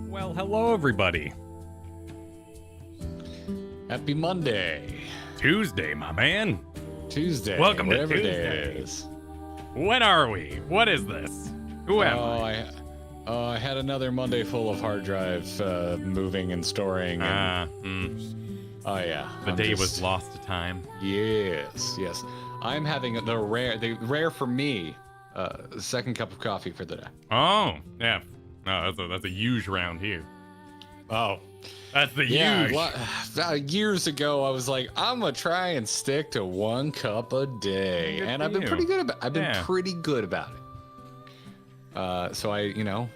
Well, hello everybody. Happy Monday. Tuesday, my man. Tuesday. Welcome to whatever Tuesday. day it is. When are we? What is this? Who am I? I had another Monday full of hard drive moving and storing. And, Oh yeah. The day was lost to time. Yes. I'm having the rare for me, second cup of coffee for the day. Oh, yeah. No, that's a huge round here. Oh. That's the huge. Years ago, I was like, I'm gonna try and stick to 1 cup a day, Good and for I've been you. pretty good about. Yeah. Pretty good about it. So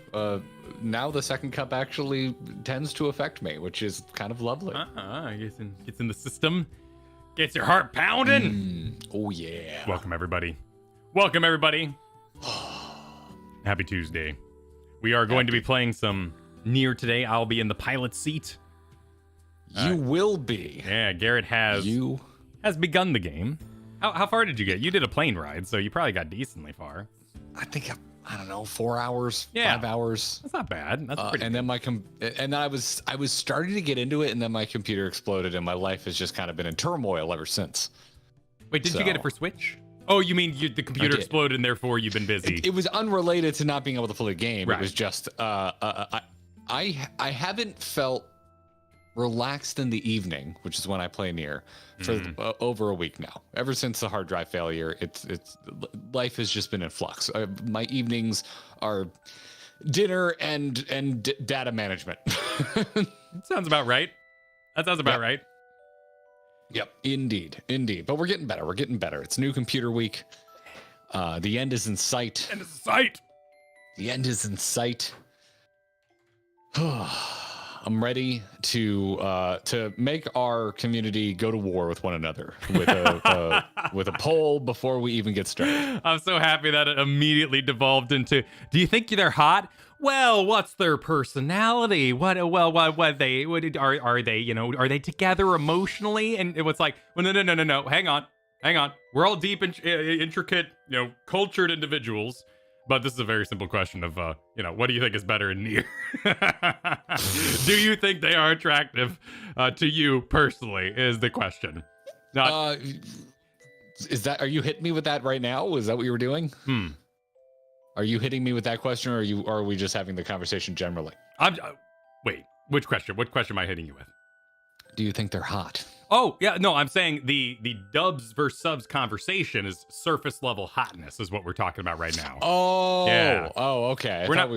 now the second cup actually tends to affect me, which is kind of lovely. Gets in the system, gets your heart pounding. Oh yeah. Welcome everybody. Happy Tuesday. We are going to be playing some Nier today. I'll be in the pilot seat. You will be. Yeah, Garrett has begun the game. How far did you get? You did a plane ride, so you probably got decently far. I think I don't know, 4 hours, Yeah. 5 hours. That's not bad. That's pretty. And then I was starting to get into it, and then my computer exploded, and my life has just kind of been in turmoil ever since. Wait, did you get it for Switch? Oh, you mean the computer exploded, and therefore you've been busy? It was unrelated to not being able to play the game. Right. It was just I haven't felt relaxed in the evening, which is when I play Nier, for over a week now. Ever since the hard drive failure, it's life has just been in flux. My evenings are dinner and data management. Sounds about right. That sounds about right. Yep, indeed. But we're getting better. It's new computer week. The end is in sight. The end is in sight. I'm ready to make our community go to war with one another with a poll before we even get started. I'm so happy that it immediately devolved into, do you think they're hot? Well, what's their personality? Are they, are they together emotionally? And it was like, well, no, hang on. We're all deep, intricate, cultured individuals. But this is a very simple question of, what do you think is better in Nier? Do you think they are attractive to you personally is the question. Are you hitting me with that right now? Is that what you were doing? Are you hitting me with that question, or are we just having the conversation generally? Wait, which question? What question am I hitting you with? Do you think they're hot? Oh, yeah, no, I'm saying the dubs versus subs conversation is surface level hotness is what we're talking about right now. Oh, yeah. Oh, okay. I thought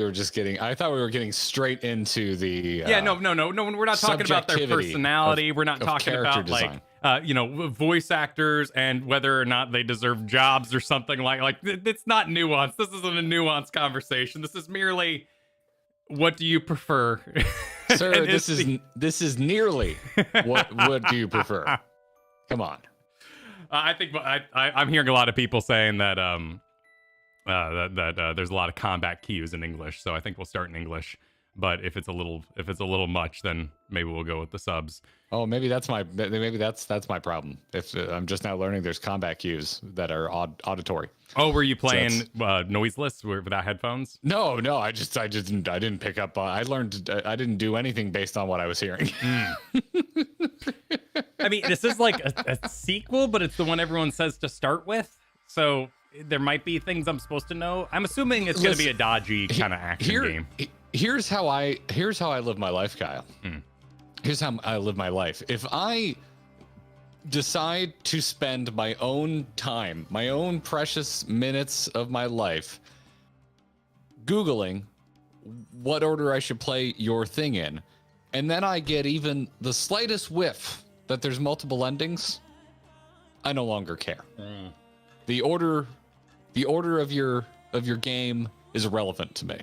we were getting straight into the no, we're not talking about their personality. We're not talking about design. Voice actors and whether or not they deserve jobs or something like it's not nuanced. This isn't a nuanced conversation. This is merely, what do you prefer? Sir, this is nearly what do you prefer? Come on. I think I'm hearing a lot of people saying that there's a lot of combat cues in English, so I think we'll start in English. But if it's a little much, then maybe we'll go with the subs. Oh, maybe that's my problem. If I'm just now learning there's combat cues that are auditory. Oh, were you playing noiseless without headphones? No, I didn't pick up. I didn't do anything based on what I was hearing. I mean, this is like a sequel, but it's the one everyone says to start with. So there might be things I'm supposed to know. I'm assuming it's going to be a dodgy kind of action game. Here's how I live my life, Kyle. Here's how I live my life. If I decide to spend my own time, my own precious minutes of my life, Googling what order I should play your thing in, and then I get even the slightest whiff that there's multiple endings, I no longer care. The order of your game is irrelevant to me.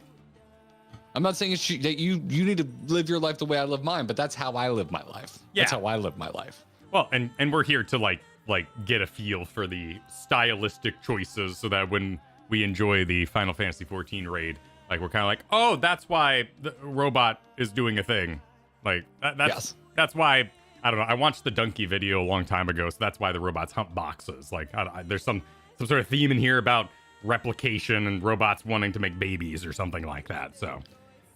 I'm not saying that you need to live your life the way I live mine, but that's how I live my life. Yeah. That's how I live my life. Well, and we're here to like get a feel for the stylistic choices so that when we enjoy the Final Fantasy XIV raid, like we're kind of like, oh, that's why the robot is doing a thing. Like that's why, I don't know. I watched the donkey video a long time ago, so that's why the robots hump boxes. Like there's some sort of theme in here about replication and robots wanting to make babies or something like that. So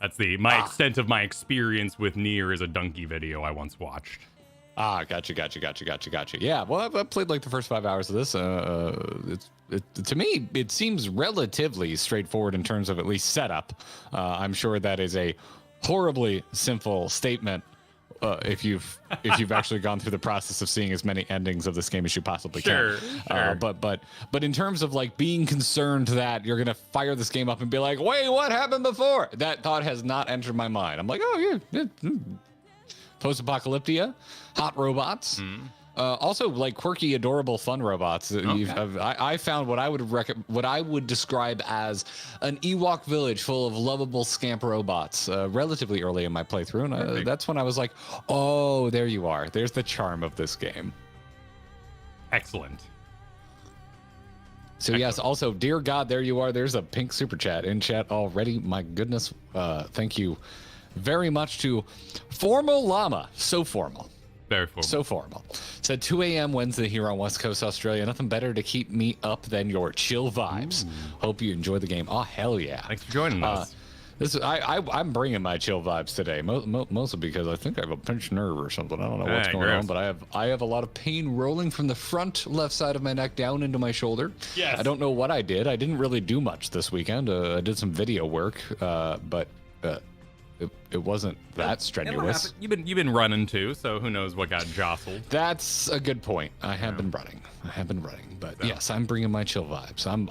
that's my extent of my experience with Nier is a donkey video I once watched. Gotcha. Yeah, well, I've played like the first 5 hours of this. To me, it seems relatively straightforward in terms of at least setup. I'm sure that is a horribly simple statement if you've actually gone through the process of seeing as many endings of this game as you possibly can. Sure. But in terms of like being concerned that you're gonna fire this game up and be like, wait, what happened before? That thought has not entered my mind. I'm like, oh yeah. Post-apocalyptia, hot robots. Also, like quirky, adorable, fun robots. Okay. I found what I would describe as an Ewok village full of lovable scamp robots. Relatively early in my playthrough, and that's when I was like, "Oh, there you are. There's the charm of this game." Excellent. So yes, also, dear God, there you are. There's a pink super chat in chat already. My goodness, thank you very much to Formal Llama. So formal. Very formal. So formal. Said 2 a.m. Wednesday here on West Coast, Australia. Nothing better to keep me up than your chill vibes. Hope you enjoy the game. Oh, hell yeah. Thanks for joining us. I'm bringing my chill vibes today, mostly because I think I have a pinched nerve or something. I don't know what's going on, but I have a lot of pain rolling from the front left side of my neck down into my shoulder. Yes. I don't know what I did. I didn't really do much this weekend. I did some video work, but it wasn't that strenuous. You've been running too, so who knows what got jostled. That's a good point. I have been running, but yes, I'm bringing my chill vibes. I'm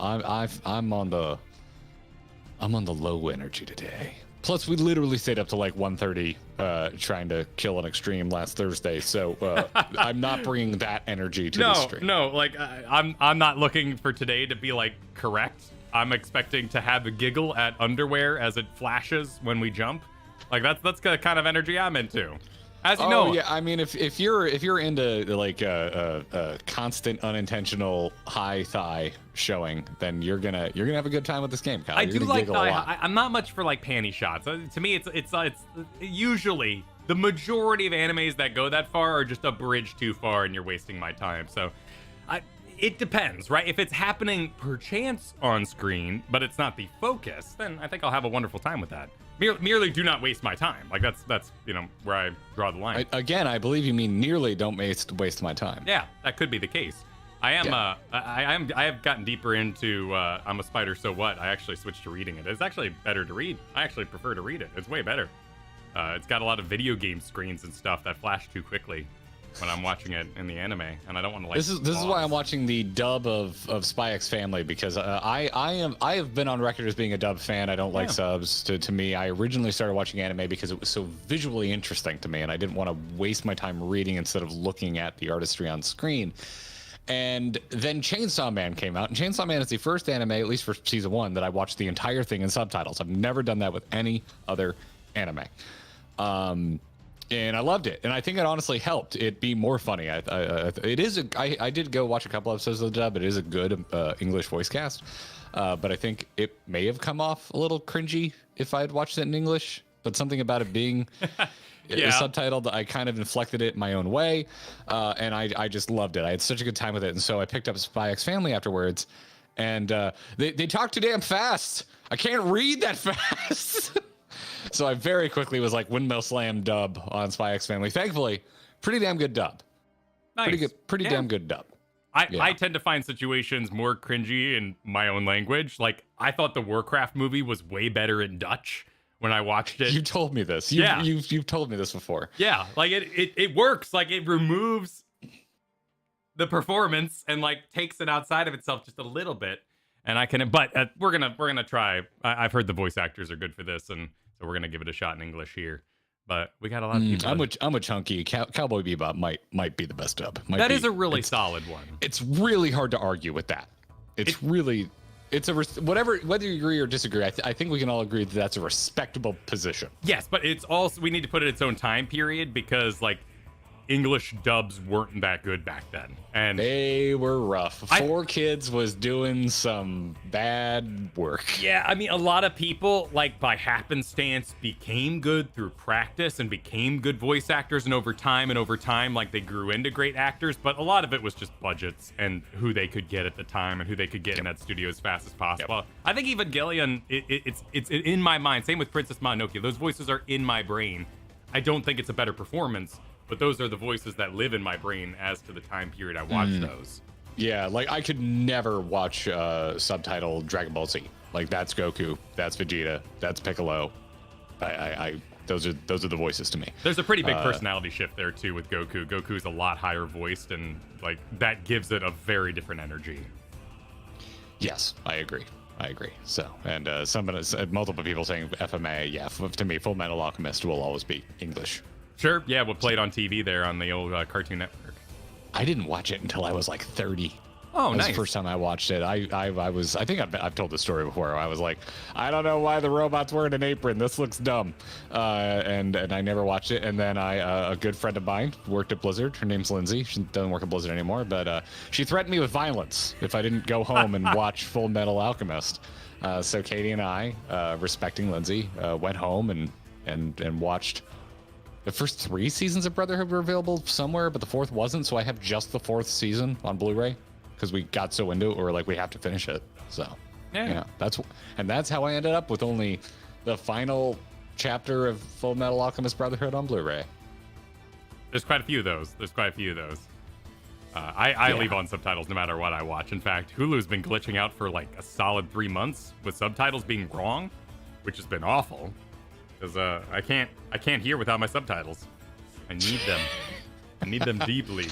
on the low energy today. Plus, we literally stayed up to like 1:30 trying to kill an extreme last Thursday, so I'm not bringing that energy to the stream. No, like I'm not looking for today to be like correct. I'm expecting to have a giggle at underwear as it flashes when we jump. Like that's the kind of energy I'm into. As you know. Yeah, I mean, if you're into like a constant unintentional high thigh showing, then you're gonna have a good time with this game, Kyle. I do like thigh. I'm not much for like panty shots. To me, it's usually the majority of animes that go that far are just a bridge too far, and you're wasting my time. So, it depends, right? If it's happening perchance on screen, but it's not the focus, then I think I'll have a wonderful time with that. Merely do not waste my time. Like that's where I draw the line. Again, I believe you mean nearly don't waste my time. Yeah, that could be the case. I have gotten deeper into I'm a Spider, so what? I actually switched to reading it. It's actually better to read. I actually prefer to read it. It's way better. It's got a lot of video game screens and stuff that flash too quickly when I'm watching it in the anime, and I don't want to like. This is why I'm watching the dub of Spy X Family, because I have been on record as being a dub fan. I don't like subs. To me, I originally started watching anime because it was so visually interesting to me, and I didn't want to waste my time reading instead of looking at the artistry on screen. And then Chainsaw Man came out, and Chainsaw Man is the first anime, at least for season 1, that I watched the entire thing in subtitles. I've never done that with any other anime. And I loved it, and I think it honestly helped it be more funny. I did go watch a couple episodes of the dub. It is a good English voice cast, but I think it may have come off a little cringy if I had watched it in English. But something about it being subtitled, I kind of inflected it my own way, and I just loved it. I had such a good time with it, and so I picked up Spy X Family afterwards, and they talk too damn fast. I can't read that fast. So I very quickly was like Windmill Slam dub on Spy X Family. Thankfully, pretty damn good dub. Nice. Pretty damn good dub. I tend to find situations more cringy in my own language. Like, I thought the Warcraft movie was way better in Dutch when I watched it. You told me this. You've told me this before. Yeah, like it works. Like, it removes the performance and like takes it outside of itself just a little bit. And I can, but we're gonna try. I've heard the voice actors are good for this, and so we're gonna give it a shot in English here. But we got a lot of people. I'm a chunky Cowboy Bebop might be the best dub. That is a really solid one. It's really hard to argue with that. Whether you agree or disagree, I think we can all agree that that's a respectable position. Yes, but it's also, we need to put it in its own time period, because like English dubs weren't that good back then, and they were rough. 4Kids was doing some bad work. Yeah, I mean, a lot of people, like, by happenstance became good through practice and became good voice actors, and over time, like, they grew into great actors, but a lot of it was just budgets and who they could get at the time and who they could get in that studio as fast as possible. Yep. I think Evangelion, it's in my mind. Same with Princess Mononoke. Those voices are in my brain. I don't think it's a better performance, but those are the voices that live in my brain as to the time period I watched those. Yeah, like I could never watch subtitled Dragon Ball Z. Like, that's Goku, that's Vegeta, that's Piccolo. Those are the voices to me. There's a pretty big personality shift there too with Goku. Goku's a lot higher voiced, and like that gives it a very different energy. Yes, I agree. So, and multiple people saying FMA. Yeah, to me, Full Metal Alchemist will always be English. Sure, yeah, we'll play it on TV there on the old Cartoon Network. I didn't watch it until I was like 30. Oh, nice. That was the first time I watched it. I think I've told this story before. I was like, I don't know why the robot's wearing an apron. This looks dumb. And I never watched it. And then a good friend of mine worked at Blizzard. Her name's Lindsay. She doesn't work at Blizzard anymore, but she threatened me with violence if I didn't go home and watch Full Metal Alchemist. So Katie and I, respecting Lindsay, went home and watched. The first 3 seasons of Brotherhood were available somewhere, but the 4th wasn't. So I have just the 4th season on Blu-ray because we got so into it, or like we have to finish it. So yeah, that's how I ended up with only the final chapter of Full Metal Alchemist Brotherhood on Blu-ray. There's quite a few of those. I leave on subtitles no matter what I watch. In fact, Hulu's been glitching out for like a solid 3 months with subtitles being wrong, which has been awful. Because I can't hear without my subtitles. I need them. I need them deeply.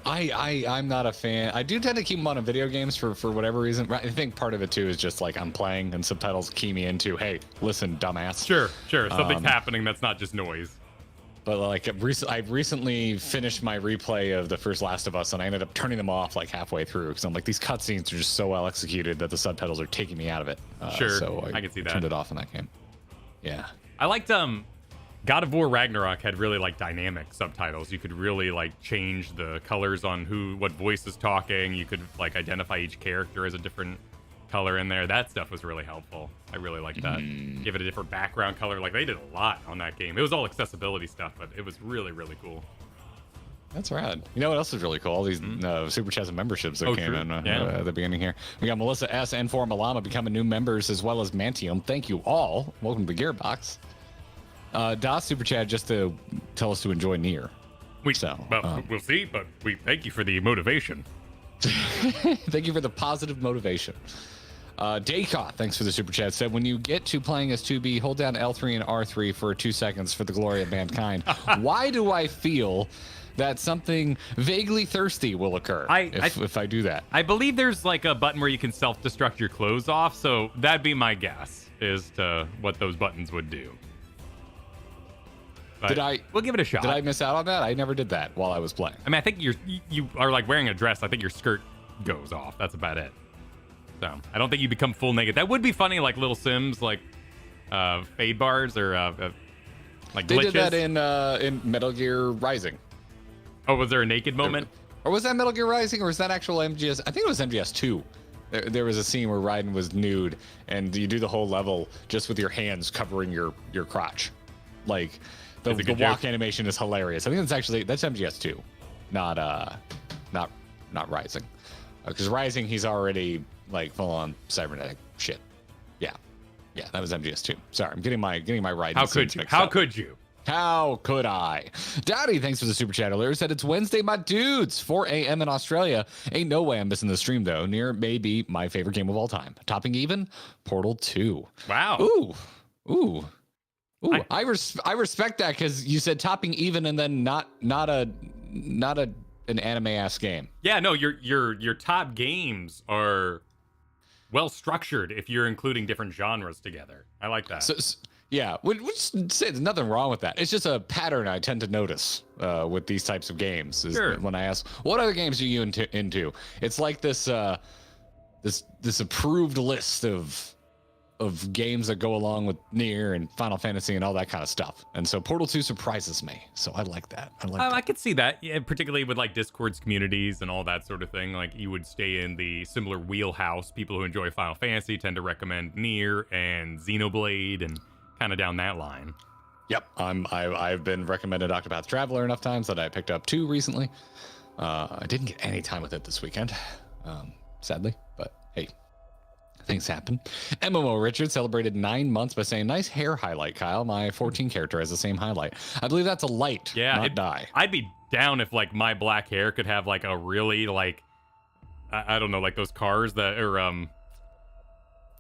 I'm not a fan. I do tend to keep them on in video games for whatever reason. I think part of it too is just like I'm playing and subtitles key me into, hey, listen, dumbass. Sure. Something's happening that's not just noise. But like I've recently finished my replay of the first Last of Us, and I ended up turning them off like halfway through because I'm like, these cutscenes are just so well executed that the subtitles are taking me out of it. Sure, so I can see that. Turned it off in that game. Yeah. I liked God of War Ragnarok had really like dynamic subtitles. You could really like change the colors on what voice is talking. You could like identify each character as a different color in there. That stuff was really helpful. I really liked that. Give it a different background color. Like, they did a lot on that game. It was all accessibility stuff, but it was really, really cool. That's rad. You know what else is really cool? All these Super Chats and memberships that came in at the beginning here. We got Melissa S. and For Malama becoming new members, as well as Mantium. Thank you all. Welcome to the Gearbox. Das Super Chat just to tell us to enjoy Nier. We'll see, but we thank you for the motivation. Thank you for the positive motivation. Dayka, thanks for the Super Chat, said, when you get to playing as 2B, hold down L3 and R3 for 2 seconds for the glory of mankind. Why do I feel that something vaguely thirsty will occur if I do that? I believe there's like a button where you can self-destruct your clothes off, so that'd be my guess as to what those buttons would do. But we'll give it a shot. Did I miss out on that? I never did that while I was playing. I mean, I think you are like wearing a dress. I think your skirt goes off. That's about it. So I don't think you become full naked. That would be funny, like Little Sims, like fade bars or Like they glitches? did that in Metal Gear Rising. Oh, was there a naked moment? Or was that Metal Gear Rising, or was that actual MGS? I think it was MGS2. There was a scene where Raiden was nude, and you do the whole level just with your hands covering your crotch. Like, the walk animation is hilarious. I think that's MGS2, not Rising. Because Rising, he's already, like, full-on cybernetic shit. Yeah, that was MGS2. Sorry, I'm getting my Raiden. How could you? How could you? How could I? Daddy, thanks for the super chat earlier. Said it's Wednesday, my dudes. 4 a.m. in Australia. Ain't no way I'm missing the stream, though. Nier may be my favorite game of all time. Topping even, Portal 2. Wow. Ooh. I respect that because you said topping even and then not an anime ass game. Yeah, no, your top games are well structured if you're including different genres together. I like that. Yeah, which say there's nothing wrong with that. It's just a pattern I tend to notice with these types of games. Is when I ask, what other games are you into? It's like this approved list of games that go along with Nier and Final Fantasy and all that kind of stuff. And so Portal 2 surprises me. So I like that. I could see that, yeah, particularly with like Discord's communities and all that sort of thing. Like you would stay in the similar wheelhouse. People who enjoy Final Fantasy tend to recommend Nier and Xenoblade and kind of down that line. Yep, I've been recommended Octopath Traveler enough times that I picked up 2 recently. I didn't get any time with it this weekend, sadly, but hey, things happen. MMO Richard celebrated 9 months by saying, "Nice hair highlight, Kyle. My 14 character has the same highlight. I believe that's a light, not dye." I'd be down if like my black hair could have like a really like I don't know, like those cars that are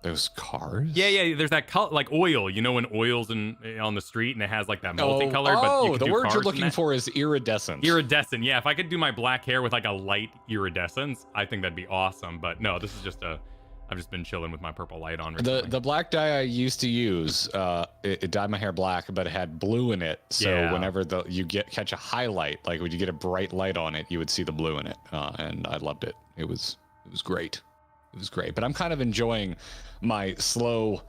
Those cars? Yeah. There's that color, like oil. You know, when oil's on the street and it has like that multicolored. But you can the do word cars you're looking for is iridescent. Iridescent. Yeah, if I could do my black hair with like a light iridescence, I think that'd be awesome. But no, this is just I've just been chilling with my purple light on recently. The black dye I used to use, it dyed my hair black, but it had blue in it. So whenever you catch a highlight, like when you get a bright light on it, you would see the blue in it, and I loved it. It was great. It was great. But I'm kind of enjoying my slow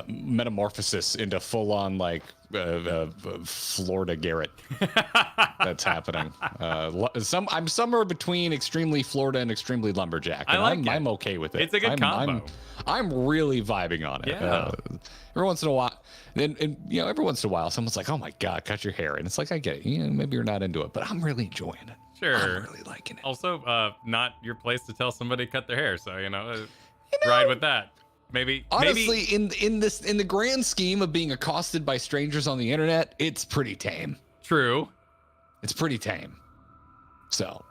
metamorphosis into full-on like Florida Garrett that's happening. I'm somewhere between extremely Florida and extremely lumberjack. And I'm okay with it. It's a good combo. I'm really vibing on it. Yeah. Every once in a while, every once in a while, someone's like, "Oh my God, cut your hair," and it's like, I get it. Maybe you're not into it, but I'm really enjoying it. Sure. I'm really liking it. Also, not your place to tell somebody to cut their hair, so ride with that. Honestly, in the grand scheme of being accosted by strangers on the internet, it's pretty tame. True. It's pretty tame. So,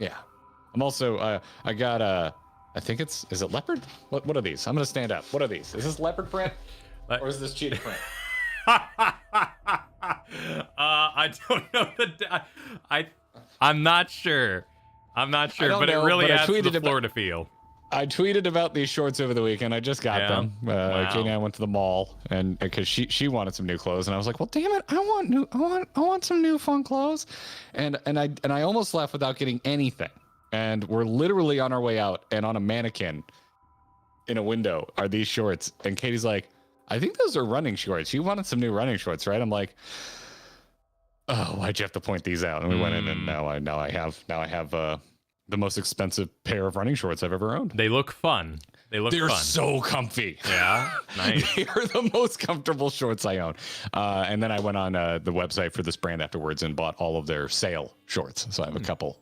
yeah. I'm also I got I think is it leopard? What are these? I'm gonna stand up. What are these? Is this leopard print or is this cheetah print? I don't know I'm not sure. But it really adds to the Florida feel. I tweeted about these shorts over the weekend. I just got them. Wow. Katie and I went to the mall, and because she wanted some new clothes, and I was like, "Well, damn it, I want some new fun clothes," and I almost left without getting anything. And we're literally on our way out, and on a mannequin in a window are these shorts, and Katie's like, "I think those are running shorts. You wanted some new running shorts, right?" I'm like, "Oh, why'd you have to point these out?" And we went in, and now I have the most expensive pair of running shorts I've ever owned. They look fun. They're so comfy. Yeah, nice. They are the most comfortable shorts I own. And then I went on the website for this brand afterwards and bought all of their sale shorts. So I have a couple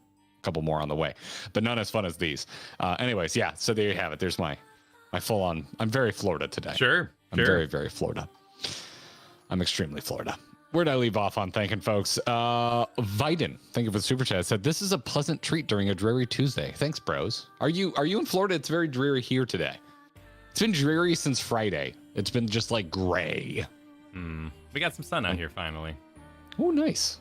more on the way, but none as fun as these. Anyways, yeah. So there you have it. There's my full on. I'm very Florida today. Sure. I'm very, very Florida. I'm extremely Florida. Where'd I leave off on thanking folks? Viden, thank you for the super chat. Said this is a pleasant treat during a dreary Tuesday. Thanks, bros. Are you in Florida? It's very dreary here today. It's been dreary since Friday. It's been just like gray. We got some sun out here finally. Oh, nice.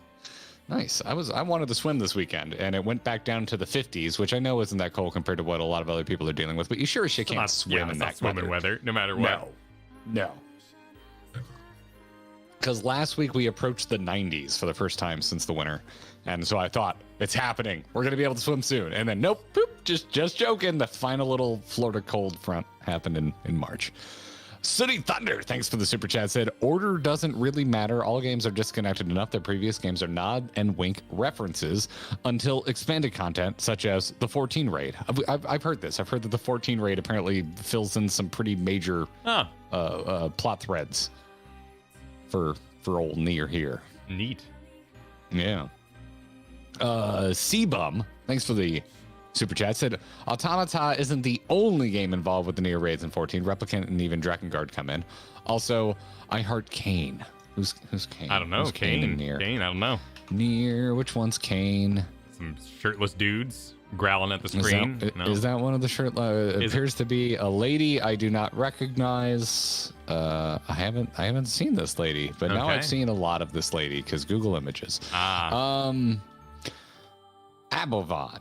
I wanted to swim this weekend, and it went back down to the 50s, which I know isn't that cold compared to what a lot of other people are dealing with. But you sure as shit can't swim in that weather, no matter what. No. Because last week we approached the 90s for the first time since the winter. And so I thought, it's happening. We're going to be able to swim soon. And then, nope, boop, just joking. The final little Florida cold front happened in March. City Thunder, thanks for the super chat, said, order doesn't really matter. All games are disconnected enough that previous games are nod and wink references until expanded content, such as the 14 raid. I've heard this. I've heard that the 14 raid apparently fills in some pretty major plot threads for old Nier here. Neat. Yeah. C-Bum, thanks for the super chat, said Automata isn't the only game involved with the Nier raids in 14. Replicant and even Drakengard come in. Also, I heart Kane. Who's Kane? I don't know. Who's Kane in Nier? Kane, I don't know. Nier, which one's Kane? Some shirtless dudes growling at the screen. Is that one of the shirtless? Appears to be a lady I do not recognize. I haven't seen this lady, but now I've seen a lot of this lady because Google Images. Abovan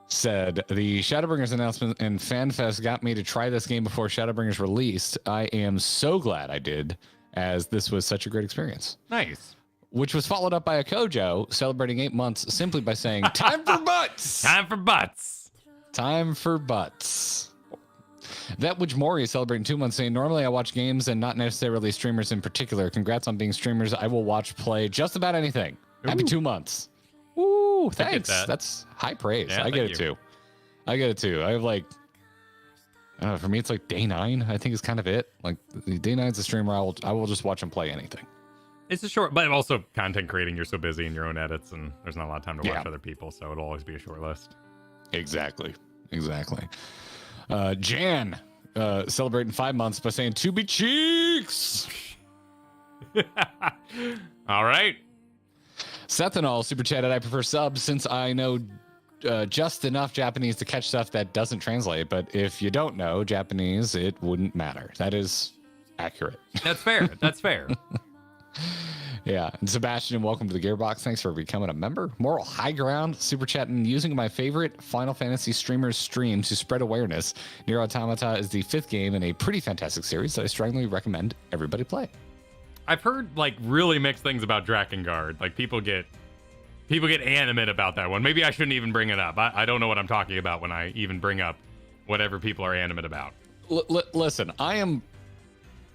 said, the Shadowbringers announcement and FanFest got me to try this game before Shadowbringers released. I am so glad I did, as this was such a great experience. Nice. Which was followed up by a Kojo celebrating 8 months simply by saying, time for butts! Time for butts! Time for butts. That which Mori is celebrating 2 months, saying, normally I watch games and not necessarily streamers in particular. Congrats on being streamers. I will watch play just about anything. Ooh. Happy 2 months. Ooh, thanks. That's high praise. Yeah, I get it too. I have like, for me, it's like day 9. I think is kind of it. Like day 9's a streamer. I will just watch him play anything. It's a short, but also content creating. You're so busy in your own edits, and there's not a lot of time to watch other people, so it'll always be a short list. Exactly. Jan celebrating 5 months by saying, "To be cheeks." All right. Sethanol super chatted, I prefer subs since I know just enough Japanese to catch stuff that doesn't translate. But if you don't know Japanese, it wouldn't matter. That is accurate. That's fair. That's fair. Yeah. And Sebastian, welcome to the Gearbox. Thanks for becoming a member. Moral High Ground super chatting, using my favorite Final Fantasy streamer's stream to spread awareness. Nier Automata is the 5th game in a pretty fantastic series that I strongly recommend everybody play. I've heard like really mixed things about Drakengard. Like people get animate about that one. Maybe I shouldn't even bring it up. I don't know what I'm talking about when I even bring up whatever people are animate about. Listen, I am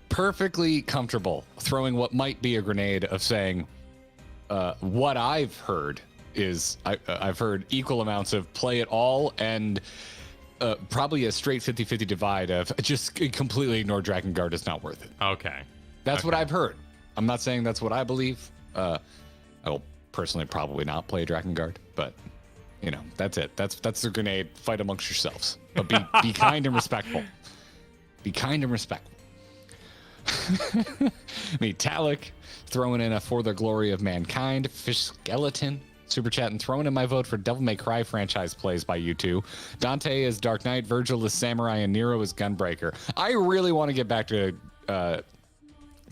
perfectly comfortable throwing what might be a grenade of saying what I've heard is I've heard equal amounts of play it all and probably a straight 50-50 divide of just completely ignore Drakengard. It's not worth it. Okay. That's what I've heard. I'm not saying that's what I believe. I will personally probably not play Drakengard, but you know, that's it. That's the grenade. Fight amongst yourselves, but be kind and respectful. Be kind and respectful. Metallic throwing in a For the Glory of Mankind. Fish Skeleton super chat and throwing in my vote for Devil May Cry franchise plays by you two. Dante is Dark Knight, Virgil is Samurai, and Nero is Gunbreaker. I really want to get back to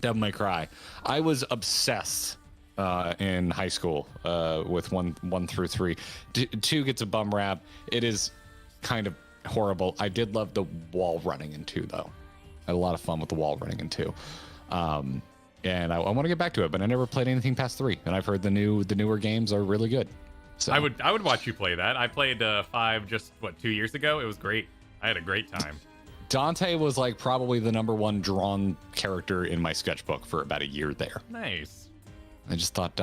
Devil May Cry. I was obsessed in high school with 1 through 3. 2 gets a bum rap. It is kind of horrible. I did love the wall running in 2 though. I had a lot of fun with the wall running in 2. And I want to get back to it, but I never played anything past 3. And I've heard the newer games are really good. So I would watch you play that. I played 5 just 2 years ago. It was great. I had a great time. Dante was like probably the #1 drawn character in my sketchbook for about a year there. Nice. I just thought,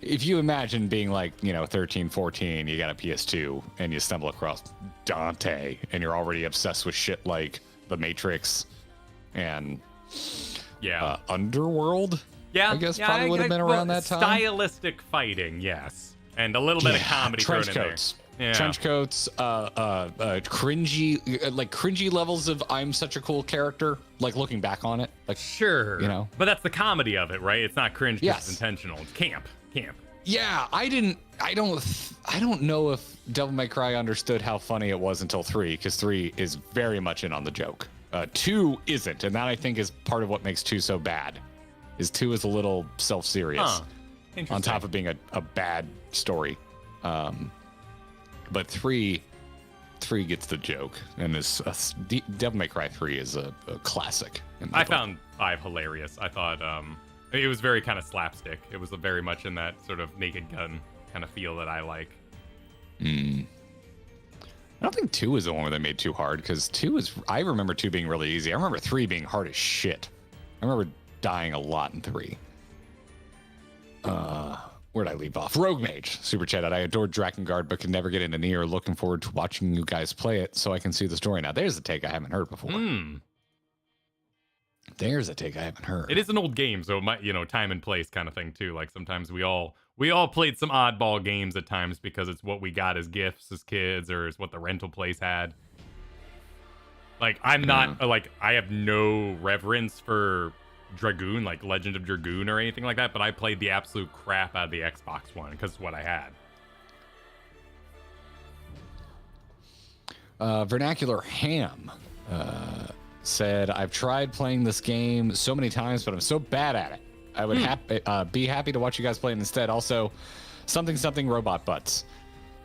if you imagine being like, 13, 14, you got a PS2 and you stumble across Dante and you're already obsessed with shit like The Matrix and Underworld. Yeah, I guess probably would have been around that time. Stylistic fighting, yes. And a little bit of comedy thrown in there. Yeah. Trench coats, cringy levels of I'm such a cool character, like looking back on it. Like sure. But that's the comedy of it, right? It's not cringe, it's intentional. It's camp. Yeah, I don't know if Devil May Cry understood how funny it was until 3, because 3 is very much in on the joke. 2 isn't, and that I think is part of what makes 2 so bad. Is 2 is a little self-serious on top of being a bad story. But 3 gets the joke, and Devil May Cry 3 is a classic. I found 5 hilarious. I thought it was very kind of slapstick. It was very much in that sort of Naked Gun kind of feel that I like. I don't think 2 is the one where they made 2 hard, because 2 is, I remember 2 being really easy. I remember 3 being hard as shit. I remember dying a lot in 3. Where'd I leave off? Rogue Mage, super chat out. I adored Drakengard, but could never get into Nier. Looking forward to watching you guys play it so I can see the story. Now, there's a take I haven't heard before. There's a take I haven't heard. It is an old game, so it might, time and place kind of thing too. Like sometimes we all played some oddball games at times because it's what we got as gifts as kids, or is what the rental place had. Like I'm not like, I have no reverence for Dragoon, like Legend of Dragoon or anything like that, but I played the absolute crap out of the Xbox One because it's what I had. Vernacular Ham said, I've tried playing this game so many times, but I'm so bad at it. I would be happy to watch you guys play it instead. Also, something robot butts.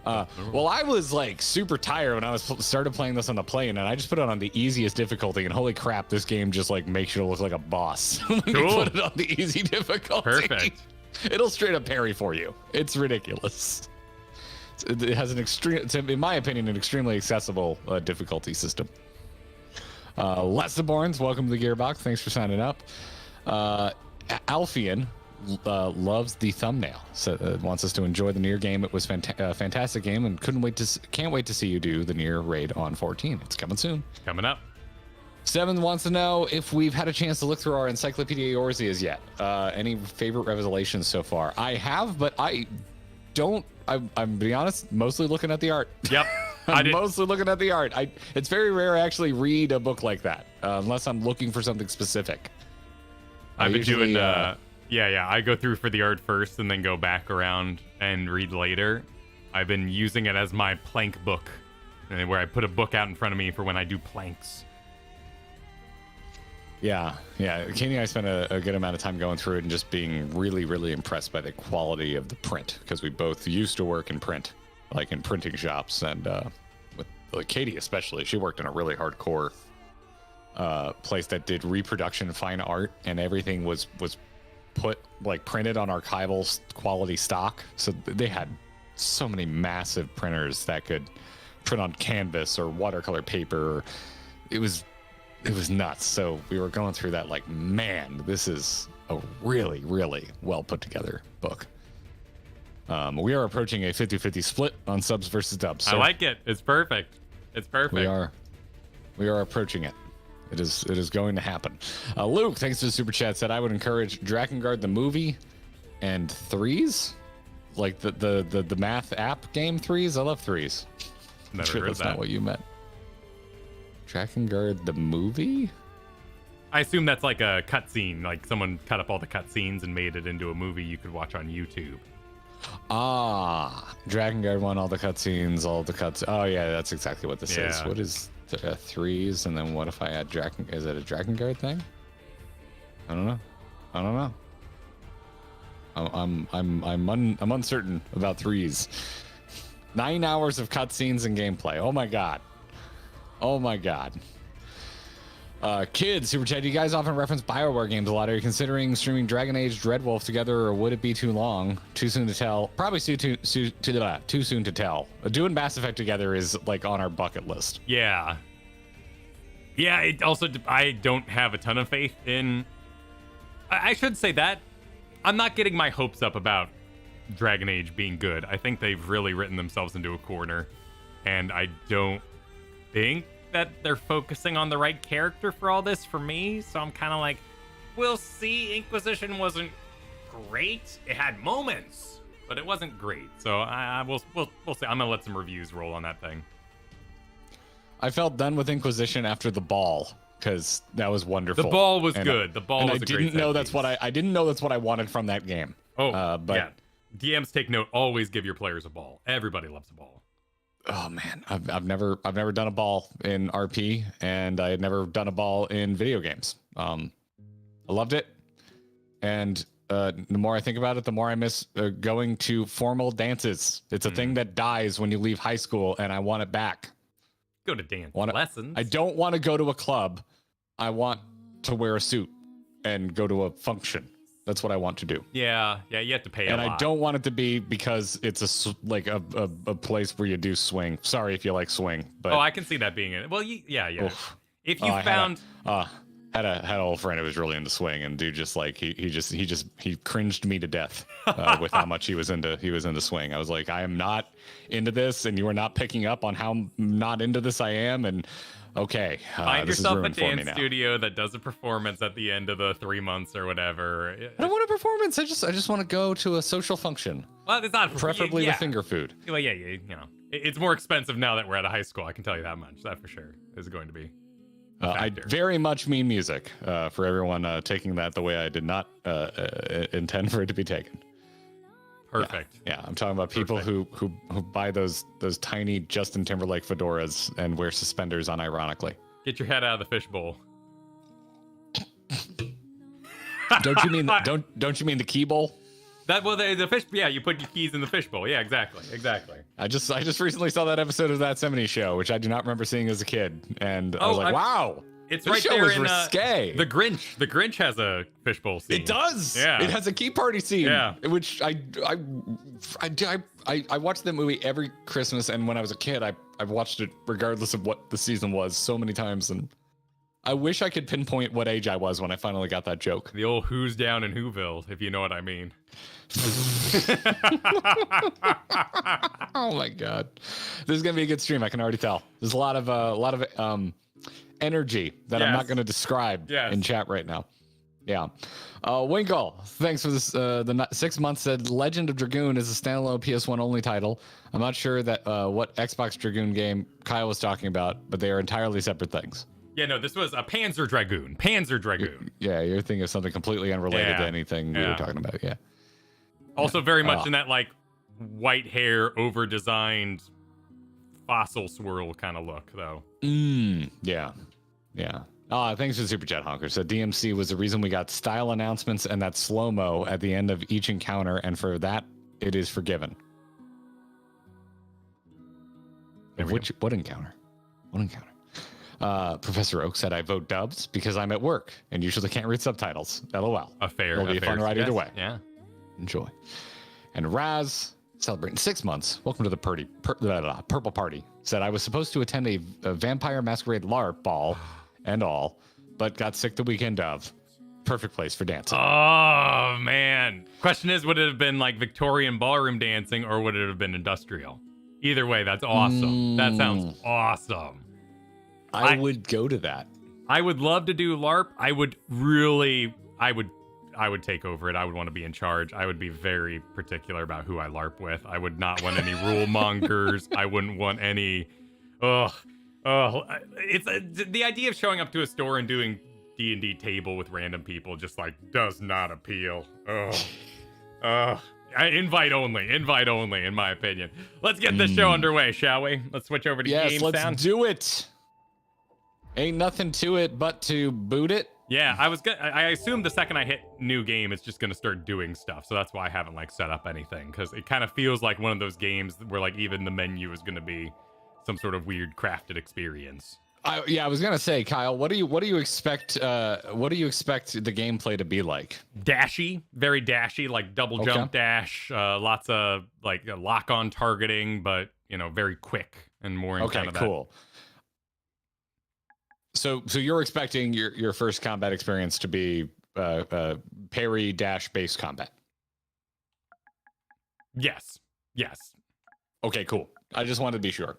Well, I was like super tired when I started playing this on the plane, and I just put it on the easiest difficulty, and holy crap, this game just like makes you look like a boss. When you put it on the easy difficulty. Perfect. It'll straight up parry for you. It's ridiculous. It has an extreme, in my opinion, an extremely accessible difficulty system. Lesaborns, welcome to the Gearbox. Thanks for signing up. Alfian loves the thumbnail, so wants us to enjoy the Nier game. It was a fantastic game, and can't wait to see you do the Nier raid on 14. It's coming soon. Coming up. Seven wants to know if we've had a chance to look through our Encyclopedia Eorzeas yet. Any favorite revelations so far? I have, but I don't. I'm be honest, mostly looking at the art. Yep. I'm mostly looking at the art. It's very rare I actually read a book like that, unless I'm looking for something specific. I've been doing I go through for the art first and then go back around and read later. I've been using it as my plank book, where I put a book out in front of me for when I do planks. Yeah. Katie and I spent a good amount of time going through it and just being really, really impressed by the quality of the print, because we both used to work in print, like in printing shops, and with Katie especially, she worked in a really hardcore place that did reproduction fine art, and everything was put printed on archival quality stock. So they had so many massive printers that could print on canvas or watercolor paper. It was nuts. So we were going through that like, man, this is a really, really well put together book. We are approaching a 50-50 split on subs versus dubs. So I like it. It's perfect. It's perfect. We are approaching it. It is going to happen. Luke, thanks to the super chat, said I would encourage Drakengard the movie and Threes, like the math app game Threes. I love Threes. Never sure heard that's that. Not what you meant. Drakengard the movie? I assume that's like a cutscene, like someone cut up all the cutscenes and made it into a movie you could watch on YouTube. Drakengard won all the cutscenes, Oh yeah, that's exactly what this is. What is Threes, and then what if I add is it a Drakengard thing? I don't know. I'm uncertain about Threes. 9 hours of cutscenes and gameplay. Oh my god. Kids, super chat. You guys often reference BioWare games a lot. Are you considering streaming Dragon Age, Dreadwolf together, or would it be too long? Too soon to tell? Probably too soon to tell. Doing Mass Effect together is like on our bucket list. Yeah. It also, I don't have a ton of faith in. I should say that I'm not getting my hopes up about Dragon Age being good. I think they've really written themselves into a corner, and I don't think that they're focusing on the right character for all this for me. So I'm kind of like, we'll see. Inquisition wasn't great. It had moments, but it wasn't great. So we'll see. I'm gonna let some reviews roll on that thing. I felt done with Inquisition after the ball, because that was wonderful. The ball was good. The ball was a great set piece. I didn't know that's what I wanted from that game. But yeah. DMs take note. Always give your players a ball. Everybody loves a ball. Oh man, I've never done a ball in RP, and I had never done a ball in video games. I loved it, and the more I think about it, the more I miss going to formal dances. It's a thing that dies when you leave high school, and I want it back. Go to dance lessons. I don't want to go to a club. I want to wear a suit and go to a function. That's what I want to do. Yeah, you have to pay and a lot. I don't want it to be because it's a place where you do swing. Sorry if you like swing, but I can see that being it. Well, yeah. Oof. If you found had an old friend who was really into swing, and dude just like he cringed me to death with how much he was into swing. I was like, I am not into this, and you are not picking up on how not into this I am. And okay, find this yourself is a ruined for me dance now. studio that does a performance at the end of the 3 months or whatever. I don't want a performance. I just want to go to a social function. Well, it's not preferably with finger food. Well, yeah, it's more expensive now that we're out of high school. I can tell you that much. That for sure is going to be. I very much mean music for everyone taking that the way I did not intend for it to be taken. Perfect. Yeah, I'm talking about people who buy those tiny Justin Timberlake fedoras and wear suspenders unironically. Get your head out of the fishbowl. Don't you mean the key bowl? The fish. Yeah, you put your keys in the fishbowl. Yeah, exactly. I just recently saw that episode of That 70s Show, which I do not remember seeing as a kid, and I was like, wow, it's this right show there was in risque. The Grinch. The Grinch has a fishbowl scene. It does. Yeah, it has a key party scene. Yeah, which I watched that movie every Christmas, and when I was a kid, I've watched it regardless of what the season was so many times, and I wish I could pinpoint what age I was when I finally got that joke. The old Who's Down in Whoville, if you know what I mean. Oh my god, this is gonna be a good stream. I can already tell. There's a lot of energy that I'm not going to describe in chat right now. Yeah. Winkle, thanks for this. The 6 months said Legend of Dragoon is a standalone PS1 only title. I'm not sure that what Xbox Dragoon game Kyle was talking about, but they are entirely separate things. Yeah, no, this was a Panzer Dragoon. Panzer Dragoon. Yeah, you're thinking of something completely unrelated to anything we were talking about. Yeah. Also very much in that like white hair, over-designed fossil swirl kind of look, though. Yeah. Thanks for the super chat, Honker. So DMC was the reason we got style announcements and that slow-mo at the end of each encounter, and for that, it is forgiven. What encounter? What encounter? Professor Oak said, I vote dubs because I'm at work and usually can't read subtitles. LOL. It'll be a fun ride either way. Yeah. Enjoy. And Raz, celebrating 6 months. Welcome to the Purple Party. Said, I was supposed to attend a Vampire Masquerade LARP ball and all, but got sick the weekend of. Perfect place for dancing. Oh, man. Question is, would it have been like Victorian ballroom dancing or would it have been industrial? Either way, that's awesome. That sounds awesome. I would go to that. I would love to do LARP. I would take over it. I would want to be in charge. I would be very particular about who I LARP with. I would not want any rule mongers. I wouldn't want any. It's the idea of showing up to a store and doing D&D table with random people just like does not appeal. Invite only, in my opinion. Let's get this show underway, shall we? Let's switch over to game sound. Yes, let's do it. Ain't nothing to it but to boot it. Yeah, I assume the second I hit new game, it's just gonna start doing stuff. So that's why I haven't like set up anything, because it kind of feels like one of those games where like even the menu is gonna be some sort of weird crafted experience. I was gonna say, Kyle, what do you expect? What do you expect the gameplay to be like? Dashy, very dashy, like double jump dash, lots of like lock on targeting, but very quick and more in kind of cool. So you're expecting your first combat experience to be parry dash based combat? Yes. Okay, cool. I just wanted to be sure.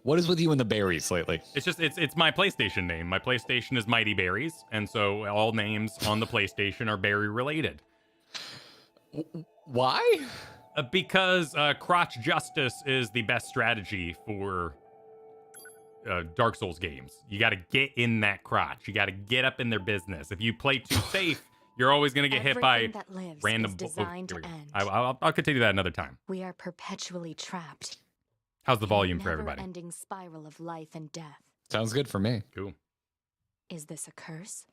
What is with you and the berries lately? It's just it's my PlayStation name. My PlayStation is Mighty Berries, and so all names on the PlayStation are berry related. Why? Because crotch justice is the best strategy for Dark Souls games. You got to get in that crotch. You got to get up in their business. If you play too safe, you're always going to get hit by random. I'll continue that another time. We are perpetually trapped. How's the volume for everybody? Never-ending spiral of life and death. Sounds good for me. Cool. Is this a curse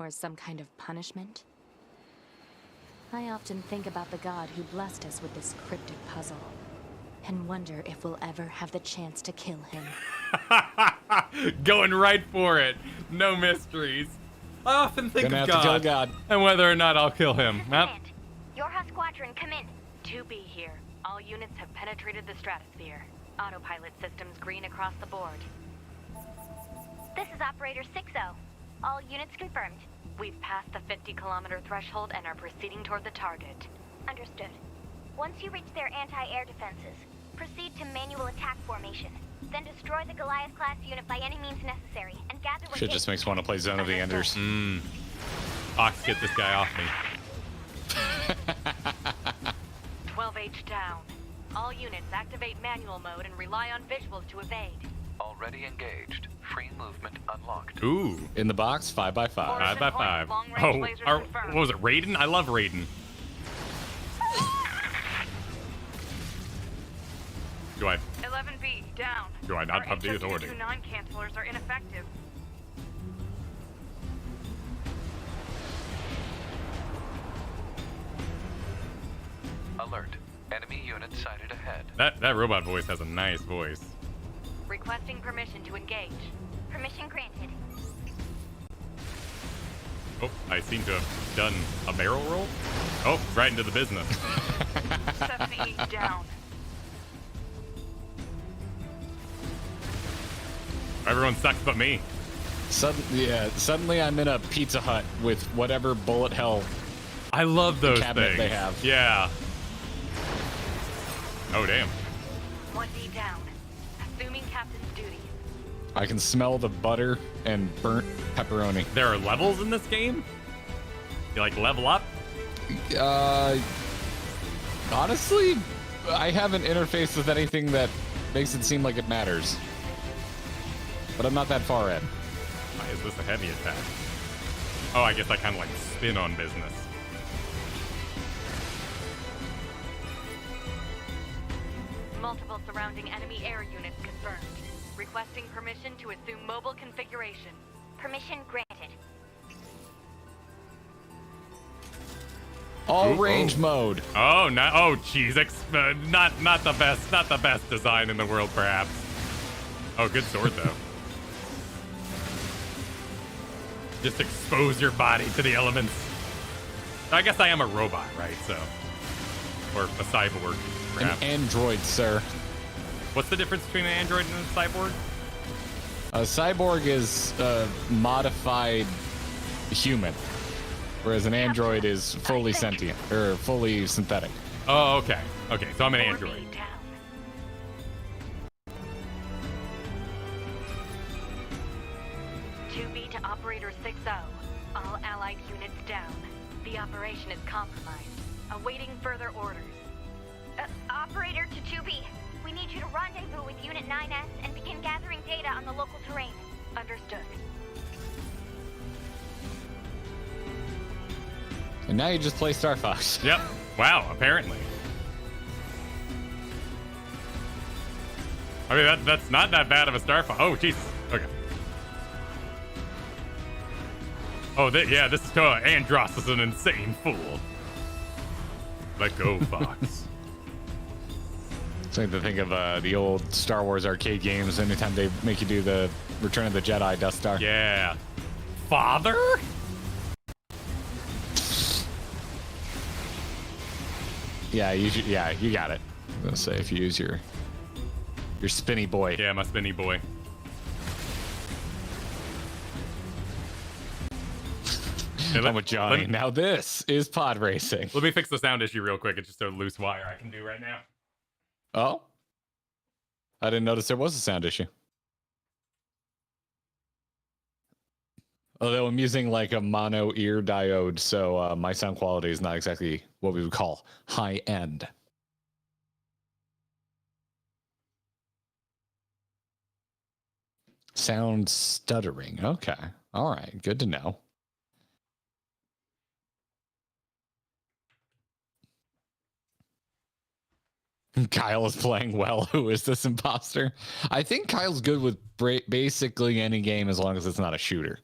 or some kind of punishment? I often think about the god who blessed us with this cryptic puzzle and wonder if we'll ever have the chance to kill him. Going right for it. No mysteries. I often think Gonna of have to kill God God. and whether or not I'll kill him. Yep. Command. Yorha Squadron, come in. 2B here. All units have penetrated the stratosphere. Autopilot systems green across the board. This is Operator 60. All units confirmed. We've passed the 50-kilometer threshold and are proceeding toward the target. Understood. Once you reach their anti-air defenses, proceed to manual attack formation. Then destroy the Goliath-class unit by any means necessary, and gather what Shit just makes me want to play Zone of the Enders. Ox, get this guy off me. 12H down. All units activate manual mode and rely on visuals to evade. Already engaged. Free movement unlocked. Ooh. In the box, 5x5. 5x5. Long-range Oh, lasers confirmed. what was it, Raiden? I love Raiden. Do I 11B down. Do I not have the authority? 9 cancelers are ineffective. Alert. Enemy unit sighted ahead. That robot voice has a nice voice. Requesting permission to engage. Permission granted. Oh, I seem to have done a barrel roll. Oh, right into the business. 7E down. Everyone sucks but me. Suddenly I'm in a Pizza Hut with whatever bullet hell. I love those cabinet things. they have. Yeah. Oh, damn. 1D down. Assuming captain's duty. I can smell the butter and burnt pepperoni. There are levels in this game? You like level up? Honestly, I haven't interfaced with anything that makes it seem like it matters. But I'm not that far in. Why is this a heavy attack? Oh, I guess I kind of like spin on business. Multiple surrounding enemy air units confirmed. Requesting permission to assume mobile configuration. Permission granted. All Ooh, range oh. mode. Oh, no! Oh, jeez! Not the best design in the world, perhaps. Oh, good sword though. Just expose your body to the elements. I guess I am a robot, right? So, or a cyborg, perhaps. An android, sir. What's the difference between an android and a cyborg? A cyborg is a modified human, whereas an android is fully sentient or fully synthetic. Oh, okay. Okay, so I'm an android. 4B down. To Operator 60. All allied units down. The operation is compromised. Awaiting further orders. Operator to 2B. We need you to rendezvous with Unit 9S and begin gathering data on the local terrain. Understood. And now you just play Star Fox. Yep. Wow, apparently. I mean, that's not that bad of a Star Fox. Oh, Jesus. Okay. Oh, yeah, this is Andros is an insane fool. Let go, Fox. It's like to think of the old Star Wars arcade games. Anytime they make you do the Return of the Jedi Death Star. Yeah. Father? Yeah, you got it. I'm gonna say if you use your spinny boy. Yeah, my spinny boy. Hey, I'm with Johnny. Now this is pod racing. Let me fix the sound issue real quick. It's just a loose wire I can do right now. Oh, I didn't notice there was a sound issue. Although I'm using like a mono ear diode, so my sound quality is not exactly what we would call high end. Sound stuttering. Okay. All right. Good to know. Kyle is playing well. Who is this imposter? I think Kyle's good with basically any game as long as it's not a shooter.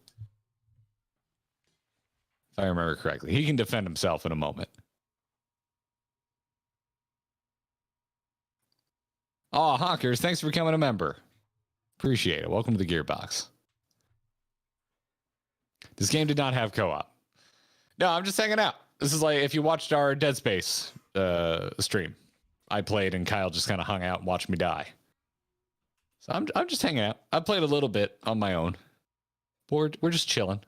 If I remember correctly. He can defend himself in a moment. Oh, Hawkers, thanks for becoming a member. Appreciate it. Welcome to the Gearbox. This game did not have co-op. No, I'm just hanging out. This is like if you watched our Dead Space stream. I played and Kyle just kind of hung out and watched me die. So I'm just hanging out. I played a little bit on my own. We're just chilling.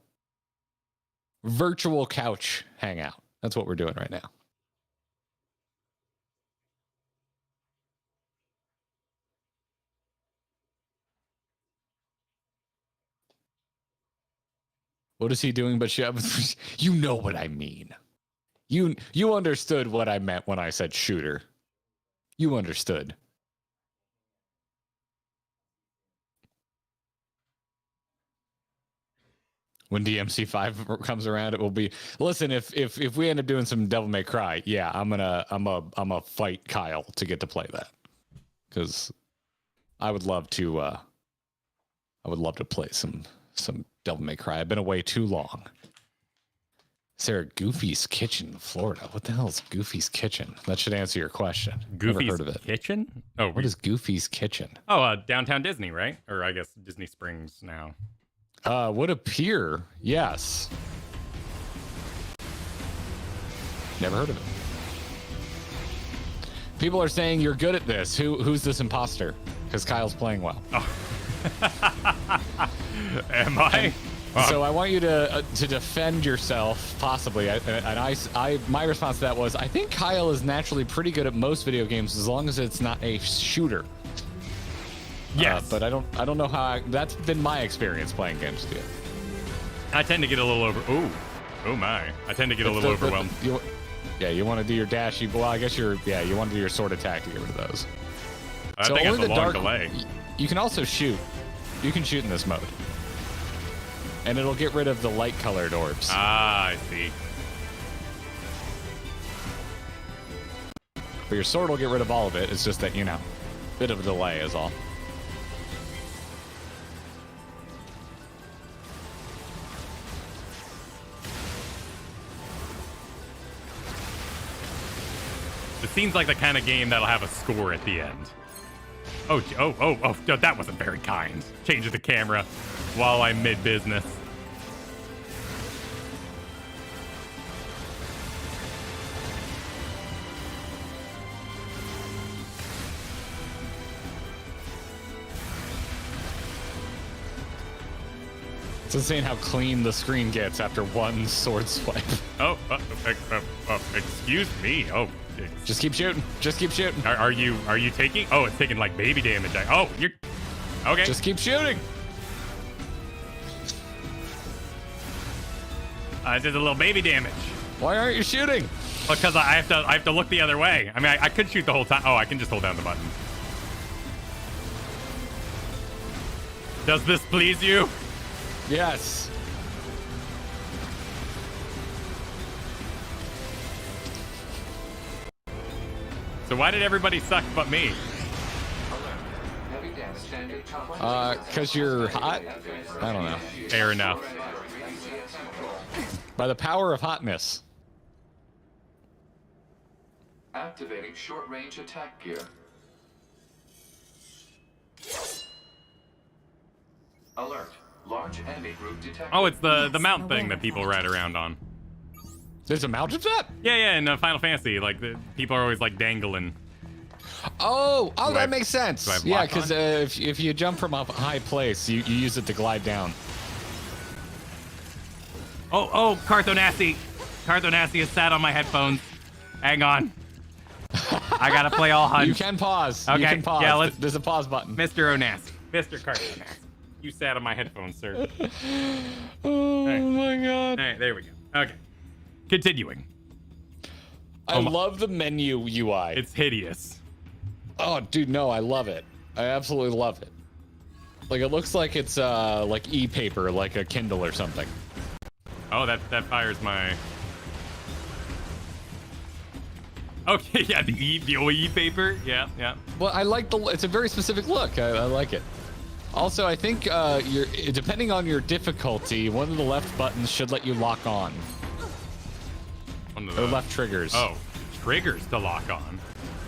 Virtual couch hangout. That's what we're doing right now. What is he doing but you know what I mean. You understood what I meant when I said shooter. You understood. When DMC5 comes around, it will be. Listen, if we end up doing some Devil May Cry, yeah, I'm a fight Kyle to get to play that, because I would love to play some Devil May Cry. I've been away too long. Is there a Goofy's Kitchen in Florida? What the hell is Goofy's Kitchen? That should answer your question. Goofy's Never heard of it. Kitchen? Oh, what is Goofy's Kitchen? Oh, downtown Disney, right? Or I guess Disney Springs now. Would appear, yes. Never heard of it. People are saying you're good at this. Who's this imposter? Because Kyle's playing well. Oh. Am I? So I want you to defend yourself, possibly. My response to that was, I think Kyle is naturally pretty good at most video games as long as it's not a shooter. Yes, but I don't know how. That's been my experience playing games with you. I tend to get a little oh my! I tend to get a little overwhelmed. You want to do your dash. You want to do your sword attack to get rid of those. I think it's a long delay. You can also shoot. You can shoot in this mode. And it'll get rid of the light-colored orbs. Ah, I see. But your sword will get rid of all of it. It's just that, bit of a delay is all. It seems like the kind of game that'll have a score at the end. Oh, that wasn't very kind. Change the camera while I'm mid-business. It's insane how clean the screen gets after one sword swipe. Excuse me. Just keep shooting. Just keep shooting. Are you taking? Oh, it's taking like baby damage. Oh, you're okay. Just keep shooting. Just a little baby damage. Why aren't you shooting? Because I have to look the other way. I mean, I could shoot the whole time. Oh, I can just hold down the button. Does this please you? Yes. So why did everybody suck but me? Because you're hot? I don't know. Fair enough. By the power of hotness. Activating short-range attack gear. Alert. Large enemy group detected. Oh, it's the mount thing that people ride around on. There's a mount of that? Yeah, in Final Fantasy, like the people are always like dangling. Oh, that makes sense. Yeah, because if you jump from a high place, you use it to glide down. Oh, Carthonassi. Carthonassi is sat on my headphones. Hang on. I gotta play all hunts. You can pause. Okay. You can pause. Yeah, There's a pause button. Mr. Onassi. Mr. Carthonassi. You sat on my headphones, sir. My god. All right, there we go. Okay. Continuing. I love the menu UI. It's hideous. Oh, dude, no, I love it. I absolutely love it. Like, it looks like it's like e-paper, like a Kindle or something. Oh, that fires my... Okay, yeah, the OE paper. Yeah. Well, I like it's a very specific look. I like it. Also, I think depending on your difficulty, one of the left buttons should let you lock on. One of the left triggers. Oh, triggers to lock on.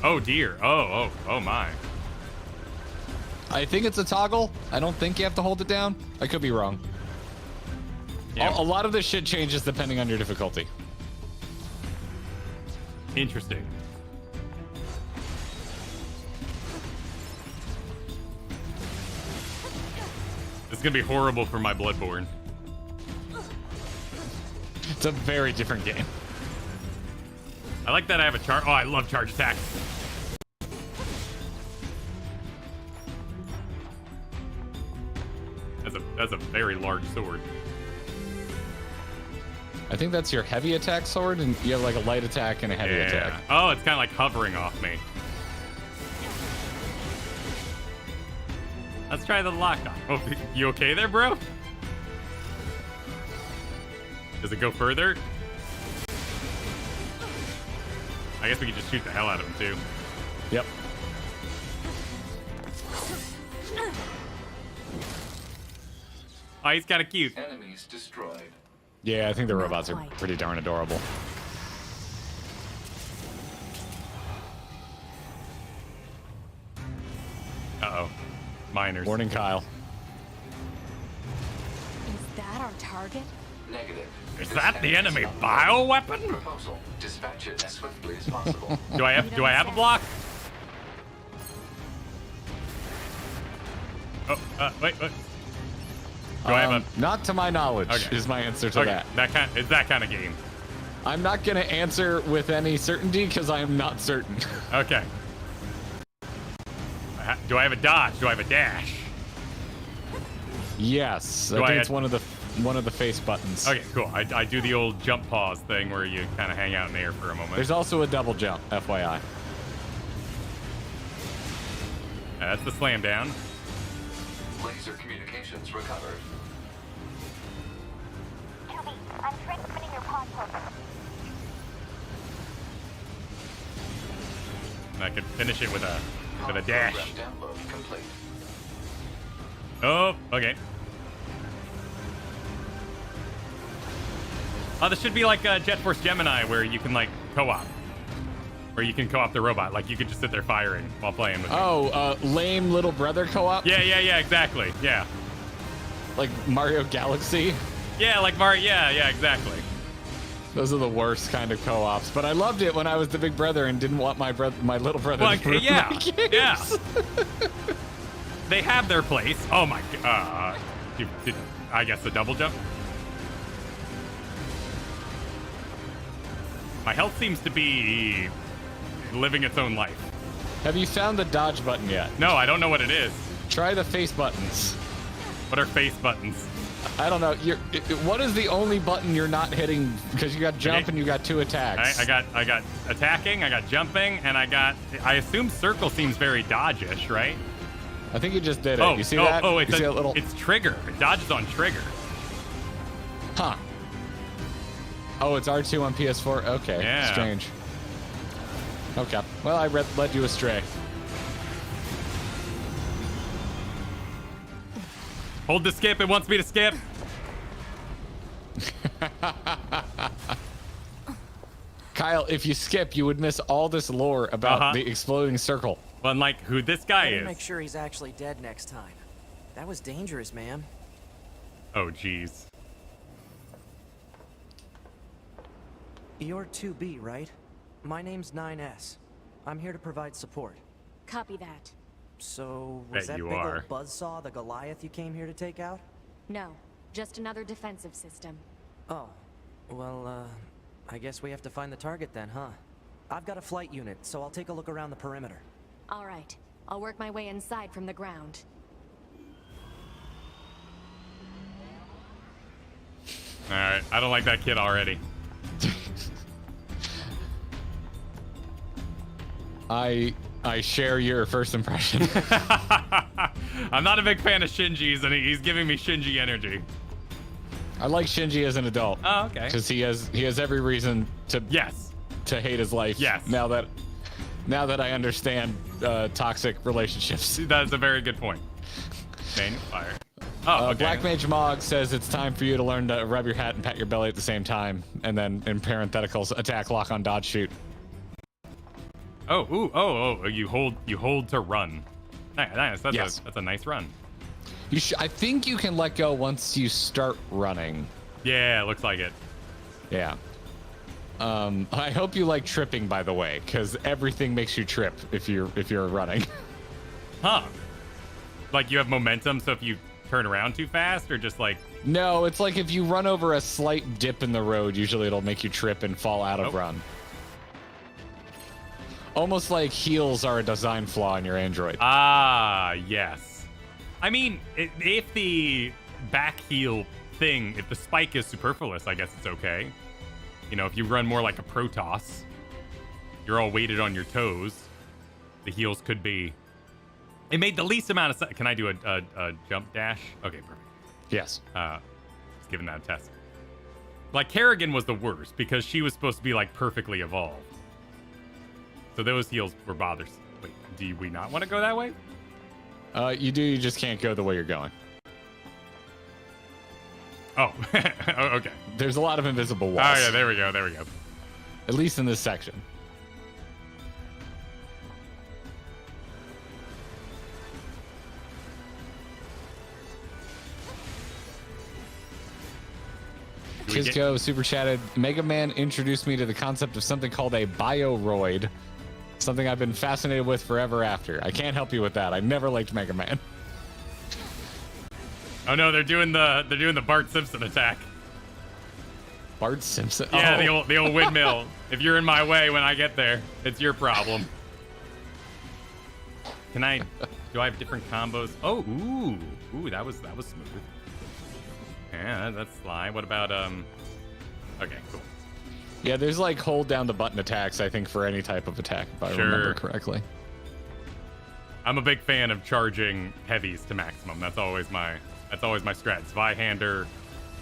Oh dear. Oh my. I think it's a toggle. I don't think you have to hold it down. I could be wrong. Yeah. A lot of this shit changes depending on your difficulty. Interesting. This is gonna be horrible for my Bloodborne. It's a very different game. I like that I have a charge. Oh, I love charge attacks. That's a very large sword. I think that's your heavy attack sword, and you have like a light attack and a heavy attack. Oh, it's kind of like hovering off me. Let's try the lock-on. Oh, you okay there, bro? Does it go further? I guess we could just shoot the hell out of him, too. Yep. Oh, he's kind of cute. Enemies destroyed. Yeah, I think the Not robots are quite. pretty darn adorable. Uh-oh. Miners. Morning, Kyle. Is that our target? Negative. Is that the enemy bioweapon? Proposal. Dispatch it as swiftly as possible. Do I have a block? Oh, wait. Do I have a... Not to my knowledge, Okay. is my answer to Okay, that. it's that kind of game. I'm not going to answer with any certainty because I am not certain. Okay. Do I have a dodge? Do I have a dash? Yes, Do I I think it's have- one of the face buttons. Okay, cool. I do the old jump pause thing where you kind of hang out in the air for a moment. There's also a double jump, FYI. That's the slam down. Laser communications recovered. 2B, I'm transmitting your pod token. And I could finish it with a dash. Program download complete. Oh, okay. Oh, this should be like Jet Force Gemini, where you can like co-op, where you can co-op the robot. Like you could just sit there firing while playing with. Lame little brother co-op? Yeah, exactly. Yeah, Like Mario Galaxy? yeah, like Mario. Yeah, exactly. Those are the worst kind of co-ops. But I loved it when I was the big brother and didn't want my little brother Well, to ruin yeah, my games. yeah. They have their place. Oh my god. I guess the double jump. My health seems to be living its own life. Have you found the dodge button yet? No, I don't know what it is. Try the face buttons. What are face buttons? I don't know. What is the only button you're not hitting? Because you got jump Okay. and you got 2 attacks. I got attacking, I got jumping, and I assume circle seems very dodge-ish, right? I think you just did it. You see that? Oh, you see that little... it's trigger. It dodges on trigger. Huh. Oh, it's R2 on PS4? Okay. Yeah. Strange. Okay. Well, I led you astray. Hold the skip, it wants me to skip. Kyle, if you skip, you would miss all this lore about the exploding circle. Well, and like who this guy Better is. make sure he's actually dead next time. That was dangerous, man. Oh, jeez. You're 2B, right? My name's 9S. I'm here to provide support. Copy that. So, was Bet that you big are. old buzzsaw the Goliath you came here to take out? No, just another defensive system. Oh, well, I guess we have to find the target then, huh? I've got a flight unit, so I'll take a look around the perimeter. All right, I'll work my way inside from the ground. All right, I don't like that kid already. I share your first impression. I'm not a big fan of Shinji's, and he's giving me Shinji energy. I like Shinji as an adult. Oh, okay. Because he has every reason to Yes. to hate his life. Yes. Now that I understand toxic relationships. That's a very good point. Daniel, fire. Oh, okay. Black Mage Mog says it's time for you to learn to rub your hat and pat your belly at the same time, and then in parentheticals, attack, lock on, dodge, shoot. Oh, ooh, you hold to run. Nice. Yes. That's a nice run. I think you can let go once you start running. Yeah, looks like it. Yeah. I hope you like tripping, by the way, because everything makes you trip if you're running. Huh. Like you have momentum, so if you turn around too fast, or just like... No, it's like if you run over a slight dip in the road, usually it'll make you trip and fall out of run. Almost like heels are a design flaw in your Android. Ah, yes. I mean, if the back heel thing, if the spike is superfluous, I guess it's okay. You know, if you run more like a Protoss, you're all weighted on your toes, the heels could be... It made the least amount of sense. Can I do a jump dash? Okay, perfect. Yes. Just giving that a test. Like, Kerrigan was the worst because she was supposed to be, like, perfectly evolved. So those heels were bothersome. Wait, do we not want to go that way? You do, you just can't go the way you're going. Oh, okay. There's a lot of invisible walls. Oh, yeah, there we go. At least in this section. Chisco super chatted, Mega Man introduced me to the concept of something called a bioroid. Something I've been fascinated with forever after. I can't help you with that. I never liked Mega Man. Oh no, they're doing the Bart Simpson attack. Bart Simpson? Yeah, oh. the old windmill. If you're in my way when I get there, it's your problem. Do I have different combos? Oh, ooh, that was smooth. Yeah, that's sly. What about okay, cool. Yeah, there's like hold down the button attacks, I think, for any type of attack, if I remember correctly. I'm a big fan of charging heavies to maximum. That's always my strat. Zweihander,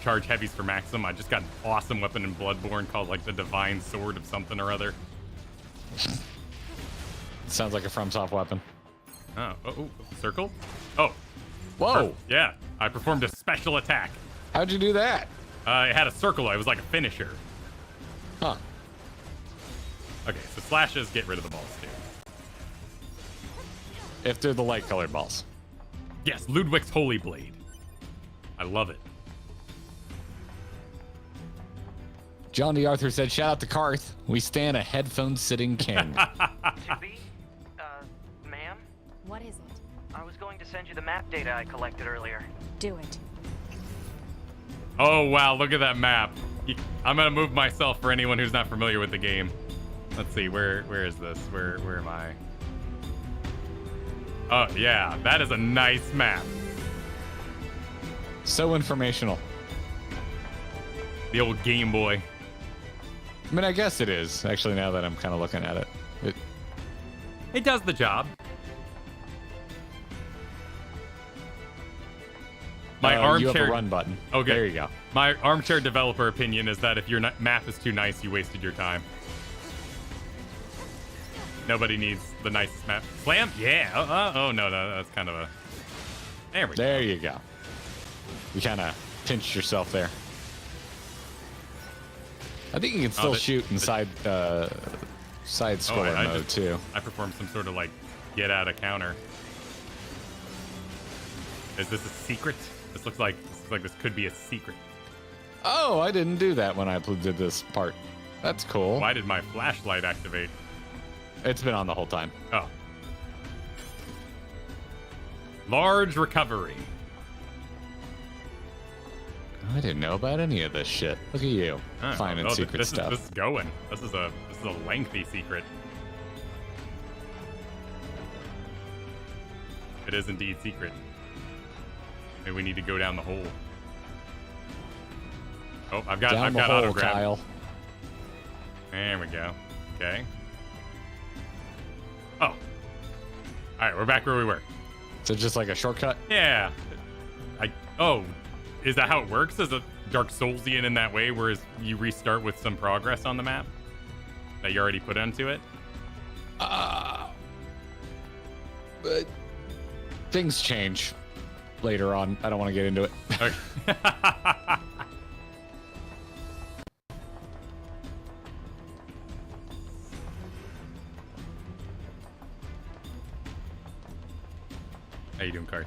charge heavies for maximum. I just got an awesome weapon in Bloodborne called like the Divine Sword of something or other. Sounds like a FromSoft weapon. Oh, circle? Oh. Whoa. Yeah, I performed a special attack. How'd you do that? It had a circle. It was like a finisher. Huh. Okay, so slashes get rid of the balls too. If they're the light colored balls. Yes, Ludwig's Holy Blade. I love it. John D. Arthur said, shout out to Karth. We stand a headphone sitting king. Tippy? Ma'am? What is it? I was going to send you the map data I collected earlier. Do it. Oh, wow, look at that map. I'm going to move myself for anyone who's not familiar with the game. Let's see, where is this? Where am I? Oh, yeah, that is a nice map. So informational. The old Game Boy. I mean, I guess it is, actually, now that I'm kind of looking at it. It does the job. My armchair... You have a run button. Okay. There you go. My armchair developer opinion is that if your map is too nice, you wasted your time. Nobody needs the nicest map. Slam? Yeah. Oh, no, that's kind of a... There we go. There you go. You kind of pinched yourself there. I think you can still shoot inside side-scroller mode, too. I performed some sort of, like, get-out-of-counter. Is this a secret? This looks like this could be a secret. Oh, I didn't do that when I did this part. That's cool. Why did my flashlight activate? It's been on the whole time. Oh. Large recovery. I didn't know about any of this shit. Look at you, finding secret stuff. This is going. This is a lengthy secret. It is indeed secret. Maybe we need to go down the hole. Oh, I've got auto grab. Kyle. There we go. Okay. Oh. All right, we're back where we were. So just like a shortcut? Yeah. Oh, is that how it works? Is it Dark Soulsian in that way, whereas you restart with some progress on the map that you already put into it? But things change later on. I don't want to get into it. Okay. item card.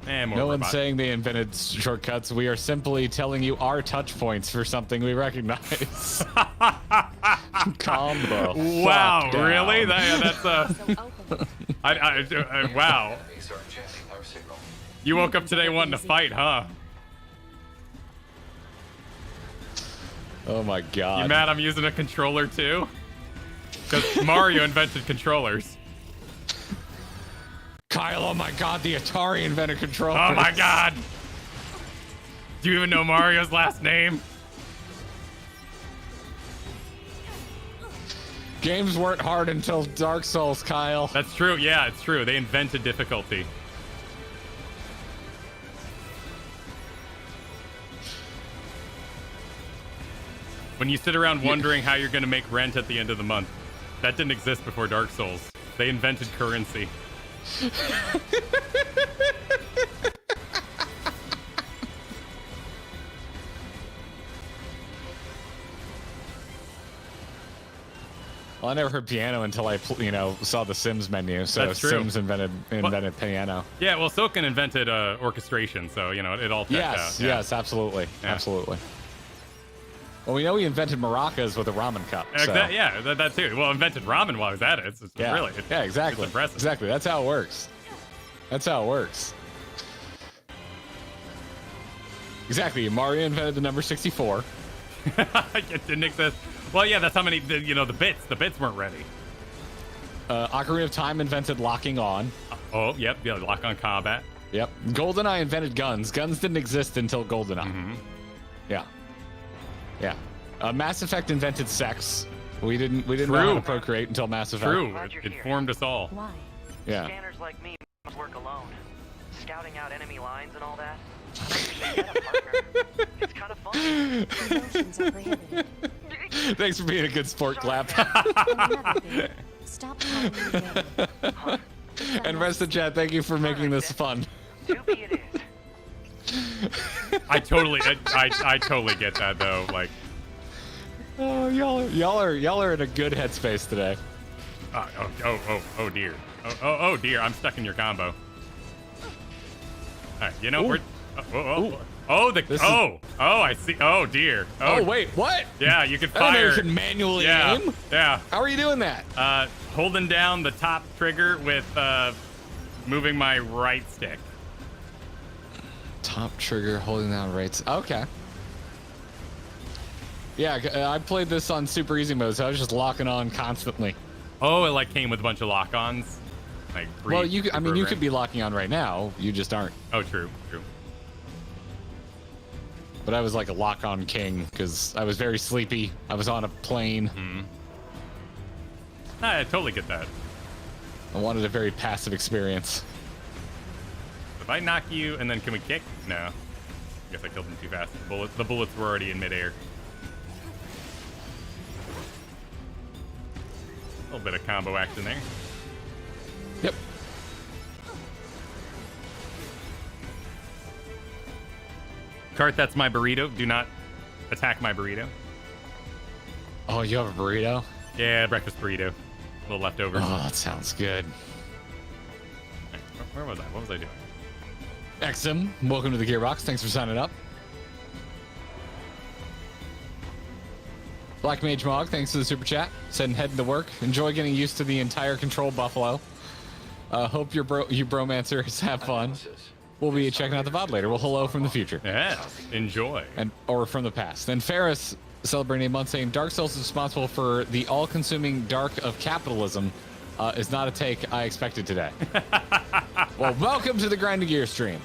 And more No robot. one's saying they invented shortcuts. We are simply telling you our touch points for something we recognize. Calm the Wow, fuck down. really? That's wow. Enemies are jamming our signal. You woke up today wanting to fight, huh? Oh my god. You mad I'm using a controller too? Because Mario invented controllers. Kyle, oh my god, the Atari invented controllers. Oh my god! Do you even know Mario's last name? Games weren't hard until Dark Souls, Kyle. That's true, yeah, it's true. They invented difficulty. When you sit around wondering how you're gonna make rent at the end of the month, that didn't exist before Dark Souls. They invented currency. Well, I never heard piano until I, saw the Sims menu. So That's true. Sims invented piano. Yeah, well, Silken invented orchestration, so, it all checked out. Yes, Yeah. yes, absolutely, Yeah. absolutely. Well, we know he invented maracas with a ramen cup. So. Yeah, that too. Well, invented ramen while I was at it. It's Yeah. really, yeah, exactly. It's impressive. Exactly. That's how it works. That's how it works. Exactly. Mario invented the number 64. It didn't exist. Well, yeah, that's how many. The bits weren't ready. Ocarina of Time invented locking on. Oh, yep, yeah, lock on combat. Yep. GoldenEye invented guns. Guns didn't exist until GoldenEye. Mm-hmm. Yeah. Yeah. Mass Effect invented sex. We didn't know how True. to procreate until Mass Effect. True, Glad you're it here. formed us all. Why? Yeah. Scanners like me must work alone. Scouting out enemy lines and all that. I usually get a partner. It's kind of fun. Emotions are prohibited. Thanks for being a good sport, Clap. And another thing, stop calling me Garrett. And rest of chat, thank you for making this fun. To be it is. I totally get that though. Like, Oh, y'all are in a good headspace today. oh dear. Oh dear, I'm stuck in your combo. All right, Ooh. we're. I see. Oh dear. Oh, wait, what? Yeah, you can I didn't know fire. you can manually yeah, aim. yeah. How are you doing that? Holding down the top trigger with moving my right stick. Top trigger, holding down rates. Okay. Yeah, I played this on super easy mode, so I was just locking on constantly. Oh, it like came with a bunch of lock-ons. Like Well, you could be locking on right now. You just aren't. Oh, true. But I was like a lock-on king because I was very sleepy. I was on a plane. I totally get that. I wanted a very passive experience. If I knock you and then can we kick? No. I guess I killed him too fast. The bullets were already in midair. A little bit of combo action there. Yep. Cart, that's my burrito. Do not attack my burrito. Oh, you have a burrito? Yeah, breakfast burrito. A little leftover. Oh, that sounds good. Where was I? What was I doing? Exum, welcome to the Gearbox. Thanks for signing up. Black Mage Mog, thanks for the super chat. Said heading to work. Enjoy getting used to the entire control buffalo. Hope you bromancers have fun. We'll be checking out the VOD later. Well, hello from the future. Yeah, enjoy. Or from the past. And Ferris celebrating a month saying Dark Souls is responsible for the all-consuming dark of capitalism. Is not a take I expected today. Well, welcome to the Grinding Gear stream.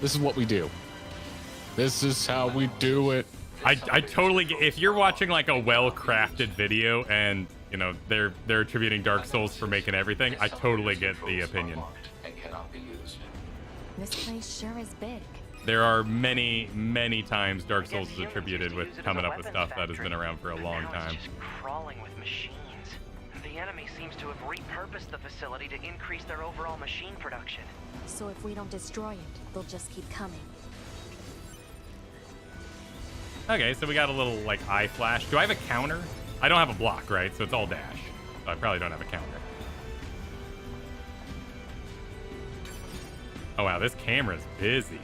This is what we do. This is how we do it. I totally get, if you're watching like a well-crafted video and they're attributing Dark Souls for making everything, I totally get the opinion. And cannot be used. This place sure is big. There are many times Dark Souls is attributed with coming up with stuff that has been around for a long Now time. it's just crawling with machines. The enemy seems to have repurposed the facility to increase their overall machine production. So if we don't destroy it, they'll just keep coming. Okay, so we got a little, like, eye flash. Do I have a counter? I don't have a block, right? So it's all dash. So I probably don't have a counter. Oh, wow, this camera's busy.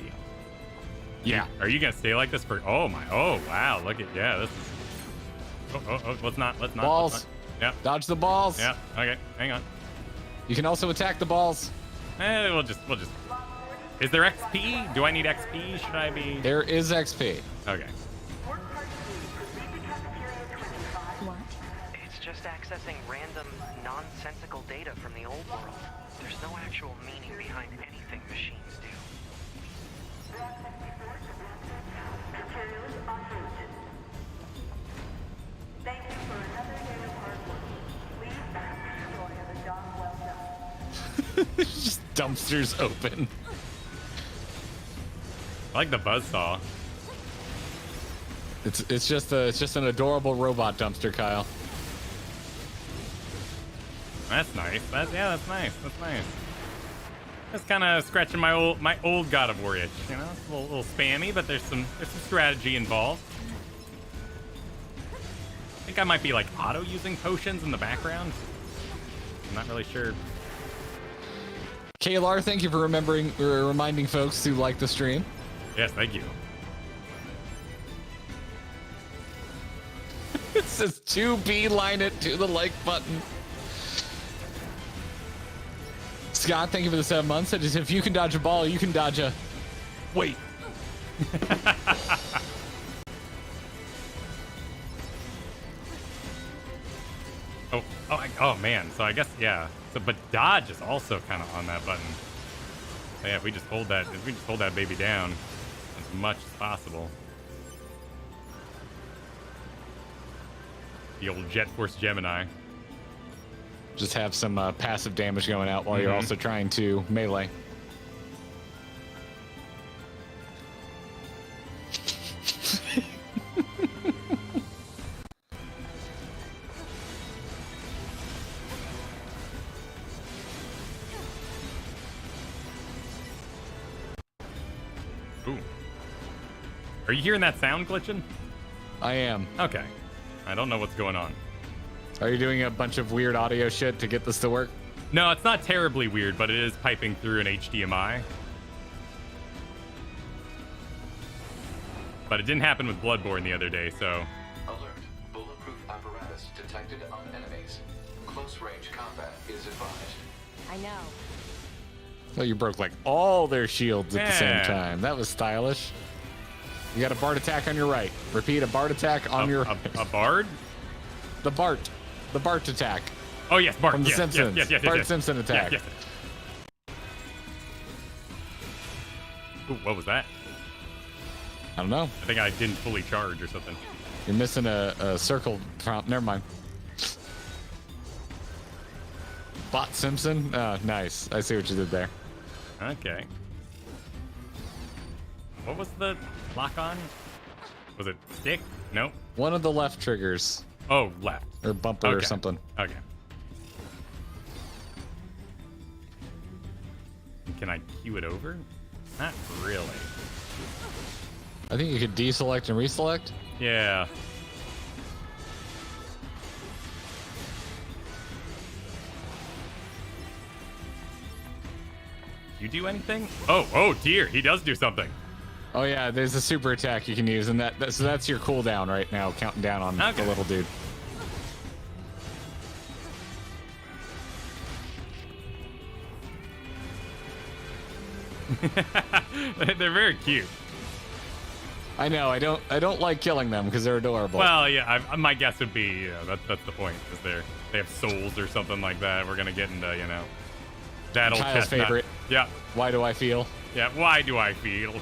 Yeah. Are you gonna stay like this for... Oh, my... Oh, wow, look at... Yeah, this is... Oh, let's not... Balls. Let's not. Yep. Dodge the balls. Yep, okay, hang on. You can also attack the balls. We'll just... Is there XP? Do I need XP? Should I be... There is XP. Okay. What? It's just accessing random, nonsensical data from the old world. There's no actual meaning behind anything machines do. Just dumpsters open. I like the buzzsaw. It's just an adorable robot dumpster, Kyle. That's nice. That's nice. That's nice. That's kind of scratching my old God of War itch. You know, it's a little spammy, but there's some strategy involved. I think I might be like auto using potions in the background. I'm not really sure. Kaylar, thank you for reminding folks to like the stream. Yes, thank you. It says to beeline it to the like button. Scott, thank you for the 7 months. It is if you can dodge a ball, you can dodge a... Wait. Oh man. So I guess, yeah. So, but dodge is also kind of on that button. So yeah, if we just hold that baby down as much as possible. The old Jet Force Gemini. Just have some passive damage going out while you're also trying to melee. Ooh. Are you hearing that sound glitching? I am. Okay. I don't know what's going on. Are you doing a bunch of weird audio shit to get this to work? No, it's not terribly weird, but it is piping through an HDMI. But it didn't happen with Bloodborne the other day, so... Alert. Bulletproof apparatus detected on enemies. Close range combat is advised. I know. Well, you broke like all their shields at the same Yeah. time. That was stylish. You got a Bard attack on your right. Repeat, a Bard attack on your... A bard? The Bart. The Bart attack. Oh, yes, Bart. From The yes, Simpsons. Yes, Bart Simpson attack. Yes. Ooh, what was that? I don't know. I think I didn't fully charge or something. You're missing a circle prompt. Never mind. Bot Simpson? Oh, nice. I see what you did there. Okay. What was the lock on? Was it stick? Nope. One of the left triggers. Oh, left. Or bumper or Okay. something. Okay. Can I cue it over? Not really. I think you could deselect and reselect. Yeah. You do anything? Oh dear, he does do something. Oh yeah, there's a super attack you can use, and so that's your cooldown right now, counting down on Okay. the little dude. They're very cute. I know. I don't like killing them because they're adorable. Well, yeah. My guess would be, you know, that's the point. Is they have souls or something like that. We're gonna get into, you know, that old Kyle's chestnut. favorite. Yeah. Why do I feel? Yeah. Why do I feel?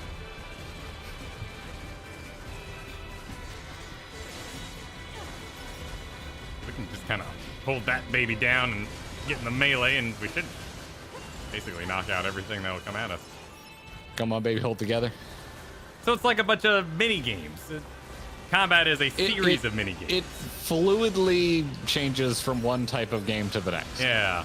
We can just kind of hold that baby down and get in the melee, and we should basically knock out everything that will come at us. Come on, baby, hold together. So it's like a bunch of mini games. Combat is a series of mini games. It fluidly changes from one type of game to the next. Yeah.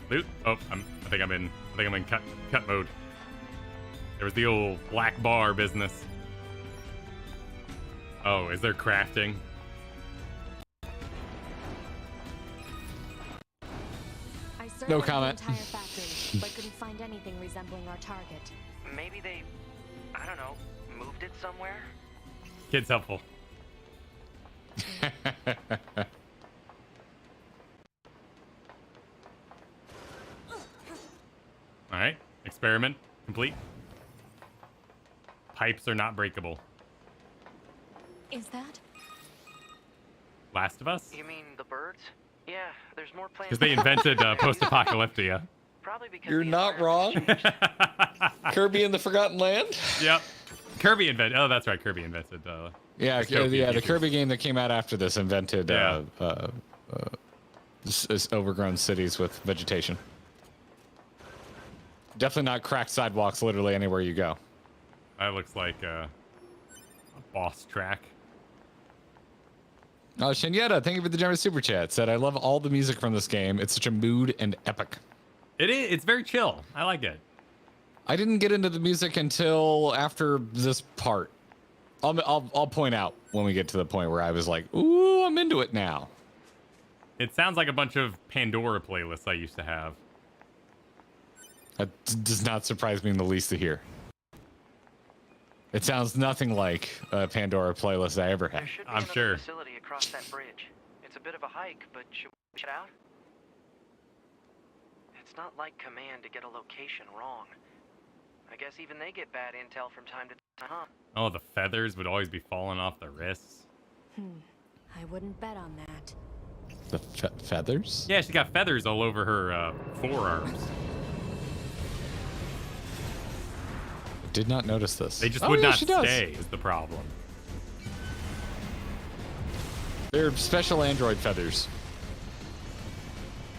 Loot. Oh, I think I'm in cut mode. There was the old black bar business. Oh, is there crafting? I surveyed No comment. the entire factory, but couldn't find anything resembling our target. Maybe they, I don't know, moved it somewhere? Kid's helpful. All right, experiment complete. Pipes are not breakable. Is that? Last of Us? You mean the birds? Yeah, there's more plants. Because they invented post-apocalyptia. Probably because You're the not wrong. environment Kirby in the Forgotten Land? Yep. Kirby invented. Oh, that's right. Kirby invented. Yeah, Dystopian the futures. Kirby game that came out after this invented Yeah. this overgrown cities with vegetation. Definitely not cracked sidewalks literally anywhere you go. That looks like a boss track. Oh, Shinyeta, thank you for the generous super chat. Said, I love all the music from this game. It's such a mood and epic. It is. It's very chill. I like it. I didn't get into the music until after this part. I'll point out when we get to the point where I was like, ooh, I'm into it now. It sounds like a bunch of Pandora playlists I used to have. That does not surprise me in the least to hear. It sounds nothing like a Pandora playlist I ever had. There should be I'm another sure. facility across that bridge. It's a bit of a hike, but should we check it out? It's not like Command to get a location wrong. I guess even they get bad intel from time to time, huh? Oh, the feathers would always be falling off the wrists. I wouldn't bet on that. The feathers? Yeah, she's got feathers all over her forearms. Did not notice this. They just Oh, would yeah, not she does. stay, is the problem. They're special android feathers.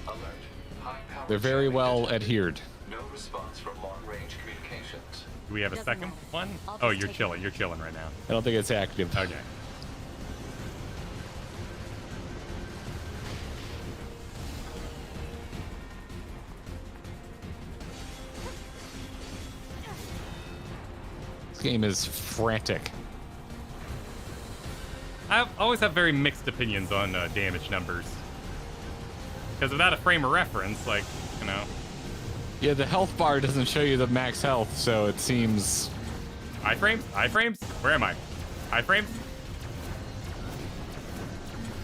Alert. High-powered They're very jamming well detected. adhered. No response from long-range communications. Do we have a Doesn't second matter. one? I'll Oh, just you're take chilling. You're chilling right now. I don't think it's active. Okay. This game is frantic. I always have very mixed opinions on damage numbers. Because without a frame of reference, like, you know, Yeah, the health bar doesn't show you the max health, so it seems... iframes? Iframes? Where am I? Iframes?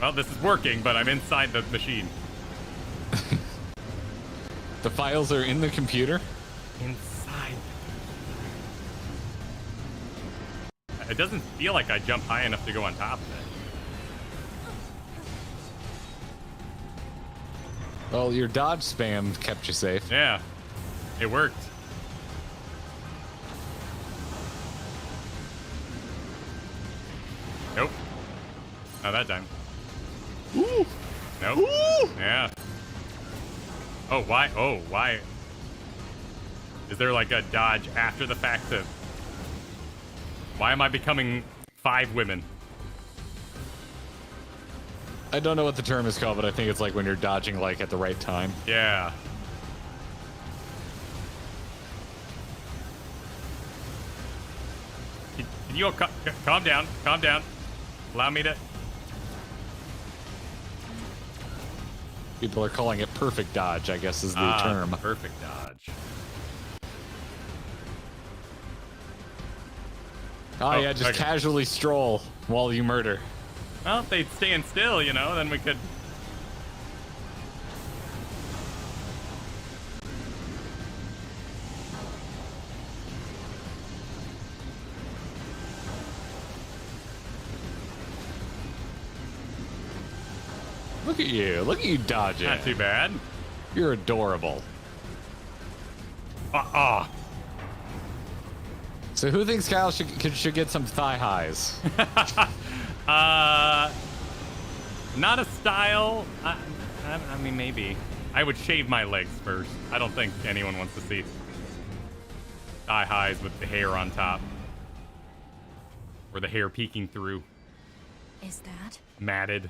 Well, this is working, but I'm inside the machine. The files are in the computer? Inside. It doesn't feel like I jump high enough to go on top of it. Well, your dodge spam kept you safe. Yeah, it worked. Nope. Not that time. Ooh! Nope. Ooh! Yeah. Oh, why? Oh, why? Is there like a dodge after the fact of... Why am I becoming 5 women? I don't know what the term is called, but I think it's like when you're dodging like at the right time. Yeah. Can you all calm down? Calm down. Allow me to... People are calling it perfect dodge, I guess is the term. Perfect dodge. Oh, yeah, just okay. casually stroll while you murder. Well, if they'd stand still, you know, then we could... Look at you. Look at you dodging. Not too bad. You're adorable. So who thinks Kyle should get some thigh highs? Not a style. I mean, maybe. I would shave my legs first. I don't think anyone wants to see thigh highs with the hair on top. Or the hair peeking through. Is that? Matted.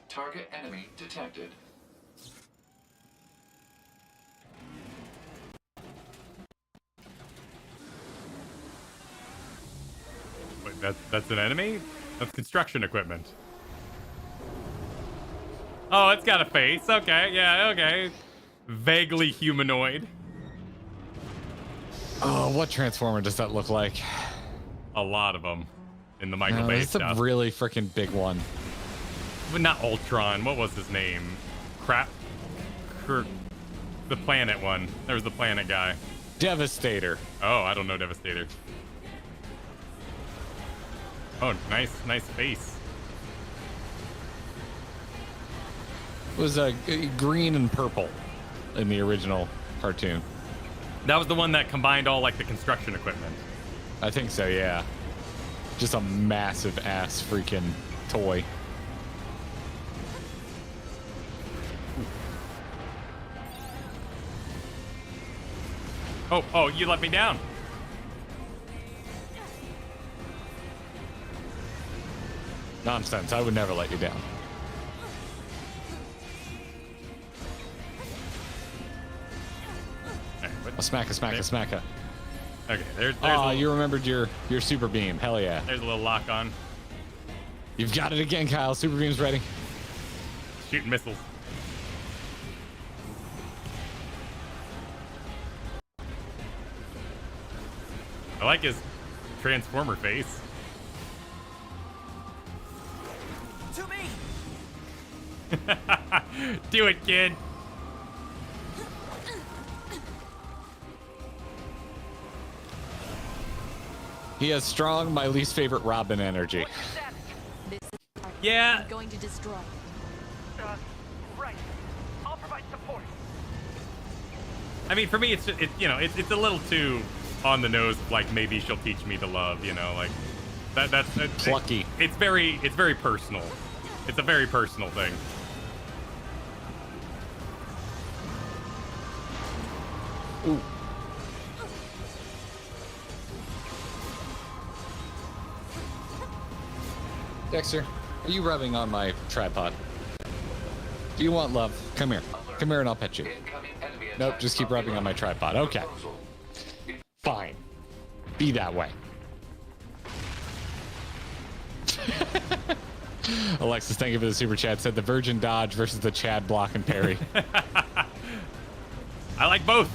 Target enemy detected. That's an enemy? That's construction equipment. Oh, it's got a face. Okay, yeah, okay. Vaguely humanoid. Oh, what transformer does that look like? A lot of them in the Michael No, Bay it's stuff. a really freaking big one. But not Ultron. What was his name? The planet one. There was the planet guy. Devastator. Oh, I don't know Devastator. Oh, nice face. It was green and purple in the original cartoon. That was the one that combined all like the construction equipment. I think so, yeah. Just a massive ass freaking toy. Oh, you let me down. Nonsense. I would never let you down. A smacker. Okay, there's Oh, you remembered your super beam. Hell yeah. there's a little lock on. You've got it again, Kyle. Super beam's ready. Shooting missiles. I like his transformer face. To me! Do it, kid. He has strong, my least favorite Robin energy. This is Yeah. I'm going to destroy. Right. I'll provide support. I mean, for me, it's it's a little too on the nose. Like maybe she'll teach me to love. Like that's Plucky. It's very personal. It's a very personal thing. Ooh. Dexter, are you rubbing on my tripod? Do you want love? Come here. Come here and I'll pet you. Nope, just keep rubbing on my tripod. Okay. Fine. Be that way. Alexis, thank you for the super chat. Said the Virgin Dodge versus the Chad Block and Parry. I like both.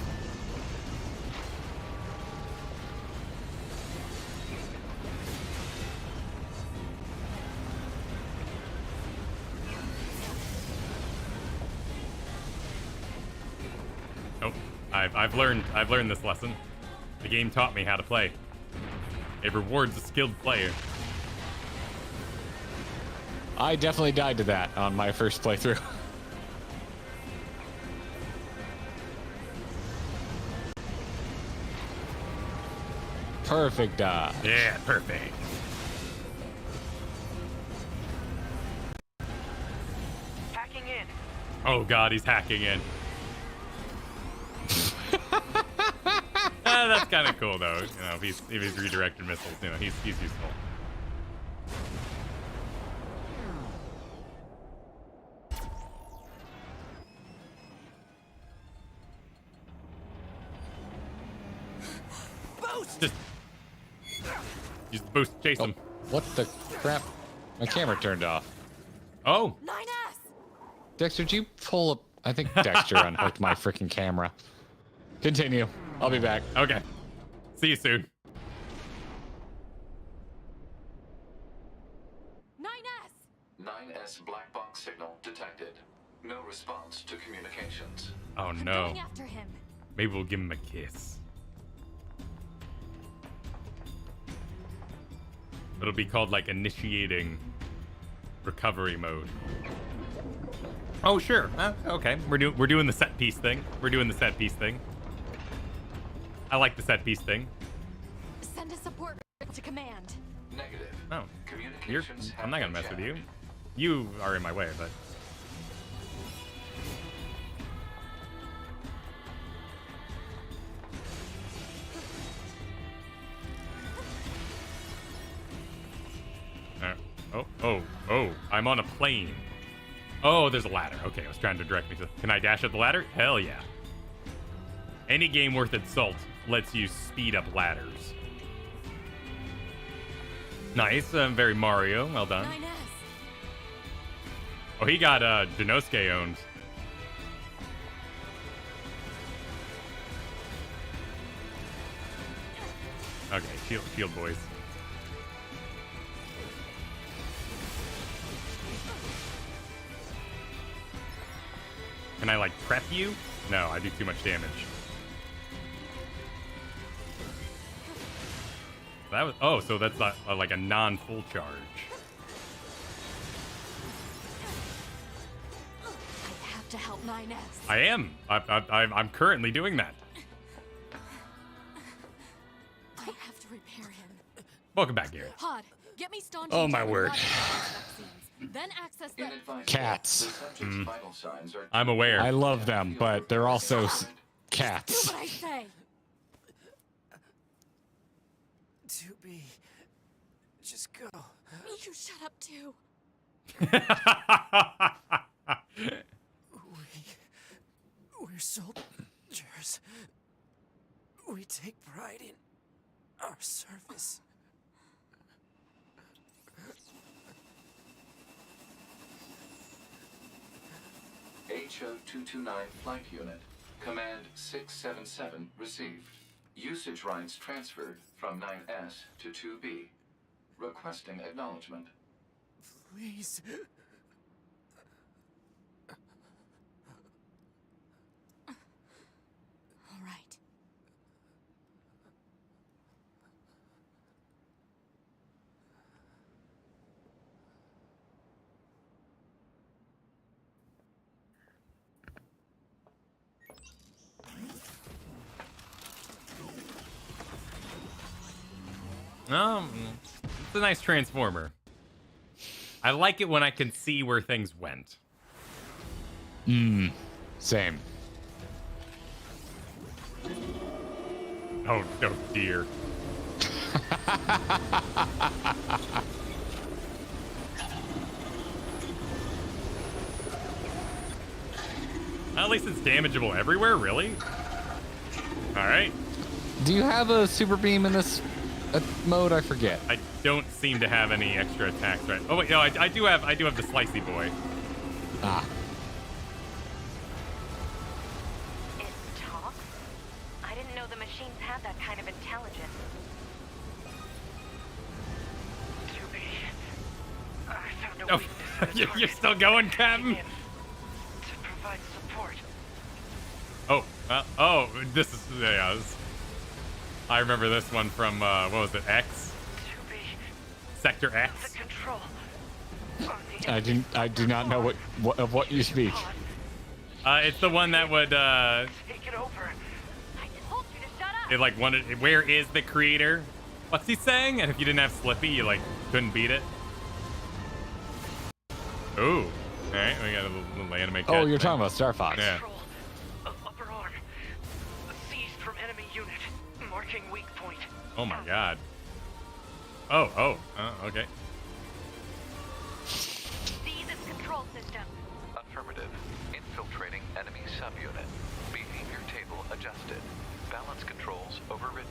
Nope. I've learned this lesson. The game taught me how to play. It rewards a skilled player. I definitely died to that on my first playthrough. Perfect dodge. Yeah, perfect. Hacking in. Oh god, he's hacking in. That's kind of cool though. If he's redirected missiles, he's useful. Boost! Just use the boost to chase him. What the crap? My camera turned off. Oh, 9S! Dexter, did you pull up? I think Dexter unhooked my freaking camera. Continue. I'll be back. okay. See you soon. 9S! 9S black box signal detected. No response to communications. Oh I'm no. going after him. Maybe we'll give him a kiss. It'll be called like initiating recovery mode. Oh sure. Okay. We're doing the set piece thing. I like the set piece thing. Send a support to command. Negative. Oh, Communications I'm not gonna mess have with been you. jammed. You are in my way, but oh, I'm on a plane. Oh, there's a ladder. Okay, I was trying to direct me to. Can I dash up the ladder? Hell yeah. Any game worth its salt lets you speed up ladders. Nice. Very Mario. Well done. 9S. Oh, he got Dinosuke owned. Okay, shield boys. Can I like prep you? No, I do too much damage. That was so that's not, like a non-full charge. I have to help 9S. I am. I'm currently doing that. I have to repair him. Welcome back, Garrett. Pod, get me staunch. Oh, my word. Then access the Inadvisable. Cats. The subject's vital signs are I'm aware. I love them, but they're also cats. Do what I say. To be. Just go. You shut up too. We're soldiers. We take pride in our service. HO229 Flight Unit, Command 677 received. Usage rights transferred from 9S to 2B. Requesting acknowledgement. Please. All right. It's a nice transformer. I like it when I can see where things went. Same. Oh dear. At least it's damageable everywhere, really? Alright. Do you have a super beam in this mode? I forget. I don't seem to have any extra attacks, right? Oh wait, no, I do have the slicey boy. Ah. It talks? I didn't know the machines had that kind of intelligence. I found a Oh, weakness in the you're target. still going, Captain? To provide support. Oh, this is yeah. I remember this one from what was it? X? To be Sector the X. control. On the I do not know of what you speak. pod. It's the one that would Take it over. I told you to shut up! it like wanted. Where is the creator? What's he saying? And if you didn't have Slippy, you like couldn't beat it. Ooh. All right, we got a little anime. Oh, you're talking about Star Fox. Yeah. Control. Upper arm. Seized from enemy unit. Marking weak point. Oh my god. Okay. Seize its control system. Affirmative. Infiltrating enemy subunit. Behavior table adjusted. Balance controls overridden.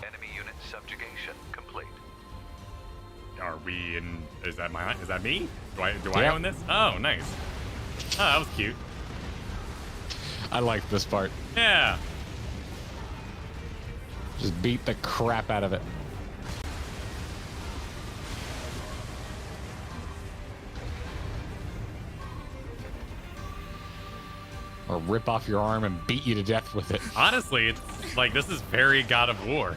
Enemy unit subjugation complete. Are we in? Is that me? Do I Yeah. own this? Oh, nice. Oh, that was cute. I like this part. Yeah. Just beat the crap out of it. Or rip off your arm and beat you to death with it. Honestly, it's like this is very God of War.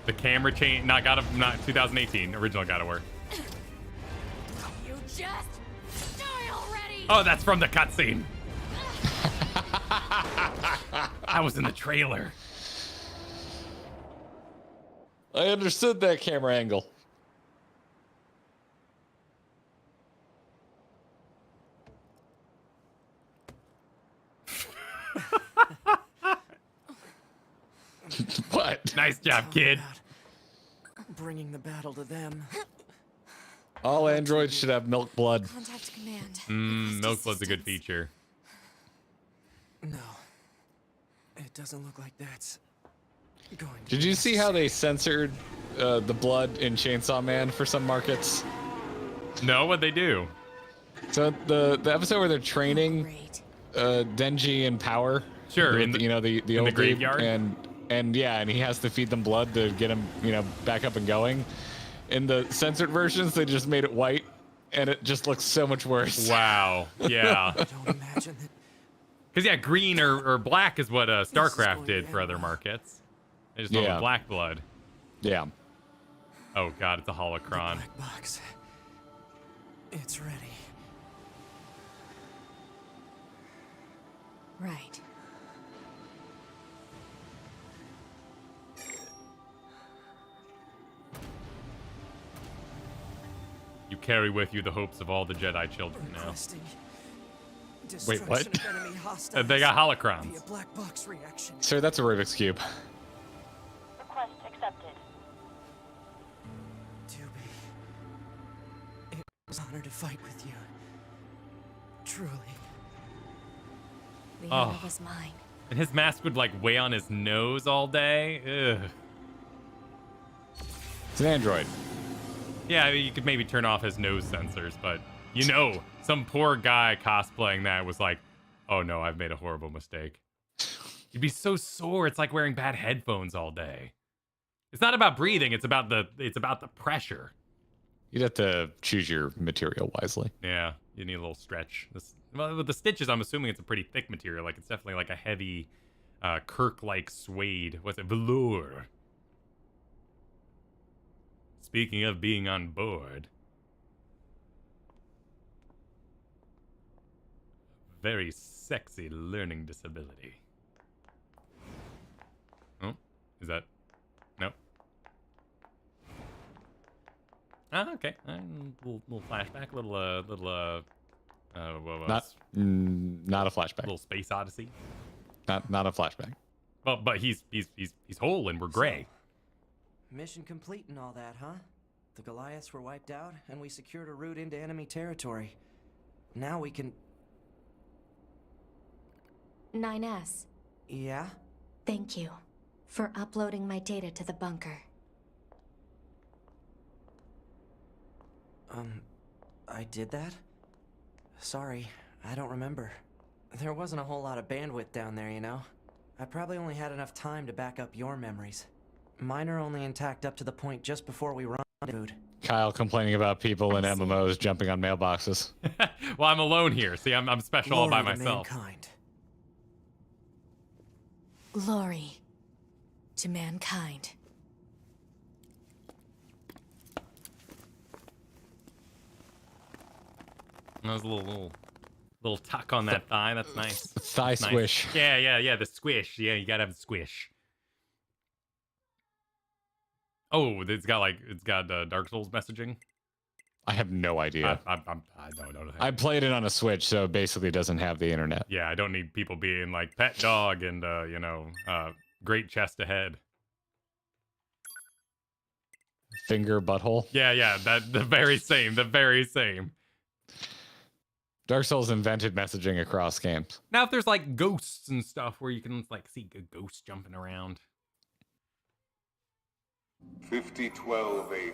The camera change, not 2018, original God of War. You just die already. Oh, that's from the cutscene. I was in the trailer. I understood that camera angle. What? Nice job, kid. Bringing the battle to them. All androids should have milk blood. Contact command. Milk Blood's a good feature. No. It doesn't look like that's going to Did be you see how they censored the blood in Chainsaw Man for some markets? No, what'd they do? So the episode where they're training Great. Denji and Power. Sure, the, in the- you know the in the old dude, graveyard? and yeah, and he has to feed them blood to get him back up and going. In the censored versions, they just made it white, and it just looks so much worse. Wow. Yeah. Don't imagine that. Because yeah, green or black is what StarCraft going did to for end other well. markets. They just went Yeah. with black blood. Yeah. Oh god, it's a holocron. Black box. It's ready. Right. You carry with you the hopes of all the Jedi children now. Requesting Wait, what? destruction of enemy hostiles They got via holocrons. black box reaction. Sir, that's a Rubik's Cube. Request accepted. To be. It was an honor to fight with you. Truly. The Oh. honor was mine. And his mask would like weigh on his nose all day. Ugh. It's an android. Yeah, I mean, you could maybe turn off his nose sensors, but you know, some poor guy cosplaying that was like, oh no, I've made a horrible mistake. You'd be so sore. It's like wearing bad headphones all day. It's not about breathing. It's about the pressure. You'd have to choose your material wisely. Yeah, you need a little stretch. Well, with the stitches, I'm assuming it's a pretty thick material. Like it's definitely like a heavy, Kirk-like suede. What's it? Velour. Speaking of being on board. Very sexy learning disability. Oh, is that? Nope. Ah, okay. Little flashback, little Not a flashback. little space odyssey. Not a flashback. Well, but he's whole and we're gray. Mission complete and all that, huh? The Goliaths were wiped out, and we secured a route into enemy territory. Now we can... 9S. Yeah? Thank you for uploading my data to the bunker. I did that? Sorry, I don't remember. There wasn't a whole lot of bandwidth down there, you know? I probably only had enough time to back up your memories. Mine are only intact up to the point just before we rendezvoused. Kyle complaining about people in I see. MMOs jumping on mailboxes. Well, I'm alone here. See, I'm special all by Glory to myself. mankind. Glory to mankind. That was a little tuck on that thigh. That's nice. Thigh Nice. swish. Yeah. The squish. Yeah, you gotta have the squish. Oh, it's got Dark Souls messaging. I have no idea. I don't know. I played it on a Switch, so basically it doesn't have the internet. Yeah, I don't need people being like pet dog and great chest ahead. Finger butthole. Yeah, the very same. Dark Souls invented messaging across games. Now, if there's like ghosts and stuff where you can like see ghosts jumping around. 5012 AD.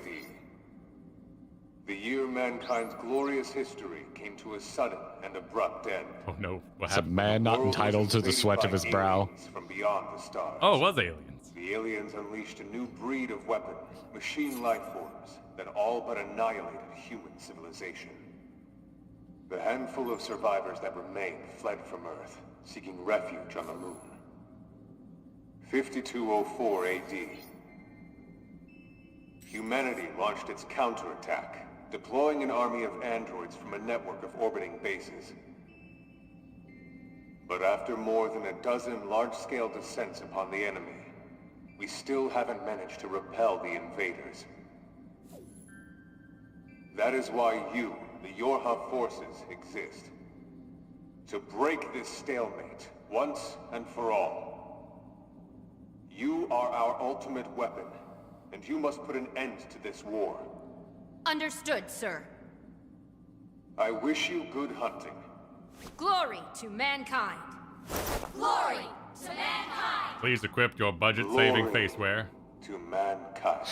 The year mankind's glorious history came to a sudden and abrupt end. Oh no, what It's a happened? man not World was entitled to the invaded sweat by of his brow. aliens from beyond the stars. Oh, it was aliens. The aliens unleashed a new breed of weapon, machine life forms, that all but annihilated human civilization. The handful of survivors that remained fled from Earth, seeking refuge on the moon. 5204 AD. Humanity launched its counterattack, deploying an army of androids from a network of orbiting bases. But after more than a dozen large-scale descents upon the enemy, we still haven't managed to repel the invaders. That is why you, the Yorha forces, exist. To break this stalemate, once and for all. You are our ultimate weapon, and you must put an end to this war. Understood, sir. I wish you good hunting. Glory to mankind. Glory to mankind. Please equip your budget-saving Glory faceware. to mankind.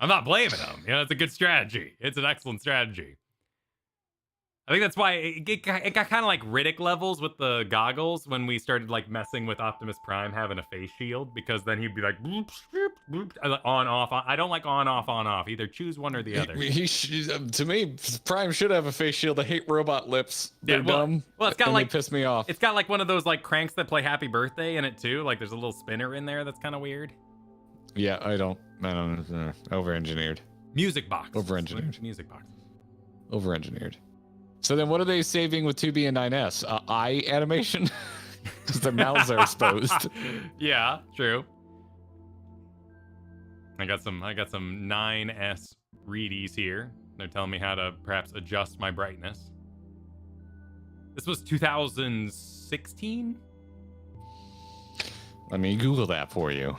I'm not blaming him. You know, it's a good strategy. It's an excellent strategy. I think that's why it got kind of like Riddick levels with the goggles when we started like messing with Optimus Prime having a face shield, because then he'd be like bloop, bloop, bloop, on, off. I don't like on, off, on, off. Either choose one or the other. To me, Prime should have a face shield. I hate robot lips. They're dumb. Well, it's got and like, they piss me off. It's got like one of those like cranks that play Happy Birthday in it too. Like there's a little spinner in there that's kind of weird. Yeah, I don't over-engineered. Music box. Over-engineered. Music box. Over-engineered. So then what are they saving with 2B and 9S? Eye animation? Because their mouths are exposed. Yeah, true. I got some 9S readies here. They're telling me how to perhaps adjust my brightness. This was 2016? Let me Google that for you.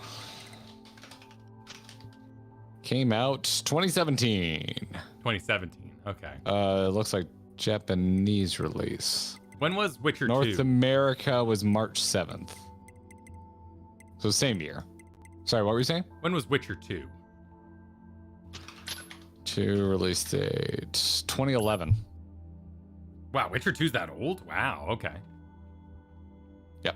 Came out 2017. 2017. Okay. Looks like Japanese release. When was Witcher 2? North America was March 7th. So same year. Sorry, what were you saying? When was Witcher 2? 2 release date 2011. Wow, Witcher 2's that old? Wow, okay. Yep.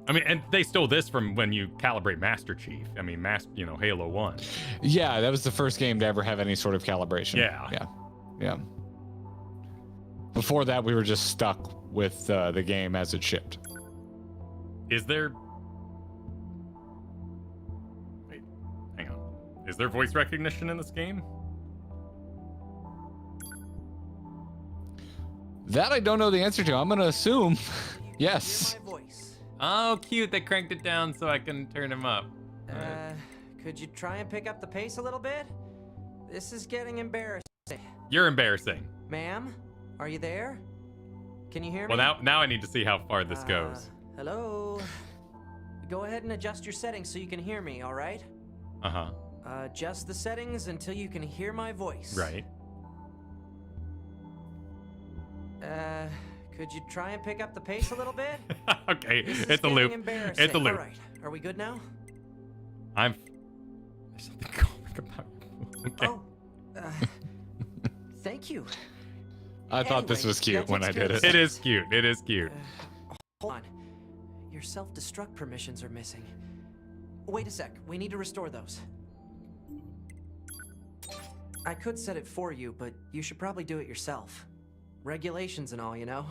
I mean, and they stole this from when you calibrate Master Chief. I mean, Halo 1. Yeah, that was the first game to ever have any sort of calibration. Yeah. Before that, we were just stuck with the game as it shipped. Is there... Wait, hang on. Is there voice recognition in this game? That I don't know the answer to. I'm going to assume yes. Oh, cute. They cranked it down so I can turn him up. Could you try and pick up the pace a little bit? This is getting embarrassing. You're embarrassing. Ma'am, are you there? Can you hear me? Well, now I need to see how far this goes. Hello? Go ahead and adjust your settings so you can hear me, all right? Uh-huh. Adjust the settings until you can hear my voice. Right. Could you try and pick up the pace a little bit? Okay, This is it's a loop. embarrassing. It's a loop. All right, are we good now? There's something comic about you. Okay. Oh, thank you. I thought this was cute when I did it. It is cute. It is cute. Hold on. Your self-destruct permissions are missing. Wait a sec. We need to restore those. I could set it for you, but you should probably do it yourself. Regulations and all, you know?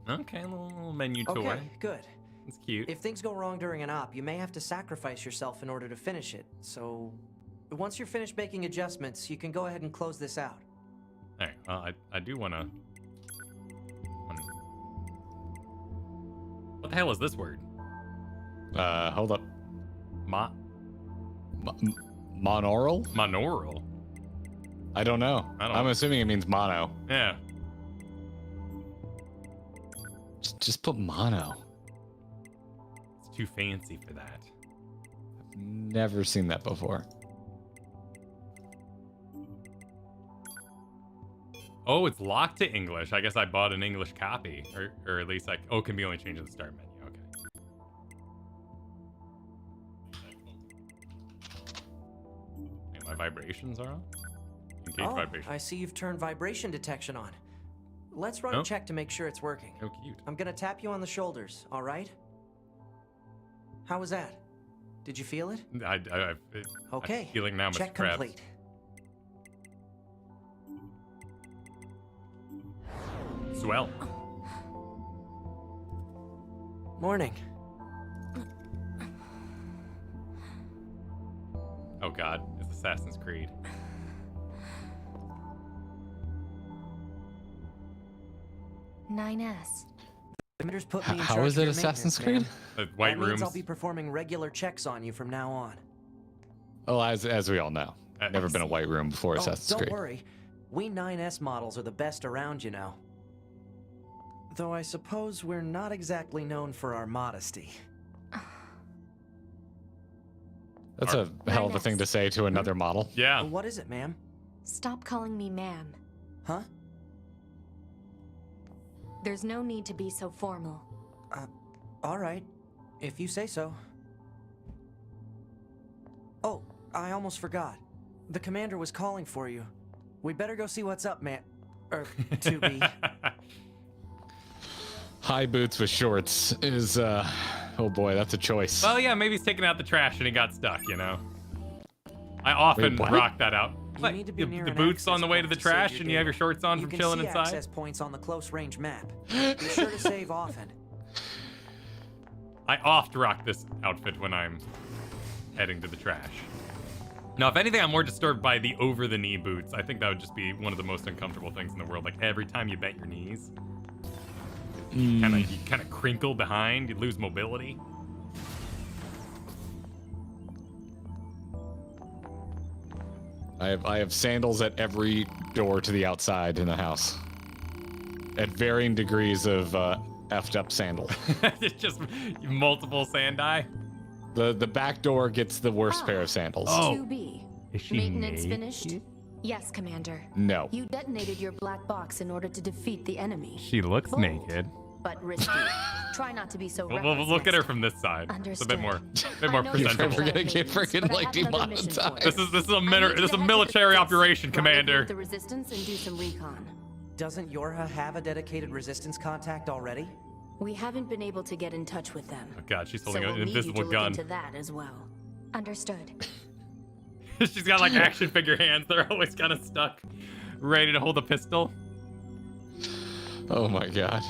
Okay, a little menu tour. Okay, good. It's cute. If things go wrong during an op, you may have to sacrifice yourself in order to finish it. So, once you're finished making adjustments, you can go ahead and close this out. All right, well, I do want to... What the hell is this word? Hold up. Monaural? Monaural? I don't know. I'm assuming it means mono. Yeah. Just put mono. It's too fancy for that. I've never seen that before. Oh, it's locked to English. I guess I bought an English copy. Or at least it can be only changed in the start menu. Okay. And my vibrations are on? Engage vibration. I see you've turned vibration detection on. Let's run a check to make sure it's working. Oh, cute. I'm gonna tap you on the shoulders, all right? How was that? Did you feel it? Okay. I'm feeling now, check Mr. Krabs. complete. Swell. Morning. Oh god, it's Assassin's Creed. Commander's put me in How charge is of it your Assassin's maintenance, Creed? ma'am. White That means rooms. I'll be performing regular checks on you from now on. Oh, as we all know. Never been a white room before Assassin's don't Creed. worry. We 9S models are the best around, you know. Though I suppose we're not exactly known for our modesty. That's a hell of a thing to say to another model. Yeah. What is it, ma'am? Stop calling me ma'am. Huh? There's no need to be so formal. All right. If you say so. Oh, I almost forgot. The commander was calling for you. We better go see what's up, man. 2B. High boots with shorts is, oh boy, that's a choice. Well, yeah, maybe he's taking out the trash and he got stuck, you know? I often rock that out. You need to be near the an boots on access the way to point the save trash your and you have your data. shorts on You from can chilling see inside? access points on the close range map. Be sure to save often. I oft rock this outfit when I'm heading to the trash. Now, if anything, I'm more disturbed by the over-the-knee boots. I think that would just be one of the most uncomfortable things in the world. Like, every time you bent your knees, you kind of crinkle behind, you lose mobility. I have sandals at every door to the outside in the house. At varying degrees of effed up sandal. It's just multiple sandai. The back door gets the worst pair of sandals. Oh. 2B. Is she Maintenance naked? finished? Yes, Commander. No. You detonated your black box in order to defeat the enemy. She looks Bold, naked. But risky. Try not to be so We'll reckless look at her next from this side. It's a bit more, I know you're presentable. We're gonna maintenance, get freaking but I like have another mission for demonetized. you. This is a I need you to head to the military base, operation, rendezvous Commander. with the Resistance and do some recon. Doesn't Yorha have a dedicated resistance contact already? We haven't been able to get in touch with them. Oh God, she's So holding we'll an need you to invisible look gun. into that as well. Understood. She's got like action figure hands. They're always kind of stuck, ready to hold a pistol. Oh my god.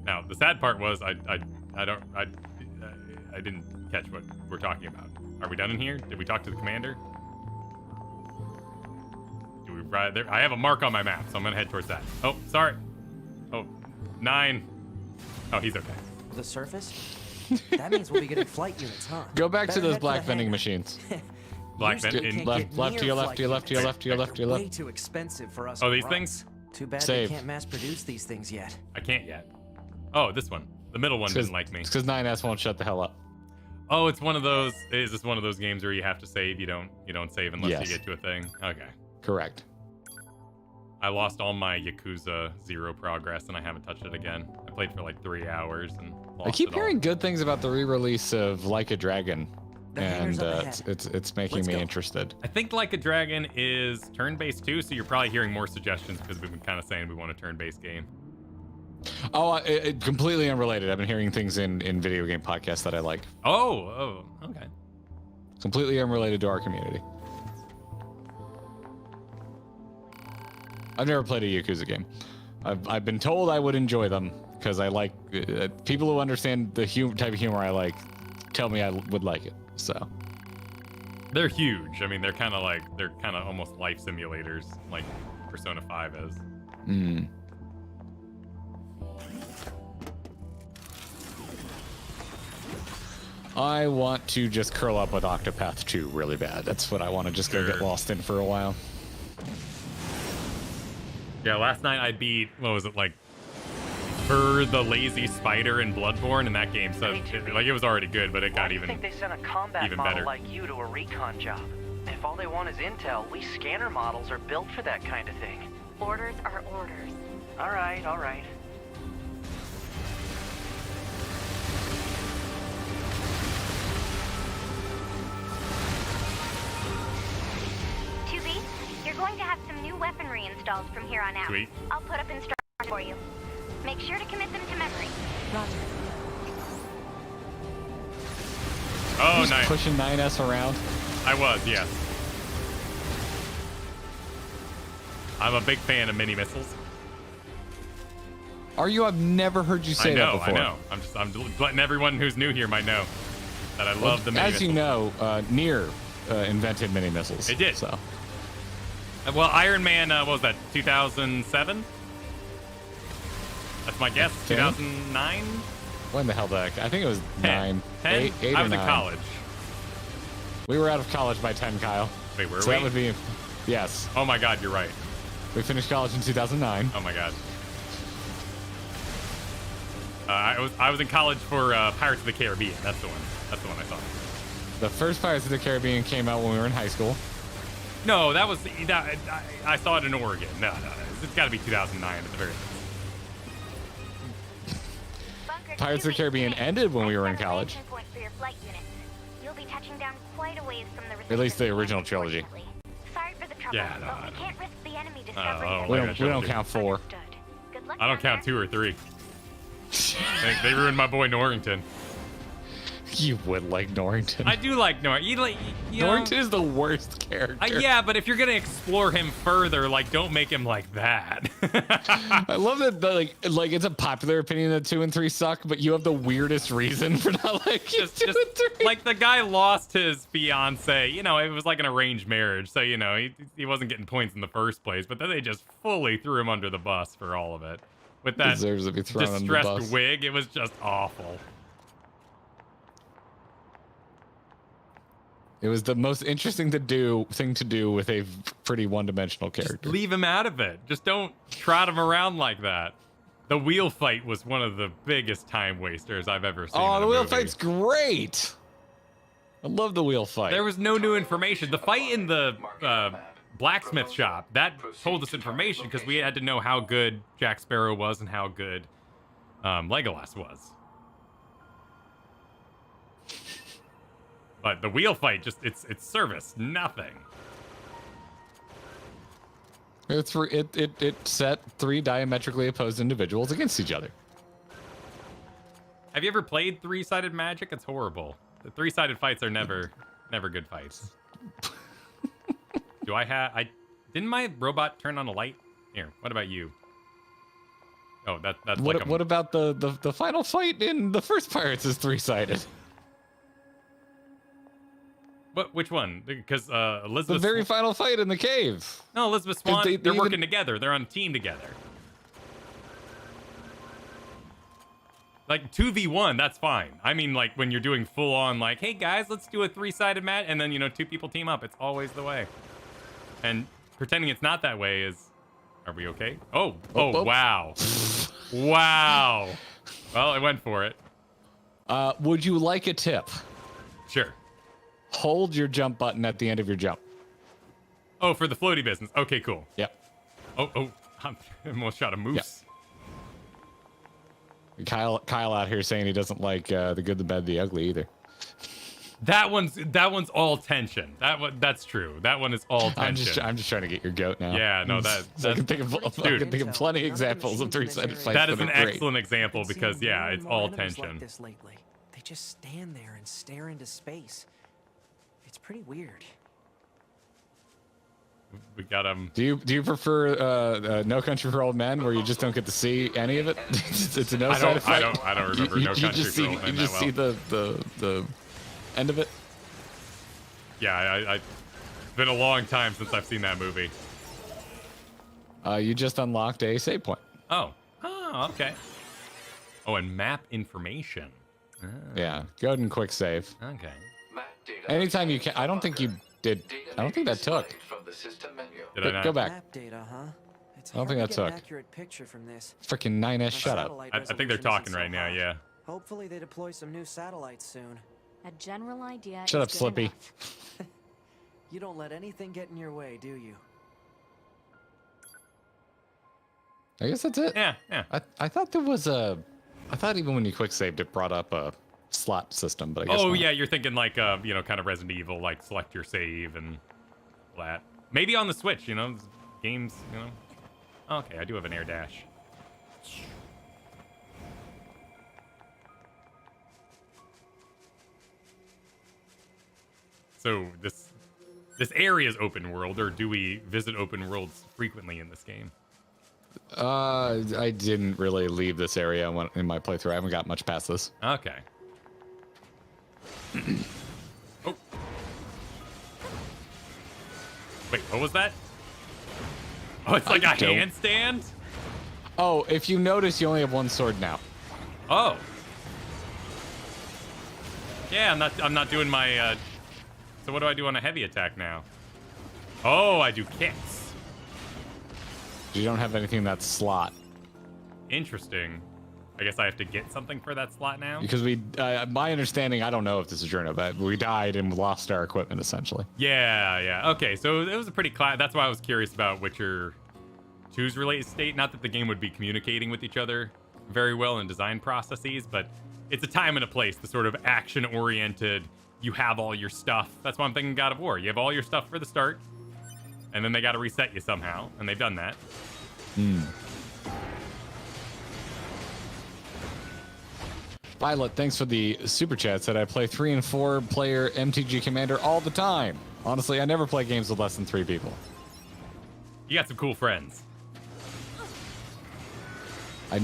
Now, the sad part was I didn't catch what we're talking about. Are we done in here? Did we talk to the commander? Do we ride there? I have a mark on my map, so I'm gonna head towards that. Oh, sorry. Oh, 9. Oh, he's okay. The surface? That means we'll be getting flight units, huh? Go back to Better those head for black the vending hangar. machines. Black Usually vent we in- can't Left, get left to near your left, flight to your left, to your units. left, to your left, to your Way left. too expensive for us. Oh, on these runs. things? Too bad Save. they can't mass produce these things yet. I can't yet. Oh, this one. The middle one didn't like me. It's because 9S won't shut the hell up. Oh, it's one of those. Is this one of those games where you have to save? You don't save unless Yes. you get to a thing. Okay. Correct. I lost all my Yakuza 0 progress and I haven't touched it again. I played for like 3 hours and lost I keep it all. hearing good things about the re-release of Like a Dragon, The hangar's and up ahead. it's making Let's me go. interested. I think Like a Dragon is turn-based too, so you're probably hearing more suggestions because we've been kind of saying we want a turn-based game. Oh, completely unrelated. I've been hearing things in video game podcasts that I like. Oh, okay. Completely unrelated to our community. I've never played a Yakuza game. I've been told I would enjoy them because I like people who understand the type of humor I like. Tell me I would like it. So They're huge. I mean, they're kind of almost life simulators, like Persona 5 is. I want to just curl up with Octopath 2 really bad. That's what I want to just go get lost in for a while. Yeah, last night I beat, what was it, like, Her the Lazy Spider in Bloodborne, and that game, so it was already good, but it got Why do you even think they sent a combat even model better. like you to a recon job? If all they want is intel, we scanner models are built for that kind of thing. Orders are orders. All right, all right. You're going to have some new weaponry installed from here on out. Sweet. I'll put up instructions for you. Make sure to commit them to memory. Roger. Oh, Just nice. pushing 9S around. I was, yes. I'm a big fan of mini missiles. Are you? I've never heard you say I know, that before. I know. I'm letting everyone who's new here might know that I love the mini As missiles. you know, Nier invented mini missiles. It did. So. Well, Iron Man, what was that, 2007? That's my guess. 2009? When the hell did I think it was 10. 8 I or was 9. in college. We were out of college by 10, Kyle. Wait, were so we? that would be, yes. Oh my God, you're right. We finished college in 2009. Oh my God. I was in college for Pirates of the Caribbean. That's the one. That's the one I saw. The first Pirates of the Caribbean came out when we were in high school. No, that was that, I saw it in Oregon. No, it's got to be 2009 at the very least. Pirates of the Caribbean ended when we were in college. You'll be touching down quite a ways from the At least the original trilogy. Sorry for the trouble, Yeah, no, but we can't risk the enemy discovering oh, it. We don't count 4. Good luck I don't down count 2 or 3. They ruined my boy Norrington. You would like Norrington. I do like Norrington. Norrington is the worst character. Yeah, but if you're gonna explore him further, like, don't make him like that. I love that. Like it's a popular opinion that 2 and 3 suck, but you have the weirdest reason for not liking 2 and 3. Like the guy lost his fiance. You know, it was like an arranged marriage, so you know he wasn't getting points in the first place. But then they just fully threw him under the bus for all of it. With that Deserves to be thrown under the distressed bus. wig, it was just awful. It was the most interesting thing to do with a pretty one-dimensional character. Just leave him out of it. Just don't trot him around like that. The wheel fight was one of the biggest time wasters I've ever seen. Oh, in the a wheel movie. fight's great. I love the wheel fight. There was no new information. The fight in the blacksmith shop, that told us information because we had to know how good Jack Sparrow was and how good Legolas was. But the wheel fight, just it's service, nothing. It set 3 diametrically opposed individuals against each other. Have you ever played 3-sided Magic? It's horrible. The 3-sided fights are never good fights. Didn't my robot turn on a light? Here, what about you? Oh, that's what about the final fight in the first Pirates is 3-sided? Which one? Because Elizabeth. The very final fight in the cave. No, Elizabeth Swan. They They're even- working together. They're on a team together. Like 2v1, that's fine. I mean, like when you're doing full on, like, hey guys, let's do a 3-sided match, and then 2 people team up. It's always the way. And pretending it's not that way is. Are we okay? Oh, wow, wow. Well, I went for it. Would you like a tip? Sure. Hold your jump button at the end of your jump. Oh, for the floaty business. Okay, cool. Yep. Oh, I almost shot a moose. Yep. Kyle out here saying he doesn't like the good, the bad, the ugly either. That one's all tension. That's true. That one is all tension. I'm just trying to get your goat now. Yeah, no, that's I can think of plenty of examples of 3-sided fights. That is an great. excellent example because yeah, it's all tension. Like this lately. They just stand there and stare into space. It's pretty weird. We got Do you prefer No Country for Old Men, where you just don't get to see any of it? It's a no-sided fight. I don't remember No Country for Old Men. You just see the end of it. Yeah, it's been a long time since I've seen that movie. You just unlocked a save point. Oh, okay. Oh, and map information. Ah, Yeah, go ahead and quick save. okay. Anytime you can. I don't think you did. I don't think that took. Did I not? Go back. Map data, huh? It's I don't think hard that to get an took. accurate picture from this. Freaking 9S, shut up. Satellite I think they're resolution talking isn't right so now. high. Yeah. Hopefully they deploy some new satellites soon. A general idea. Shut is up, good Slippy. enough. You don't let anything get in your way, do you? I guess that's it. Yeah. I thought there was a. I thought even when you quick saved, it brought up a slot system, but I guess Oh not. yeah, you're thinking like kind of Resident Evil, like select your save and all that. Maybe on the Switch, games, Okay, I do have an air dash. So this area is open world, or do we visit open worlds frequently in this game? I didn't really leave this area in my playthrough. I haven't got much past this. Okay. Oh. Wait, what was that? Oh, it's like a handstand? Oh, if you notice, you only have one sword now. Oh. Yeah, I'm not doing my so what do I do on a heavy attack now? Oh, I do kicks. You don't have anything in that slot. Interesting. I guess I have to get something for that slot now. Because my understanding, I don't know if this is true, but we died and lost our equipment essentially. Yeah. Okay, so it was a pretty that's why I was curious about Witcher 2's release state. Not that the game would be communicating with each other very well in design processes, but it's a time and a place, the sort of action-oriented, you have all your stuff. That's why I'm thinking God of War. You have all your stuff for the start, and then they got to reset you somehow, and they've done that. Violet, thanks for the super chat. Said I play 3 and 4 player MTG Commander all the time. Honestly, I never play games with less than 3 people. You got some cool friends. I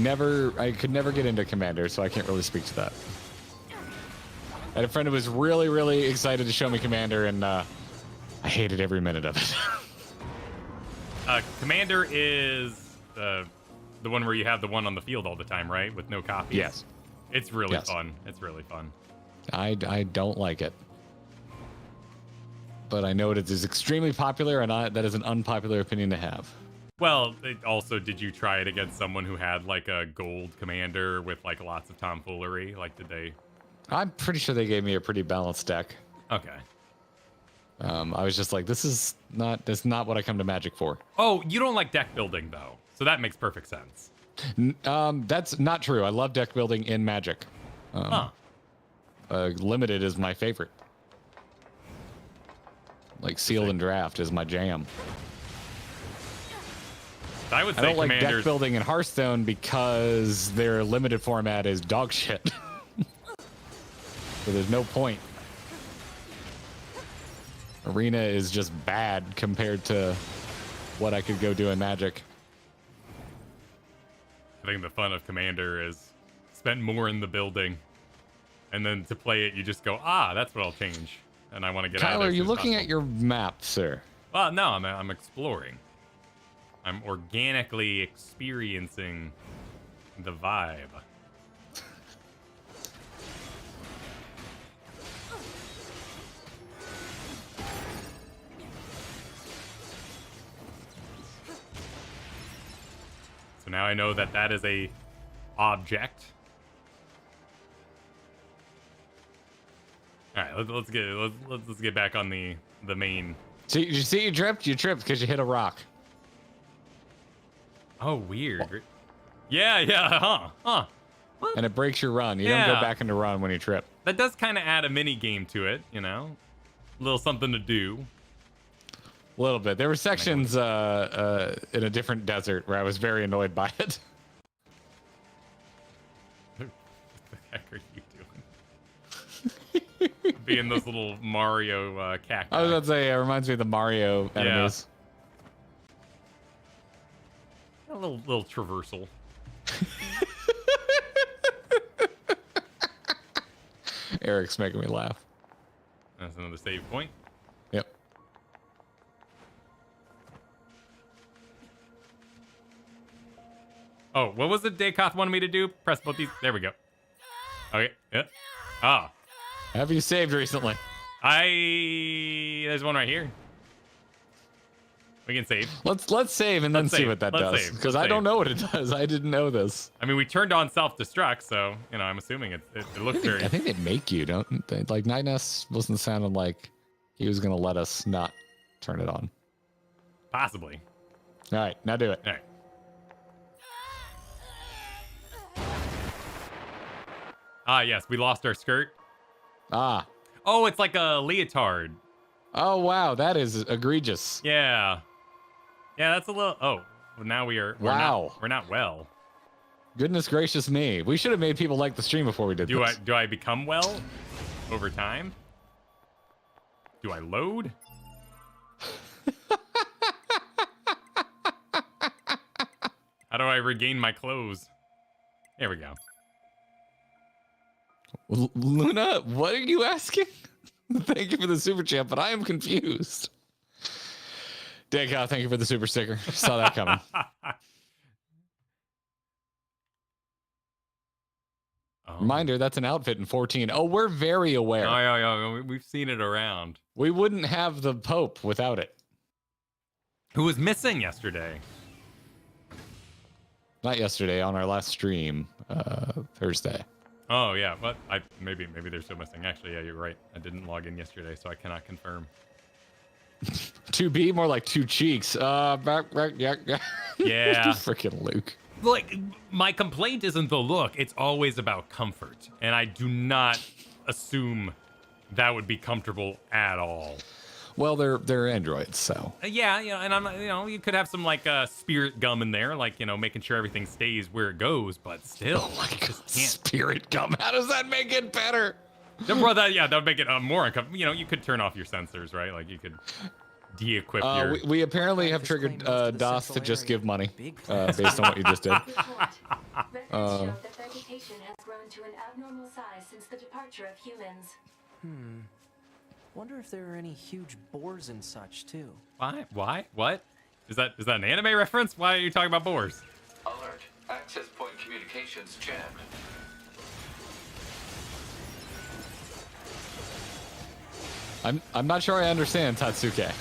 could never get into Commander, so I can't really speak to that. I had a friend who was really, really excited to show me Commander, and I hated every minute of it. Commander is the one where you have the one on the field all the time, right? With no copies. Yes. It's really fun. It's really fun. I don't like it. But I know it is extremely popular, and that is an unpopular opinion to have. Well, also, did you try it against someone who had like a gold commander with like lots of tomfoolery? Like, did they? I'm pretty sure they gave me a pretty balanced deck. Okay. I was just like, this is not what I come to Magic for. Oh, you don't like deck building though, so that makes perfect sense. That's not true. I love deck building in Magic. Limited is my favorite. Like sealed and draft is my jam. I would say I don't like Commanders... deck building in Hearthstone because their limited format is dog shit. So there's no point. Arena is just bad compared to what I could go do in Magic. I think the fun of Commander is spend more in the building, and then to play it, you just go, that's what I'll change, and I want to get out of Tyler, there. are you looking at your map, sir? Well, no, I'm exploring. I'm organically experiencing the vibe. So now I know that that is a object. All right, let's get back on the main. So you see you tripped? You tripped because you hit a rock. Oh, weird. Yeah, huh. And it breaks your run. You don't go back into run when you trip. That does kind of add a mini game to it, you know? A little something to do. A little bit. There were sections in a different desert where I was very annoyed by it. What the heck are you doing? Being those little Mario cacti. I was about to say, it reminds me of the Mario enemies. A little traversal. Eric's making me laugh. That's another save point. Yep. Oh, what was it Dakoth wanted me to do? Press both these. There we go. Okay. Yeah. Ah. Have you saved recently? There's one right here. We can save. Let's save and then see what that does. Because I don't know what it does. I didn't know this. I mean, we turned on self-destruct, so I'm assuming it looks very. I think they make you, don't they? Like Nightness wasn't sounding like he was gonna let us not turn it on. Possibly. All right, now do it. All right. Yes, we lost our skirt. Ah. Oh, it's like a leotard. Oh wow, that is egregious. Yeah. Yeah, that's a little. Oh, well, now we're not well. Goodness gracious me. We should have made people like the stream before we did this. Do I become well over time? Do I load? How do I regain my clothes? There we go. Luna, what are you asking? Thank you for the super chat, but I am confused. Dekow, thank you for the super sticker. Saw that coming. Reminder, that's an outfit in 14. Oh, we're very aware. Oh, yeah. We've seen it around. We wouldn't have the Pope without it. Who was missing yesterday? Not yesterday, on our last stream, Thursday. Oh yeah, what? Maybe they're still missing. Actually, yeah, you're right. I didn't log in yesterday, so I cannot confirm. 2B, more like two cheeks. Yeah. Yeah. Freaking Luke. Like, my complaint isn't the look, it's always about comfort. And I do not assume that would be comfortable at all. Well, they're androids, so. Yeah, and I'm, you could have some like spirit gum in there, like, making sure everything stays where it goes, but still. Oh my god, spirit gum. How does that make it better? Well, that would make it more uncomfortable. You could turn off your sensors, right? Like, you could de-equip your... We apparently have triggered DOS to just give money, based on what you just did. Records show that vegetation has grown to an abnormal size since the departure of humans. Wonder if there are any huge boars and such, too. Why? What? Is that an anime reference? Why are you talking about boars? Alert. Access point communications jammed. I'm not sure I understand, Tatsuke.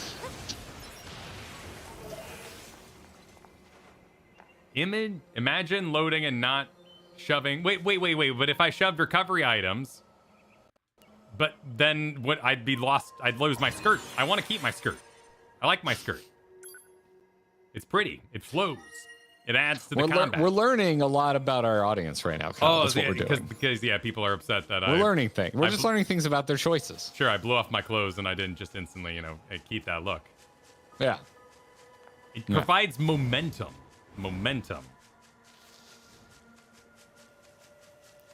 Imagine loading and not shoving. Wait. But if I shoved recovery items, but then what? I'd be lost. I'd lose my skirt. I want to keep my skirt. I like my skirt. It's pretty. It flows. It adds to the combat. We're learning a lot about our audience right now, Kyle. That's what we're doing. Because people are upset that we're learning things. We're just learning things about their choices. Sure, I blew off my clothes and I didn't just instantly, keep that look. Yeah. It provides momentum.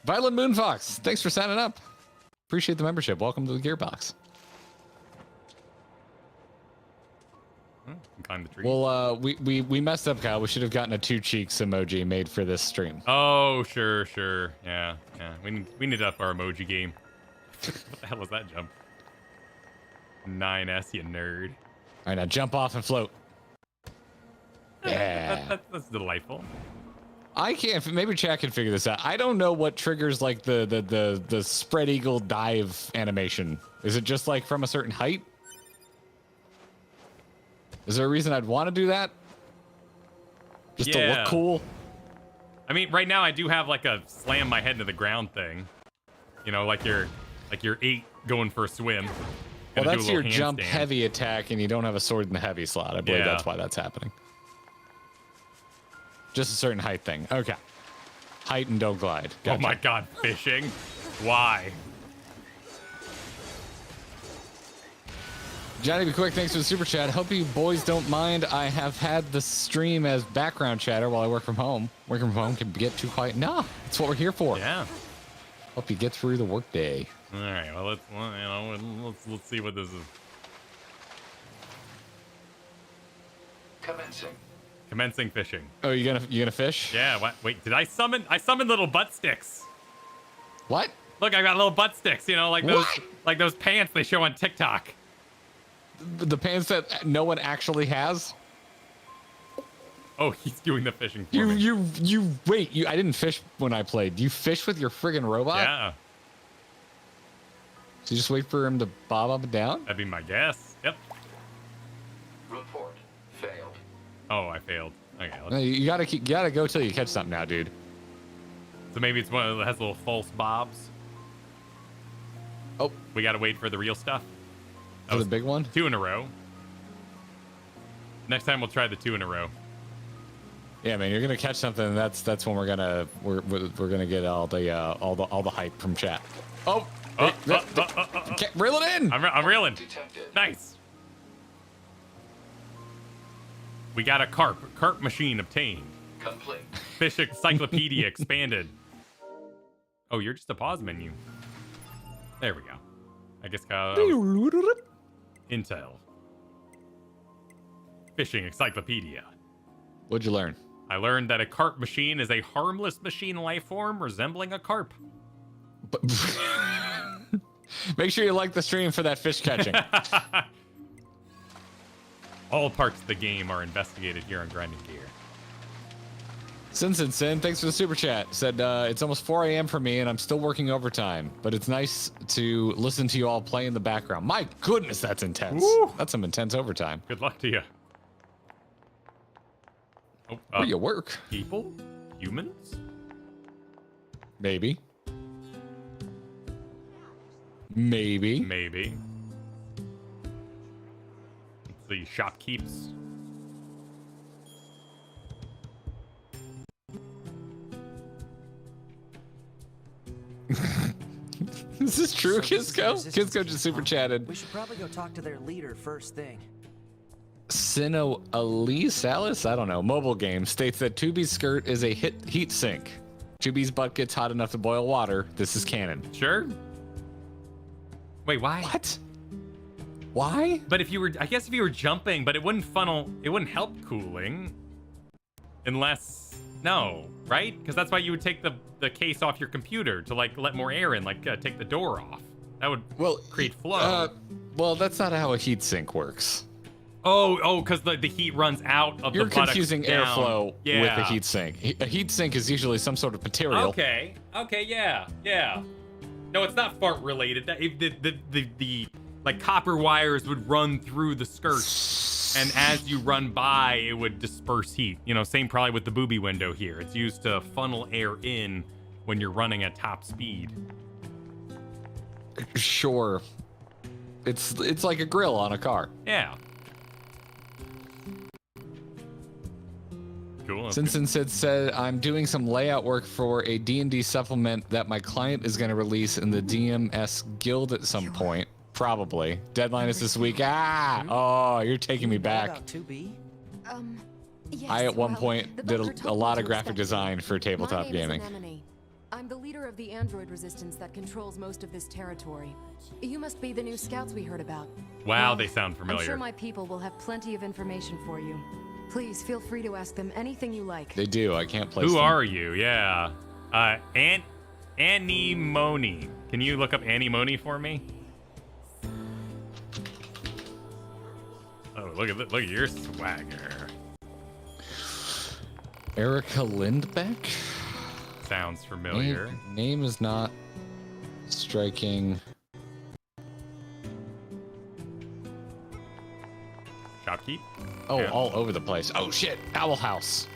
Violent Moonfox, thanks for signing up. Appreciate the membership. Welcome to the Gearbox. Climb the tree. Well, we messed up, Kyle. We should have gotten a two cheeks emoji made for this stream. Oh, sure. Yeah. We need to up our emoji game. What the hell was that jump? 9S, you nerd. All right, now jump off and float. Yeah. That's delightful. I can't. Maybe chat can figure this out. I don't know what triggers like the spread eagle dive animation. Is it just like from a certain height? Is there a reason I'd want to do that? Just to look cool? I mean, right now I do have like a slam my head into the ground thing. Like you're 8 going for a swim. Well, that's your jump heavy attack, and you don't have a sword in the heavy slot. I believe that's why that's happening. Just a certain height thing. Okay. Height and don't glide. Gotcha. Oh my god, fishing? Why? Johnny Be Quick, thanks for the super chat. Hope you boys don't mind. I have had the stream as background chatter while I work from home. Working from home can get too quiet. No, that's what we're here for. Yeah. Hope you get through the workday. All right. Well, let's see what this is. Commencing fishing. Oh, you gonna fish? Yeah. What? Wait, did I summon? I summoned little butt sticks. What? Look, I got little butt sticks. Like those pants they show on TikTok. The pants that no one actually has? Oh, he's doing the fishing for me. Wait, I didn't fish when I played. You fish with your friggin' robot? Yeah. So you just wait for him to bob up and down? That'd be my guess. Yep. Report failed. Oh, I failed. Okay. No, you gotta go till you catch something now, dude. So maybe it's one that has little false bobs. Oh. We gotta wait for the real stuff. For the big one? 2 in a row. Next time we'll try the 2 in a row. Yeah, man, you're gonna catch something. That's when we're gonna get all the hype from chat. Reel it in. I'm reeling. Detected. Nice. We got a carp machine obtained. Complete. Fish encyclopedia expanded. Oh, you're just a pause menu. There we go. I guess Intel. Fishing encyclopedia. What'd you learn? I learned that a carp machine is a harmless machine life form resembling a carp. Make sure you like the stream for that fish catching. All parts of the game are investigated here on Grinding Gear. Sin, thanks for the super chat. Said, it's almost 4 a.m. for me and I'm still working overtime, but it's nice to listen to you all play in the background. My goodness, that's intense. Woo! That's some intense overtime. Good luck to you. Where you work? People? Humans? Maybe. Maybe. Maybe. Let's see, shopkeeps. Is this true, So this is the Kisco? resistance Kisco just camp, super huh? chatted. We should probably go talk to their leader first thing. Sino Elise Alice, I don't know, mobile game states that 2B's skirt is a heat sink. 2B's butt gets hot enough to boil water. This is canon. Sure. Wait, why? What? Why? But if you were, I guess if you were jumping, but it wouldn't help cooling. Unless, no, right? Because that's why you would take the case off your computer to like let more air in, like take the door off. That would create flow. Well, that's not how a heat sink works. Oh, because the heat runs out of the buttocks. You're confusing down. airflow Yeah. with a heat sink. A heat sink is usually some sort of material. Okay, yeah. No, it's not fart related. The like copper wires would run through the skirt, and as you run by, it would disperse heat. You know, same probably with the booby window here. It's used to funnel air in when you're running at top speed. Sure. It's like a grill on a car. Yeah. Cool. Simpson said, I'm doing some layout work for a D&D supplement that my client is going to release in the DMS Guild at some point. Probably. Deadline is this week. Oh, you're taking me back. About 2B? Yes, I, at one well, point, the did bunker a told lot me of to graphic expect you. design for tabletop My name gaming. is Anemone. I'm the leader of the android resistance that controls most of this territory. You must be the new scouts we heard about. Wow, Well, they sound familiar. I'm sure my people will have plenty of information for you. Please feel free to ask them anything you like. They do. I can't place Who them. are you? Yeah. Anemone. Can you look up Anemone for me? Oh, look at your swagger. Erica Lindbeck? Sounds familiar. Name is not striking. Shopkeep? Oh, Yeah. all over the place. Oh shit, Owl House.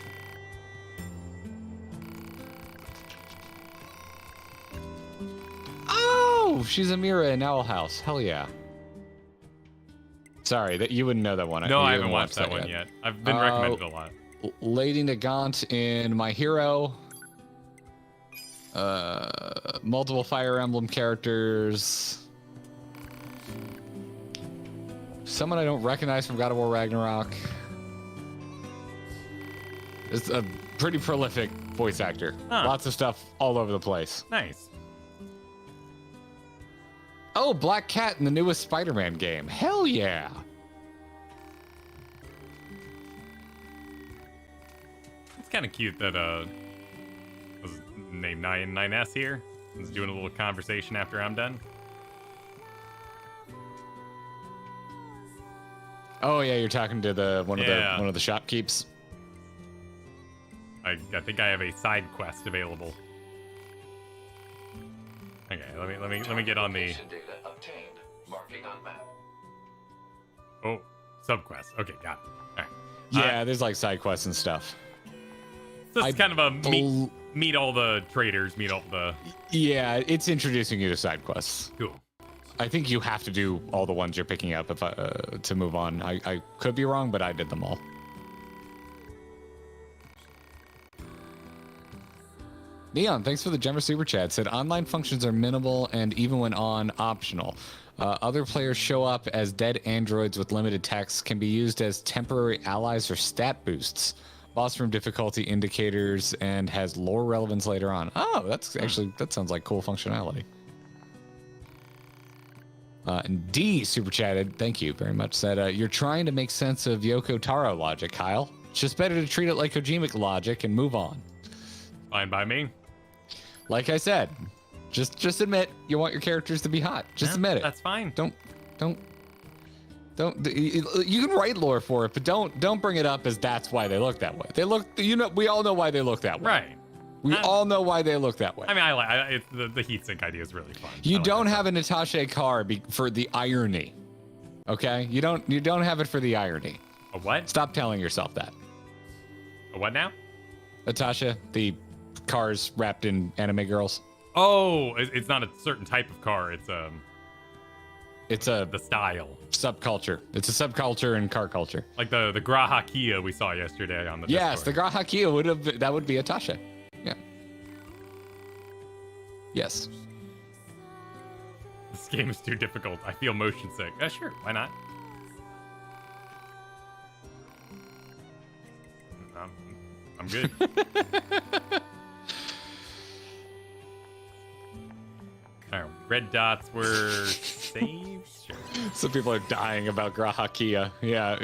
Oh, she's Amira in Owl House. Hell yeah. Sorry, that you wouldn't know that one. No, You I haven't watched that one yet. I've been recommended a lot. Lady Nagant in My Hero. Multiple Fire Emblem characters. Someone I don't recognize from God of War Ragnarok. It's a pretty prolific voice actor. Huh. Lots of stuff all over the place. Nice. Oh, Black Cat in the newest Spider-Man game. Hell yeah. It's kind of cute that was named 9S here. Is doing a little conversation after I'm done. Oh yeah, you're talking to one of the shopkeeps. I think I have a side quest available. Okay, let me get on the Location data obtained. Marking on map. subquest. Okay, got it. All right. Yeah, there's like side quests and stuff. So it's kind of a meet all the traders, meet all the. Yeah, it's introducing you to side quests. Cool. I think you have to do all the ones you're picking up to move on. I could be wrong, but I did them all. Neon, thanks for the Gemmer Super Chat. Said online functions are minimal and even when on, optional. Other players show up as dead androids with limited text, can be used as temporary allies or stat boosts. Boss room difficulty indicators and has lore relevance later on. Oh, that sounds like cool functionality. And D super chatted, thank you very much, said, you're trying to make sense of Yoko Taro logic, Kyle. It's just better to treat it like Kojimic logic and move on. Fine by me. Like I said, just admit you want your characters to be hot. Just admit it. That's fine. Don't. You can write lore for it, but don't bring it up as that's why they look that way. They look, we all know why they look that way. Right. We all know why they look that way. I mean, the heatsink idea is really fun. You don't have a Natasha car for the irony. Okay? You don't have it for the irony. A what? Stop telling yourself that. A what now? Natasha, the cars wrapped in anime girls. Oh, it's not a certain type of car. It's a the style subculture. It's a subculture in car culture. Like the Graha Kia we saw yesterday on the Yes, Discord. the Graha Kia would be a Tasha. Yeah. Yes. This game is too difficult. I feel motion sick. Sure, why not? I'm good. All right, red dots were saved. Sure. Some people are dying about Graha Kia. Yeah,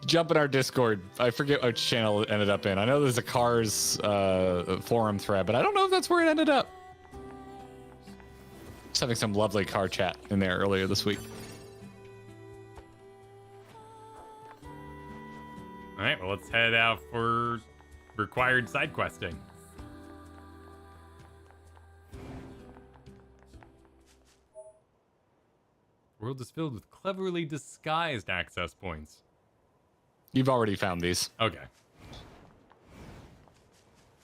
jump in our Discord. I forget which channel it ended up in. I know there's a Cars forum thread, but I don't know if that's where it ended up. Just having some lovely car chat in there earlier this week. All right, well, let's head out for required side questing. The world is filled with cleverly disguised access points. You've already found these. Okay.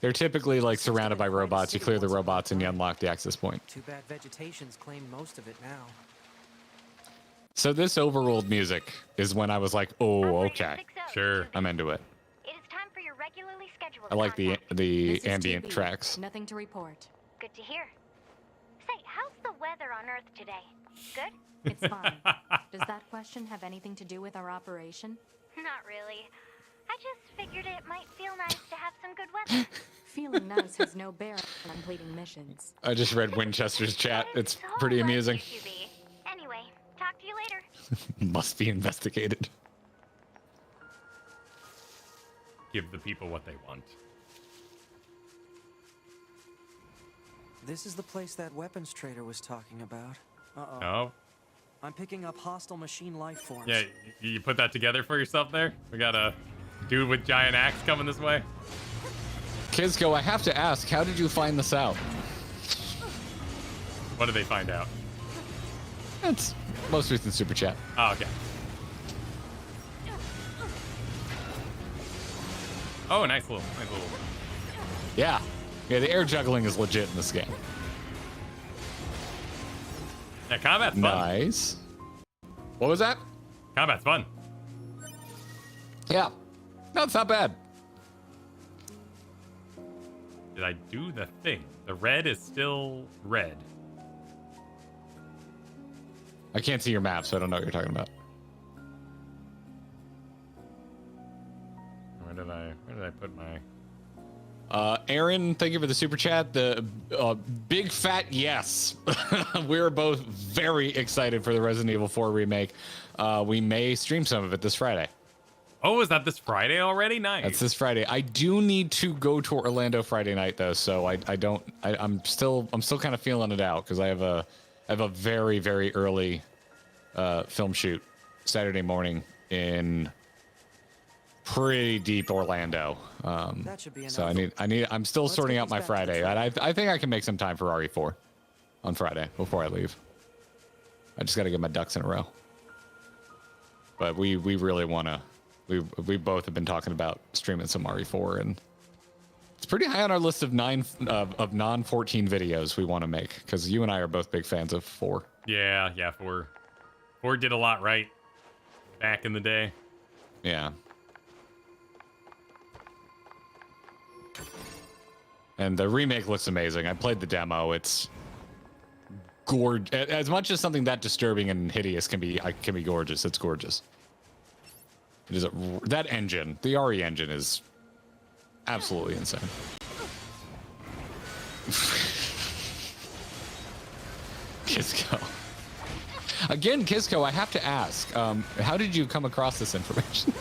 They're typically like surrounded by robots. You clear the robots and you unlock the access point. Too bad vegetation's claimed most of it now. So this overruled music is when I was like, oh, okay. Sure. I'm into it. It is time for your regularly scheduled I like the contact. This is ambient 2B. tracks. Nothing to report. Good to hear. Say, how's the weather on Earth today? Good? It's fine. Does that question have anything to do with our operation? Not really. I just figured it might feel nice to have some good weather. Feeling nice has no bearing on completing missions. I just read Winchester's chat. That is It's so pretty like amusing. you to be. Anyway, talk to you later. Must be investigated. Give the people what they want. This is the place that weapons trader was talking about. Uh-oh. Oh, I'm picking up hostile machine life forms. yeah, you put that together for yourself there? We got a dude with giant axe coming this way. Kizco, I have to ask, how did you find this out? What did they find out? That's most recent super chat. Oh, okay. Oh, nice little. Yeah. Yeah, the air juggling is legit in this game. Yeah, combat's fun. Nice. What was that? Combat's fun. Yeah. No, it's not bad. Did I do the thing? The red is still red. I can't see your map, so I don't know what you're talking about. Where did I put my... Aaron, thank you for the super chat. The big fat yes. We're both very excited for the Resident Evil 4 remake. We may stream some of it this Friday. Oh, is that this Friday already? Nice. That's this Friday. I do need to go to Orlando Friday night though, so I'm still kind of feeling it out because I have a very, very early film shoot Saturday morning in pretty deep Orlando. That should be enough. So I'm still Let's sorting get out these my back to Friday. the I think I can make some time for RE4 on Friday before I leave. I just got to get my ducks in a row. But we really want to. We both have been talking about streaming some RE4, and it's pretty high on our list of non-14 videos we want to make because you and I are both big fans of 4. Yeah, 4 did a lot right back in the day. Yeah. And the remake looks amazing. I played the demo. It's gorgeous. As much as something that disturbing and hideous can be gorgeous. It's gorgeous. It is that engine, the RE engine, is absolutely insane. Kizco. Again, Kizco, I have to ask, how did you come across this information?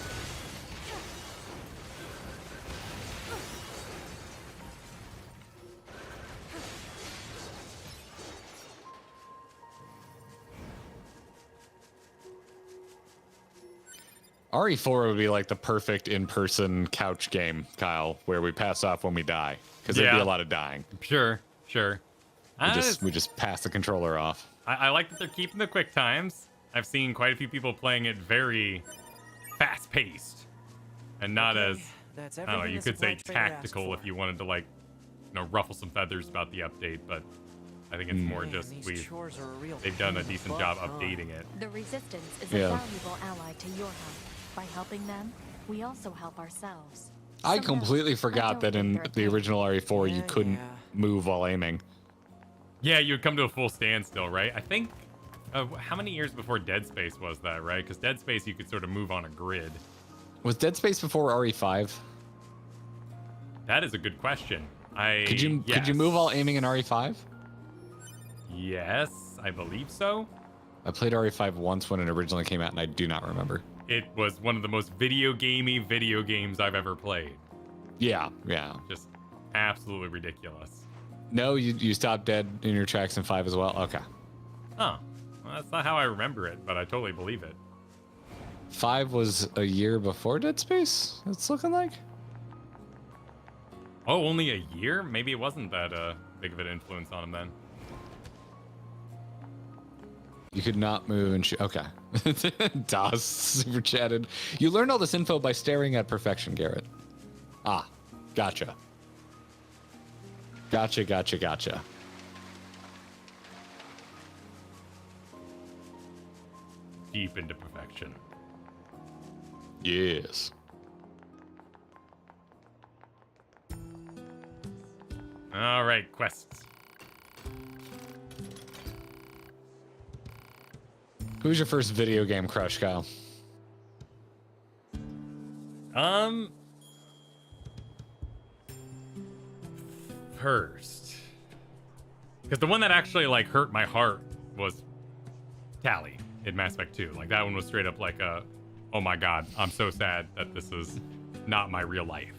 RE4 would be like the perfect in-person couch game, Kyle, where we pass off when we die. Because there'd be a lot of dying. Sure. We just pass the controller off. I like that they're keeping the quick times. I've seen quite a few people playing it very fast-paced. And not as That's I don't know, everything you the could say supply trader asked tactical for. if you wanted to, like, you know, ruffle some feathers about the update, but I think it's more Man, just these chores are a real they've done a pain in the decent butt, job huh? updating it. The Resistance is Yeah. a valuable ally to your help. By helping them, we also help ourselves. I Some completely know, I forgot don't that think in they're the paid. original RE4 you Yeah, couldn't yeah. move while aiming. Yeah, you'd come to a full standstill, right? I think, how many years before Dead Space was that, right? Because Dead Space, you could sort of move on a grid. Was Dead Space before RE5? That is a good question. Could you yes. move while aiming in RE5? Yes, I believe so. I played RE5 once when it originally came out, and I do not remember. It was one of the most video games I've ever played. Yeah, yeah. Just absolutely ridiculous. No, you stopped dead in your tracks in 5 as well? Okay. Huh. Well, that's not how I remember it, but I totally believe it. 5 was a year before Dead Space, it's looking like? Oh, only a year? Maybe it wasn't that big of an influence on him then. You could not move and shoot. Okay. Das super chatted. You learned all this info by staring at perfection, Garrett. Ah, gotcha. Gotcha. Deep into perfection. Yes. All right, quests. Who's your first video game crush, Kyle? First. Because the one that actually, like, hurt my heart was Callie in Mass Effect 2. Like, that one was straight up like a, oh my god, I'm so sad that this is not my real life.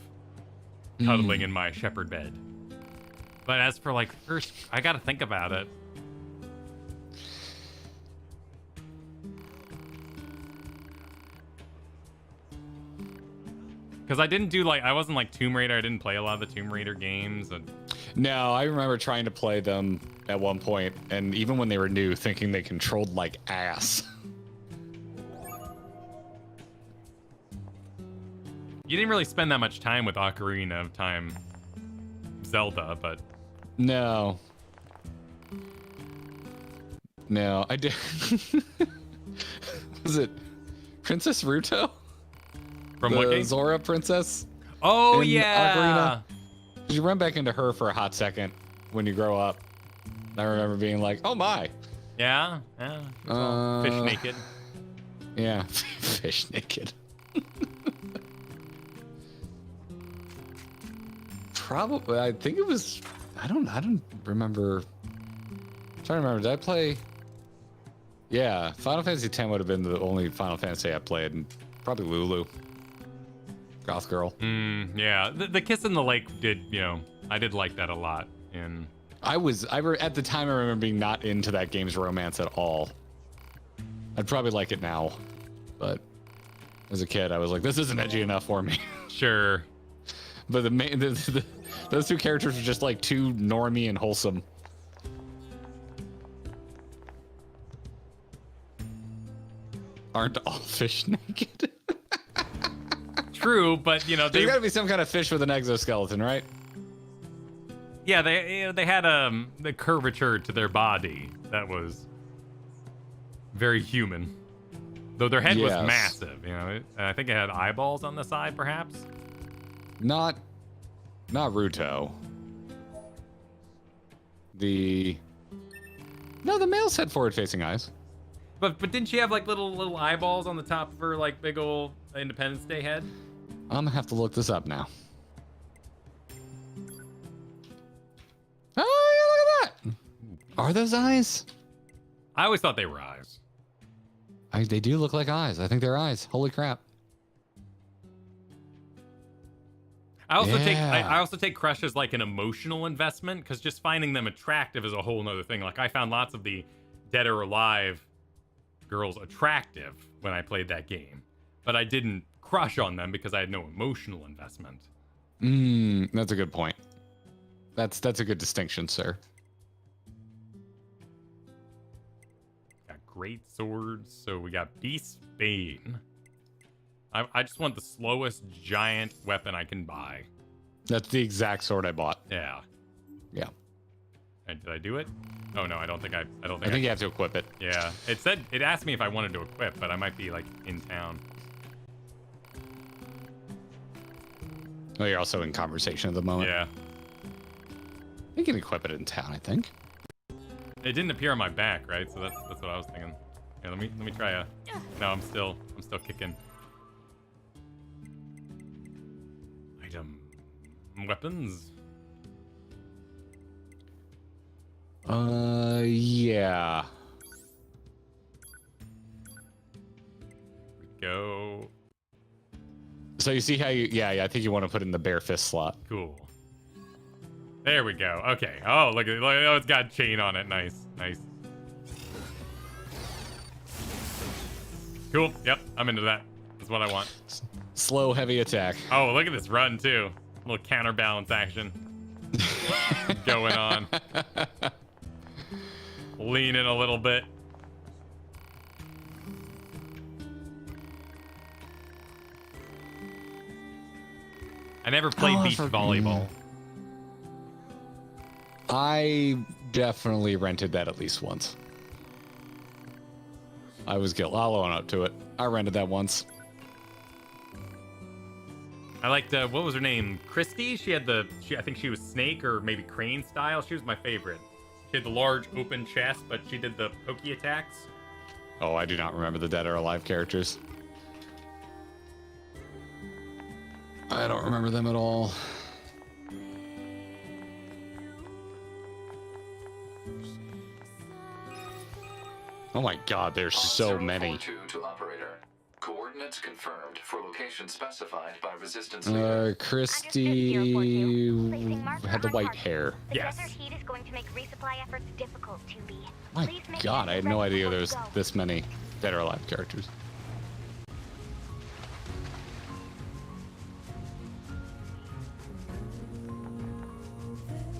Cuddling in my shepherd bed. But as for, like, first, I gotta think about it. Because I didn't do, like, I wasn't like Tomb Raider. I didn't play a lot of the Tomb Raider games. And No, I remember trying to play them at one point, and even when they were new, thinking they controlled like ass. you didn't really spend that much time with Ocarina of Time Zelda, but No, I did. Was it Princess Ruto? from the what game? Zora princess? Oh, in yeah. Ocarina? You run back into her for a hot second when you grow up. I remember being like, oh my. Yeah. Yeah. It's all fish naked. Yeah, fish naked. Probably, I think it was. I don't remember. I'm trying to remember. Did I play? Yeah, Final Fantasy X would have been the only Final Fantasy I played, and probably Lulu. Goth Girl. Yeah. The Kiss in the Lake did, I did like that a lot. And at the time I remember being not into that game's romance at all. I'd probably like it now, but as a kid I was like, this isn't edgy enough for me. Sure. But those two characters were just like too normie and wholesome. Aren't all fish naked? True, but There's gotta be some kind of fish with an exoskeleton, right? Yeah, they had the curvature to their body that was very human. Though their head was Yes. massive, and I think it had eyeballs on the side, perhaps. Not Ruto. The males had forward-facing eyes. But didn't she have like little eyeballs on the top of her like big old Independence Day head? I'm gonna have to look this up now. Oh, yeah, look at that. Are those eyes? I always thought they were eyes. They do look like eyes. I think they're eyes. Holy crap. I also Yeah. take crushes like an emotional investment, because just finding them attractive is a whole nother thing. Like, I found lots of the Dead or Alive girls attractive when I played that game, but I didn't crush on them because I had no emotional investment. That's a good point. That's a good distinction, sir. Got great swords. So we got Beast Bane. I just want the slowest giant weapon I can buy. That's the exact sword I bought. Yeah. Yeah. And did I do it? Oh no, I don't think I think you have to equip it. Yeah. It asked me if I wanted to equip, but I might be like in town. Well, you're also in conversation at the moment. Yeah. You can equip it in town, I think. It didn't appear on my back, right? So that's what I was thinking. Yeah, let me try a. No, I'm still kicking. Item. Weapons. Yeah. Go. So you see how yeah, I think you want to put in the bare fist slot. Cool. There we go. Okay. Oh, look at it. Oh, it's got a chain on it. Nice. Cool. Yep. I'm into that. That's what I want. Slow, heavy attack. Oh, look at this run too. A little counterbalance action going on. Lean in a little bit. I never played beach volleyball. I definitely rented that at least once. I was guilty. I'll own up to it. I rented that once. I liked, what was her name? Christy? She had I think she was snake or maybe crane style. She was my favorite. She had the large open chest, but she did the pokey attacks. Oh, I do not remember the Dead or Alive characters. I don't remember them at all. Oh my god, there's so many. 042 to operator. Coordinates confirmed for location specified by resistance leader. Christy had the white hair. Yes. Desert heat is going to make resupply efforts difficult, 2B. My Please make god, sure I had you're no ready idea before there we was go. this many Dead or Alive characters.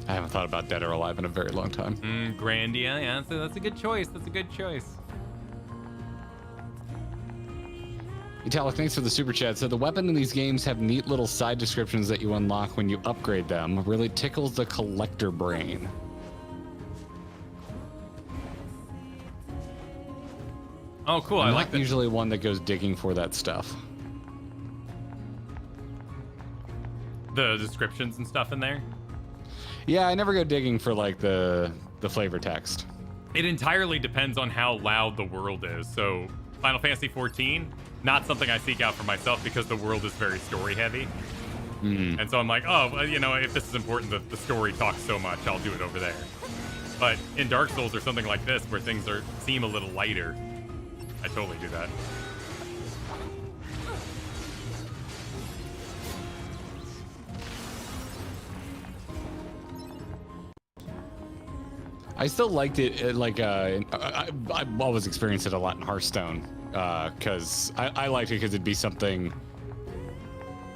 I haven't thought about Dead or Alive in a very long time. Grandia, yeah, so that's a good choice. Italic, thanks for the super chat. So the weapon in these games have neat little side descriptions that you unlock when you upgrade them. Really tickles the collector brain. Oh, cool. I'm I not like that. usually one that goes digging for that stuff. The descriptions and stuff in there. Yeah, I never go digging for like the flavor text. It entirely depends on how loud the world is. So Final Fantasy 14, not something I seek out for myself because the world is very story heavy. And so I'm like, oh, well, you know, if this is important, the story talks so much, I'll do it over there. But in Dark Souls or something like this, where things seem a little lighter, I totally do that. I still liked it, I've always experienced it a lot in Hearthstone, because I liked it because it'd be something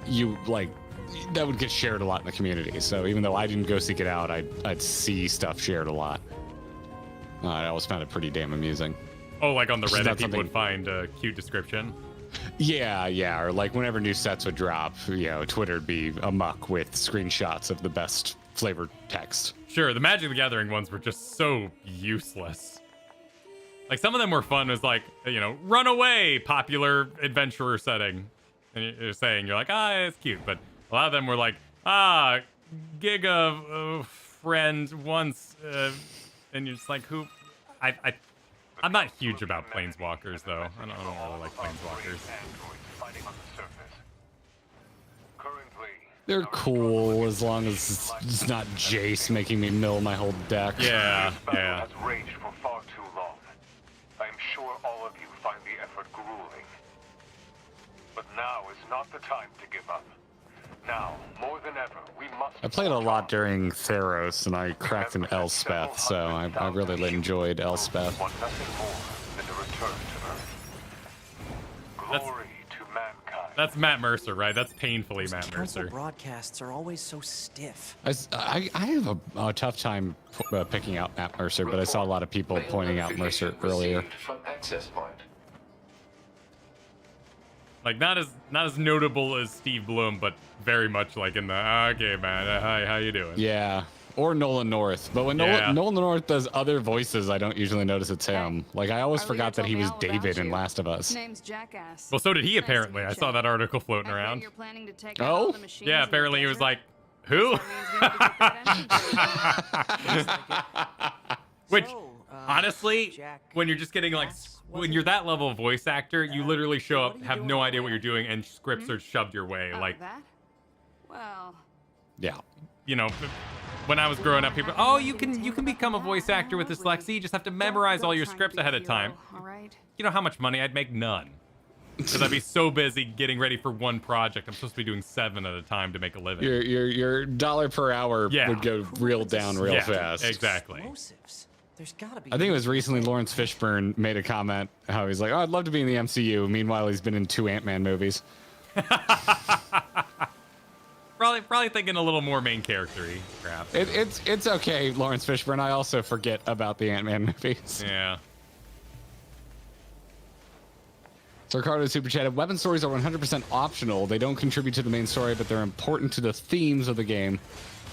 you, like, that would get shared a lot in the community. So even though I didn't go seek it out, I'd see stuff shared a lot. I always found it pretty damn amusing. Oh, like on the It's Reddit, not people something- would find a cute description. Yeah, or like whenever new sets would drop, you know, Twitter'd be amok with screenshots of the best flavored text. Sure, the Magic the Gathering ones were just so useless. Like, some of them were fun. It was like, you know, run away, popular adventurer setting. And you're saying, you're like, it's cute. But a lot of them were like, Giga friend once. And you're just like, who? I'm not huge about Planeswalkers, though. I don't really like Planeswalkers. They're cool as long as it's not Jace making me mill my whole deck. Yeah. Has raged for far too long. I am sure all of you find the effort grueling. But now is not the time to give up. Now, more than ever, we must... I played a lot during Theros, and I cracked an Elspeth, so I really enjoyed Elspeth. Want nothing more than to return to Earth. Glory to mankind. That's Matt Mercer, right? That's painfully Those Matt council Mercer. broadcasts are always so stiff. I have a tough time picking out Matt Mercer, but I saw a lot of people pointing out Mercer earlier. From access point. Like not as notable as Steve Bloom, but very much like in the okay, man. Hi, how you doing? Yeah. Or Nolan North. But when Nolan North does other voices, I don't usually notice it's him. Like I always forgot that he was David in Last of Us. Name's Jackass. Well, so did he apparently. I saw that article floating around. You're planning to take Oh? Yeah, apparently he was like, who? Which, honestly, when you're just getting like, when you're that level of voice actor, you literally show up, have no idea what you're doing, and scripts are shoved your way. Like, that? Well, Yeah. you know, when I was growing up, people, oh, you can become a voice actor with dyslexia. You just have to memorize all your scripts ahead of time. all right. You know how much money I'd make? None. Because I'd be so busy getting ready for one project. I'm supposed to be doing 7 at a time to make a living. Your dollar per hour would go real down real fast. Exactly. There's gotta be. I think it was recently Lawrence Fishburne made a comment how he's like, oh, I'd love to be in the MCU. Meanwhile, he's been in 2 Ant-Man movies. Probably thinking a little more main character-y, perhaps. It's okay, Lawrence Fishburne. I also forget about the Ant-Man movies. Yeah. So Ricardo Super Chat, weapon stories are 100% optional. They don't contribute to the main story, but they're important to the themes of the game.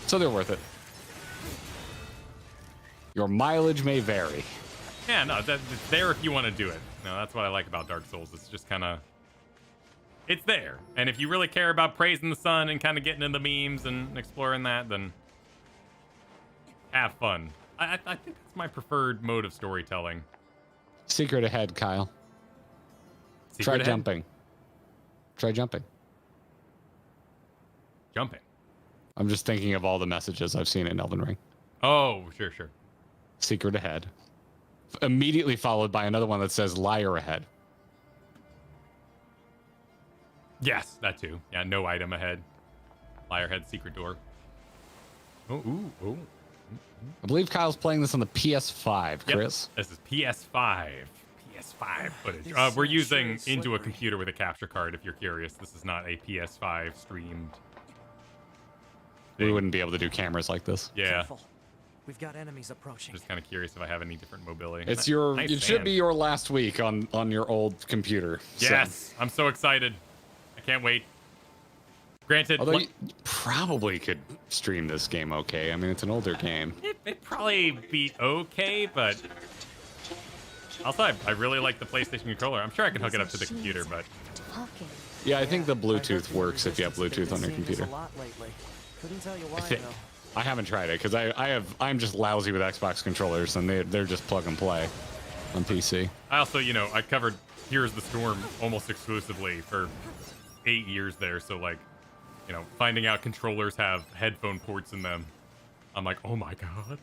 So they're worth it. Your mileage may vary. Yeah, no, it's there if you want to do it. No, that's what I like about Dark Souls. It's just kind of... It's there. And if you really care about praising the sun and kind of getting into memes and exploring that, then have fun. I think that's my preferred mode of storytelling. Secret ahead, Kyle. Try jumping. Try jumping. Jumping. I'm just thinking of all the messages I've seen in Elden Ring. Oh, sure. Secret ahead. Immediately followed by another one that says liar ahead. Yes, that too. Yeah, no item ahead. Liar head, secret door. Oh. I believe Kyle's playing this on the PS5, Chris. Yep, this is PS5. PS5 footage. We're using into a computer with a capture card, if you're curious. This is not a PS5 streamed thing. We wouldn't be able to do cameras like this. Yeah. Careful. We've got enemies approaching. Just kind of curious if I have any different mobility. It's Nice it should be your last week on your old computer. Yes, I'm so excited. I can't wait. Granted, although you probably could stream this game okay. I mean, it's an older game. It'd probably be okay, but also I really like the PlayStation controller. I'm sure I can hook it up to the computer, but yeah, I think the Bluetooth works if you have Bluetooth on your computer. Couldn't tell you why, I think. though. I haven't tried it because I'm just lousy with Xbox controllers and they're just plug and play on PC. I also, I covered Here's the Storm almost exclusively for 8 years there, so like, finding out controllers have headphone ports in them, I'm like, oh my god,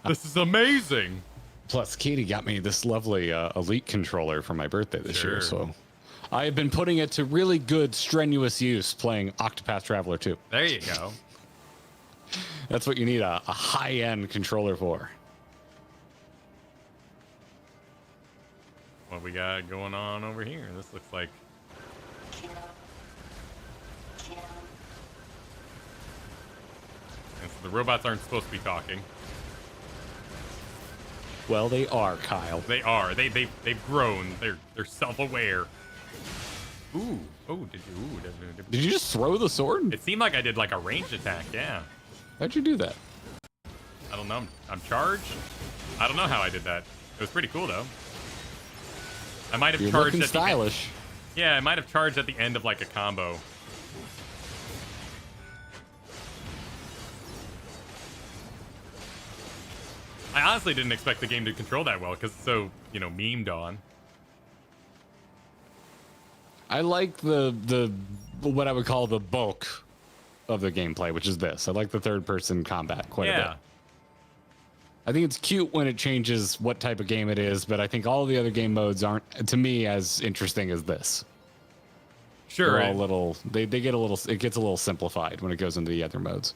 this is amazing. Plus, Katie got me this lovely Elite controller for my birthday this year, so I have been putting it to really good, strenuous use playing Octopath Traveler 2. There you go. That's what you need a high-end controller for. What we got going on over here? This looks like... And so the robots aren't supposed to be talking. Well, they are, Kyle. They are. They've grown. They're self-aware. Ooh. Oh, did you just throw the sword? It seemed like I did like a ranged attack, yeah. How'd you do that? I don't know. I'm charged? I don't know how I did that. It was pretty cool, though. I might have charged at stylish. The end. Yeah, I might have charged at the end of like a combo. I honestly didn't expect the game to control that well because it's so, memed on. I like the what I would call the bulk of the gameplay, which is this. I like the third-person combat quite a bit. I think it's cute when it changes what type of game it is, but I think all the other game modes aren't, to me, as interesting as this. Sure. They're all little. They get a little. It gets a little simplified when it goes into the other modes.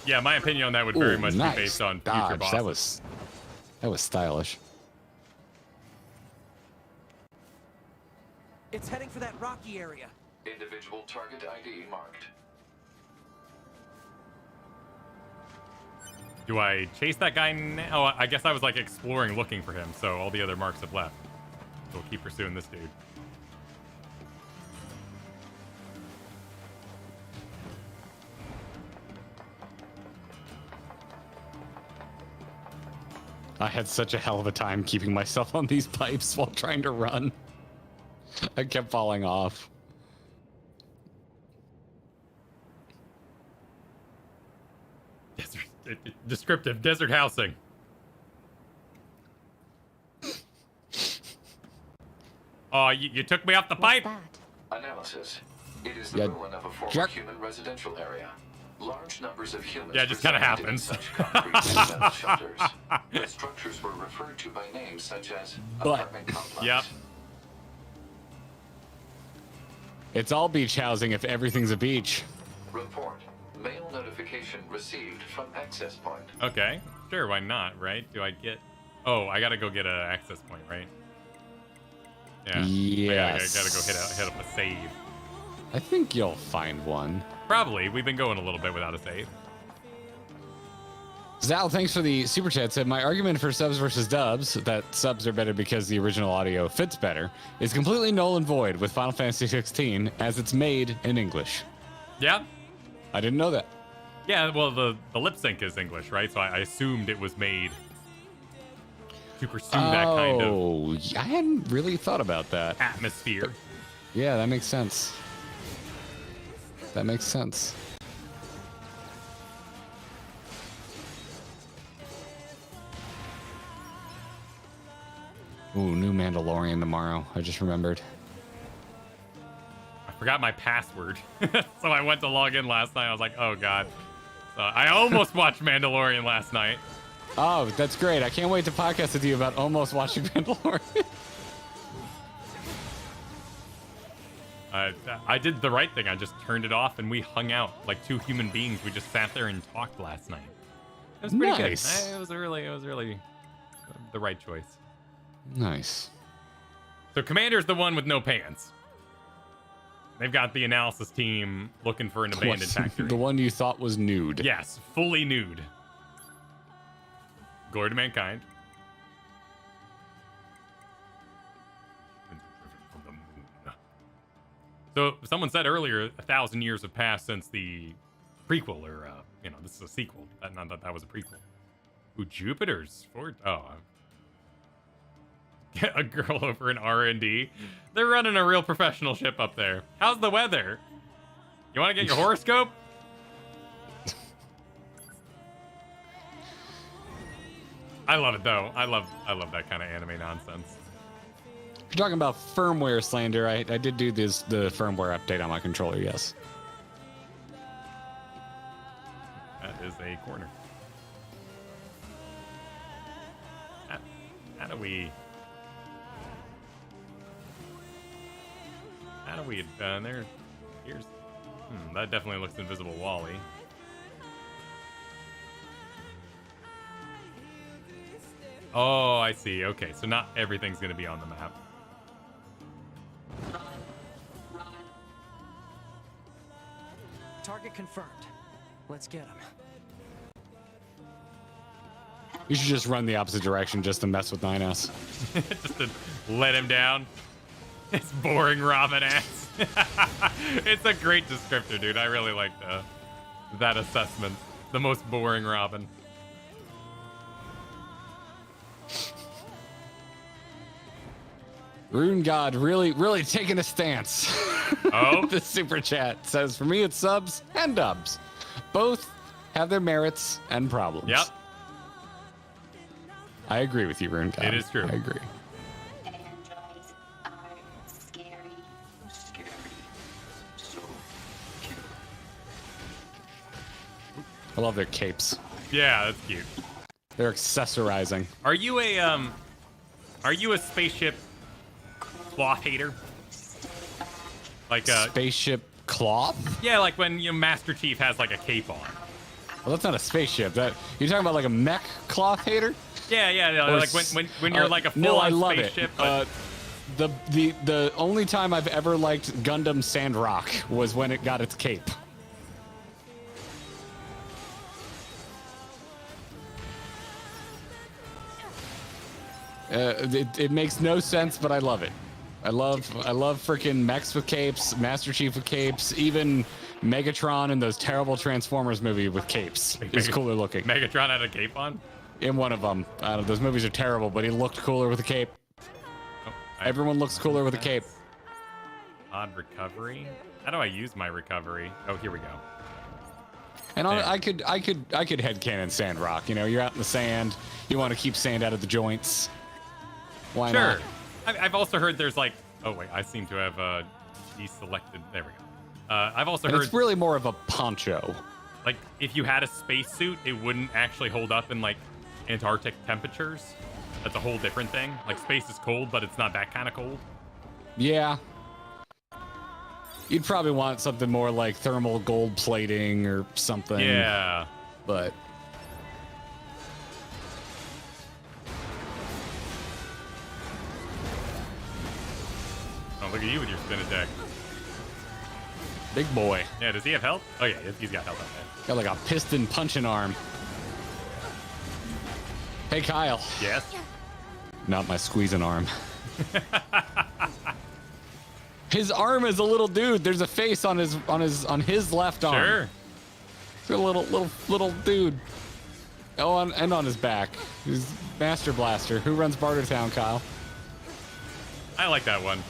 Yeah, my opinion on that would very much be based on future bosses. That was stylish. It's heading for that rocky area. Individual target ID marked. Do I chase that guy now? Oh, I guess I was like exploring, looking for him, so all the other marks have left. So we'll keep pursuing this dude. I had such a hell of a time keeping myself on these pipes while trying to run. I kept falling off. Descriptive desert housing. Oh, you took me off the pipe. Analysis. It is the ruin of a former human residential area. Large numbers of humans. Yeah, it just kind of resided in happens. such concrete and metal shelters. The structures were referred to by names such as apartment complex. Yep. It's all beach housing if everything's a beach. Report. Mail notification received from access point. Okay, sure, why not, right? Do I get... Oh, I gotta go get an access point, right? Yeah. Yes. I gotta go hit up a save. I think you'll find one. Probably. We've been going a little bit without a save. Zal, thanks for the super chat. Said my argument for subs versus dubs, that subs are better because the original audio fits better, is completely null and void with Final Fantasy 16 as it's made in English. Yeah. I didn't know that. Yeah, well, the lip sync is English, right? So I assumed it was made to pursue that kind of... Oh, I hadn't really thought about that. Atmosphere. Yeah, that makes sense. That makes sense. Ooh, new Mandalorian tomorrow. I just remembered. I forgot my password. So I went to log in last night. I was like, oh, God. So I almost watched Mandalorian last night. Oh, that's great. I can't wait to podcast with you about almost watching Mandalorian. I did the right thing. I just turned it off and we hung out like two human beings. We just sat there and talked last night. It was pretty Nice. good. It was really the right choice. Nice. So Commander's the one with no pants. They've got the analysis team looking for an abandoned factory. The one you thought was nude. Yes, fully nude. Glory to mankind. So someone said earlier, 1,000 years have passed since the prequel, or this is a sequel. Not that was a prequel. Ooh, Jupiter's fort. Oh, a girl over in R&D. They're running a real professional ship up there. How's the weather? You want to get your horoscope? I love it though. I love that kind of anime nonsense. If you're talking about firmware slander, I did do the firmware update on my controller, yes. That is a corner. How do we there? Here's that definitely looks invisible Wally. Oh, I see. Okay, so not everything's gonna be on the map. Target confirmed. Let's get him. You should just run the opposite direction just to mess with 9S. Just to let him down. It's boring Robin ass. It's a great descriptor, dude. I really like that assessment. The most boring Robin. Rune God really taking a stance. Oh? The super chat says, for me, it's subs and dubs. Both have their merits and problems. Yep. I agree with you, Rune God. It is true. I agree. Androids are scary. Scary. So cute. I love their capes. Yeah, that's cute. They're accessorizing. Are you a spaceship cloth hater? Like a spaceship cloth? Yeah, like when Master Chief has like a cape on. Well, that's not a spaceship. That you're talking about like a mech cloth hater? Yeah. Like when you're like a full-on spaceship. But... the only time I've ever liked Gundam Sandrock was when it got its cape. It makes no sense, but I love it. I love freaking mechs with capes, Master Chief with capes, even Megatron in those terrible Transformers movie with capes is cooler looking. Megatron had a cape on? In one of them. Those movies are terrible, but he looked cooler with a cape. Oh, Everyone looks cooler with a cape. Odd recovery? How do I use my recovery? Oh, here we go. And I could headcanon Sandrock. You know, you're out in the sand. You want to keep sand out of the joints. Why not? Sure. I've also heard there's like... Oh, wait. I seem to have deselected... There we go. I've also heard... It's really more of a poncho. Like, if you had a spacesuit, it wouldn't actually hold up in, like, Antarctic temperatures. That's a whole different thing. Like, space is cold, but it's not that kind of cold. Yeah. You'd probably want something more like thermal gold plating or something. Yeah. But... Oh, look at you with your spin attack. Big boy. Yeah, does he have health? Oh, yeah, he's got health on that. Got like a piston punching arm. Hey, Kyle. Yes? Not my squeezing arm. His arm is a little dude. There's a face on his left arm. Sure. It's a little dude. Oh, and on his back. He's Master Blaster. Who runs Bartertown, Kyle? I like that one.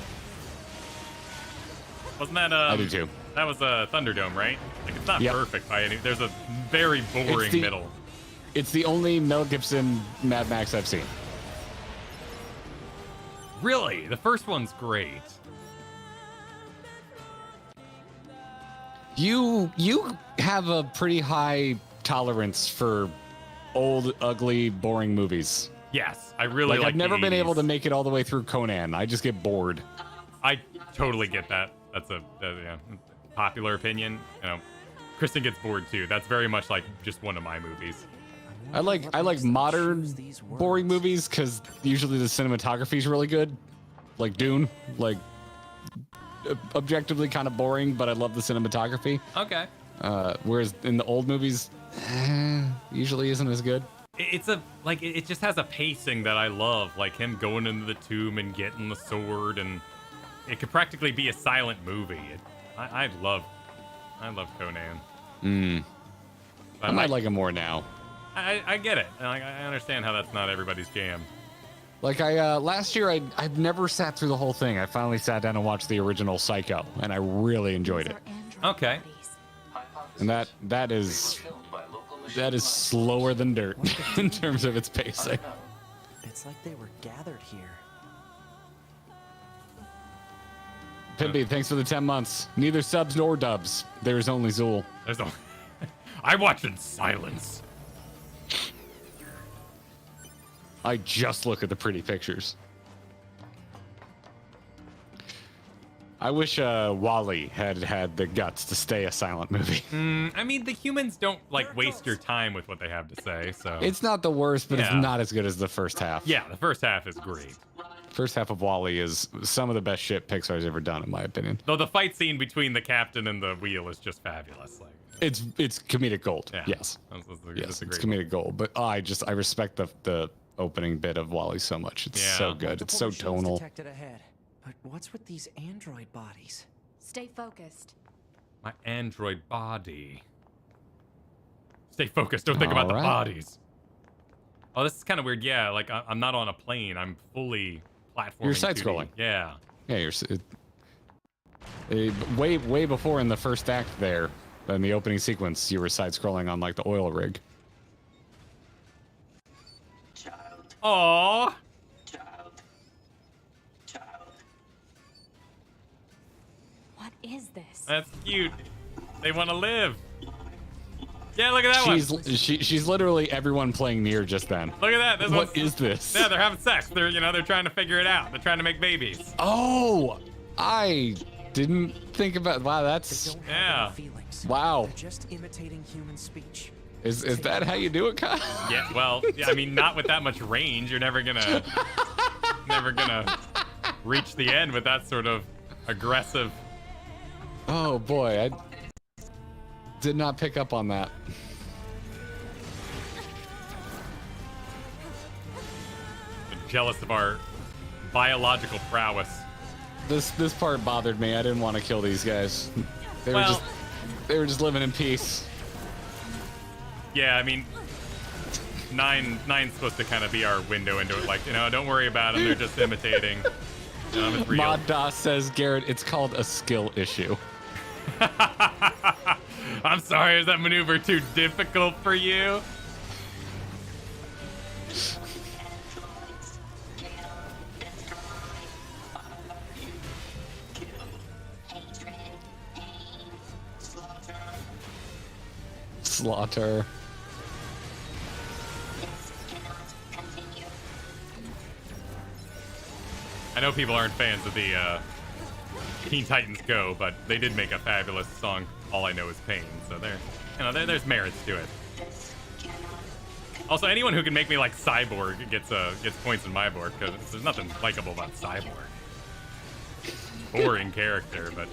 Wasn't that I do too. That was a Thunderdome, right? Like, it's not Yep. perfect by any... There's a very boring middle. It's the only Mel Gibson Mad Max I've seen. Really? The first one's great. You have a pretty high tolerance for old, ugly, boring movies. Yes, I really like I've never the been 80s. able to make it all the way through Conan. I just get bored. I totally get that. That's a yeah, popular opinion. You know, Kristen gets bored too. That's very much like just one of my movies. I like modern boring movies because usually the cinematography is really good. Like Dune, like objectively kind of boring, but I love the cinematography. Okay. Whereas in the old movies, usually isn't as good. It's a like it just has a pacing that I love, like him going into the tomb and getting the sword, and it could practically be a silent movie. I love Conan. I might like him more now. I get it. I understand how that's not everybody's jam. Like last year, I'd never sat through the whole thing. I finally sat down and watched the original Psycho, and I really enjoyed it. Okay. And that is slower than dirt in terms of its pacing. It's like they were gathered here. Pimpy, thanks for the 10 months. Neither subs nor dubs. There's only Zool. I watch in silence. I just look at the pretty pictures. I wish Wall-E had the guts to stay a silent movie. I mean, the humans don't like waste your time with what they have to say, so It's not the worst, but Yeah. it's not as good as the first half. yeah, the first half is great. First half of Wall-E is some of the best shit Pixar's ever done, in my opinion. Though the fight scene between the captain and the wheel is just fabulous. Like, It's comedic gold. yeah, Yes. that's a Yes, great it's comedic gold. But I respect the opening bit of Wall-E so much. It's Yeah. so good. It's so Multiple machines tonal. detected ahead. But what's with these android bodies? Stay focused. My android body. Stay focused. Don't think about the Alright. bodies. Oh, this is kind of weird. Yeah, like I'm not on a plane. I'm fully platforming. You're side 2D. scrolling. Yeah. Yeah, way before in the first act there, in the opening sequence, you were side scrolling on like the oil rig. Child, Aww. child, child. What is this? That's cute. They want to live. Yeah, look at that one. She's literally everyone playing Nier just then. Look at that. This What one's- is this? Yeah, they're having sex. They're trying to figure it out. They're trying to make babies. Oh, I didn't think about. Wow, They that's don't Yeah. have any feelings. wow. They're just imitating human speech. Is that how you do it, Kyle? Yeah, well, yeah, I mean, not with that much range. You're never gonna reach the end with that sort of aggressive. Oh boy, I did not pick up on that. jealous of our biological prowess. This part bothered me. I didn't want to kill these guys. They were just living in peace. Yeah, I mean, nine's supposed to kind of be our window into it. Like, don't worry about them. They're just imitating. It's real. Mod DOS says, Garrett, it's called a skill issue. I'm sorry, is that maneuver too difficult for you? Slaughter. I know people aren't fans of the Teen Titans Go, but they did make a fabulous song, All I Know Is Pain, so there's merits to it. Also, anyone who can make me like Cyborg gets points in my board, because there's nothing likable about Cyborg. Boring character, but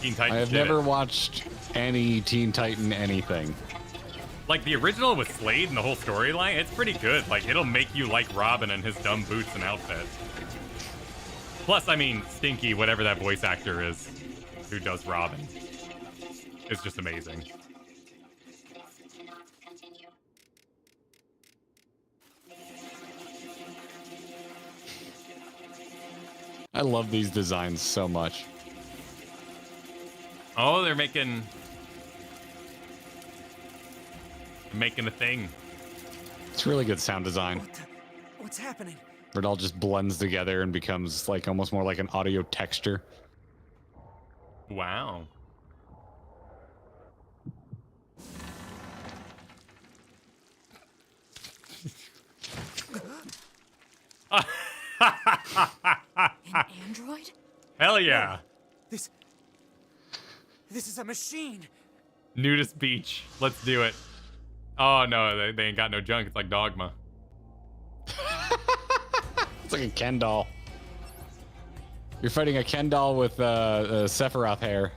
Teen Titans. I have never watched any Teen Titan anything. Like, the original with Slade and the whole storyline, it's pretty good. Like, it'll make you like Robin and his dumb boots and outfit. Plus, I mean, Stinky, whatever that voice actor is who does Robin, is just amazing. I love these designs so much. Oh, they're making a thing. It's really good sound design. What's happening? It all just blends together and becomes like almost more like an audio texture. Wow. An android? Hell yeah. This is a machine. Nudist beach. Let's do it. Oh no, they ain't got no junk. It's like Dogma. It's like a Ken doll. You're fighting a Ken doll with Sephiroth hair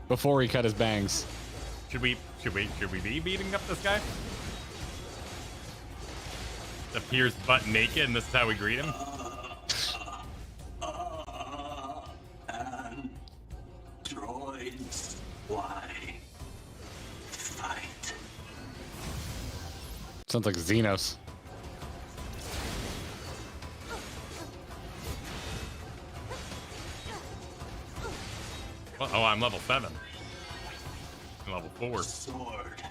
before he cut his bangs. Should we be beating up this guy? Appears butt naked, and this is how we greet him. Droids, why fight? Sounds like Xenos. Oh, I'm level 7. I'm level 4. Sword.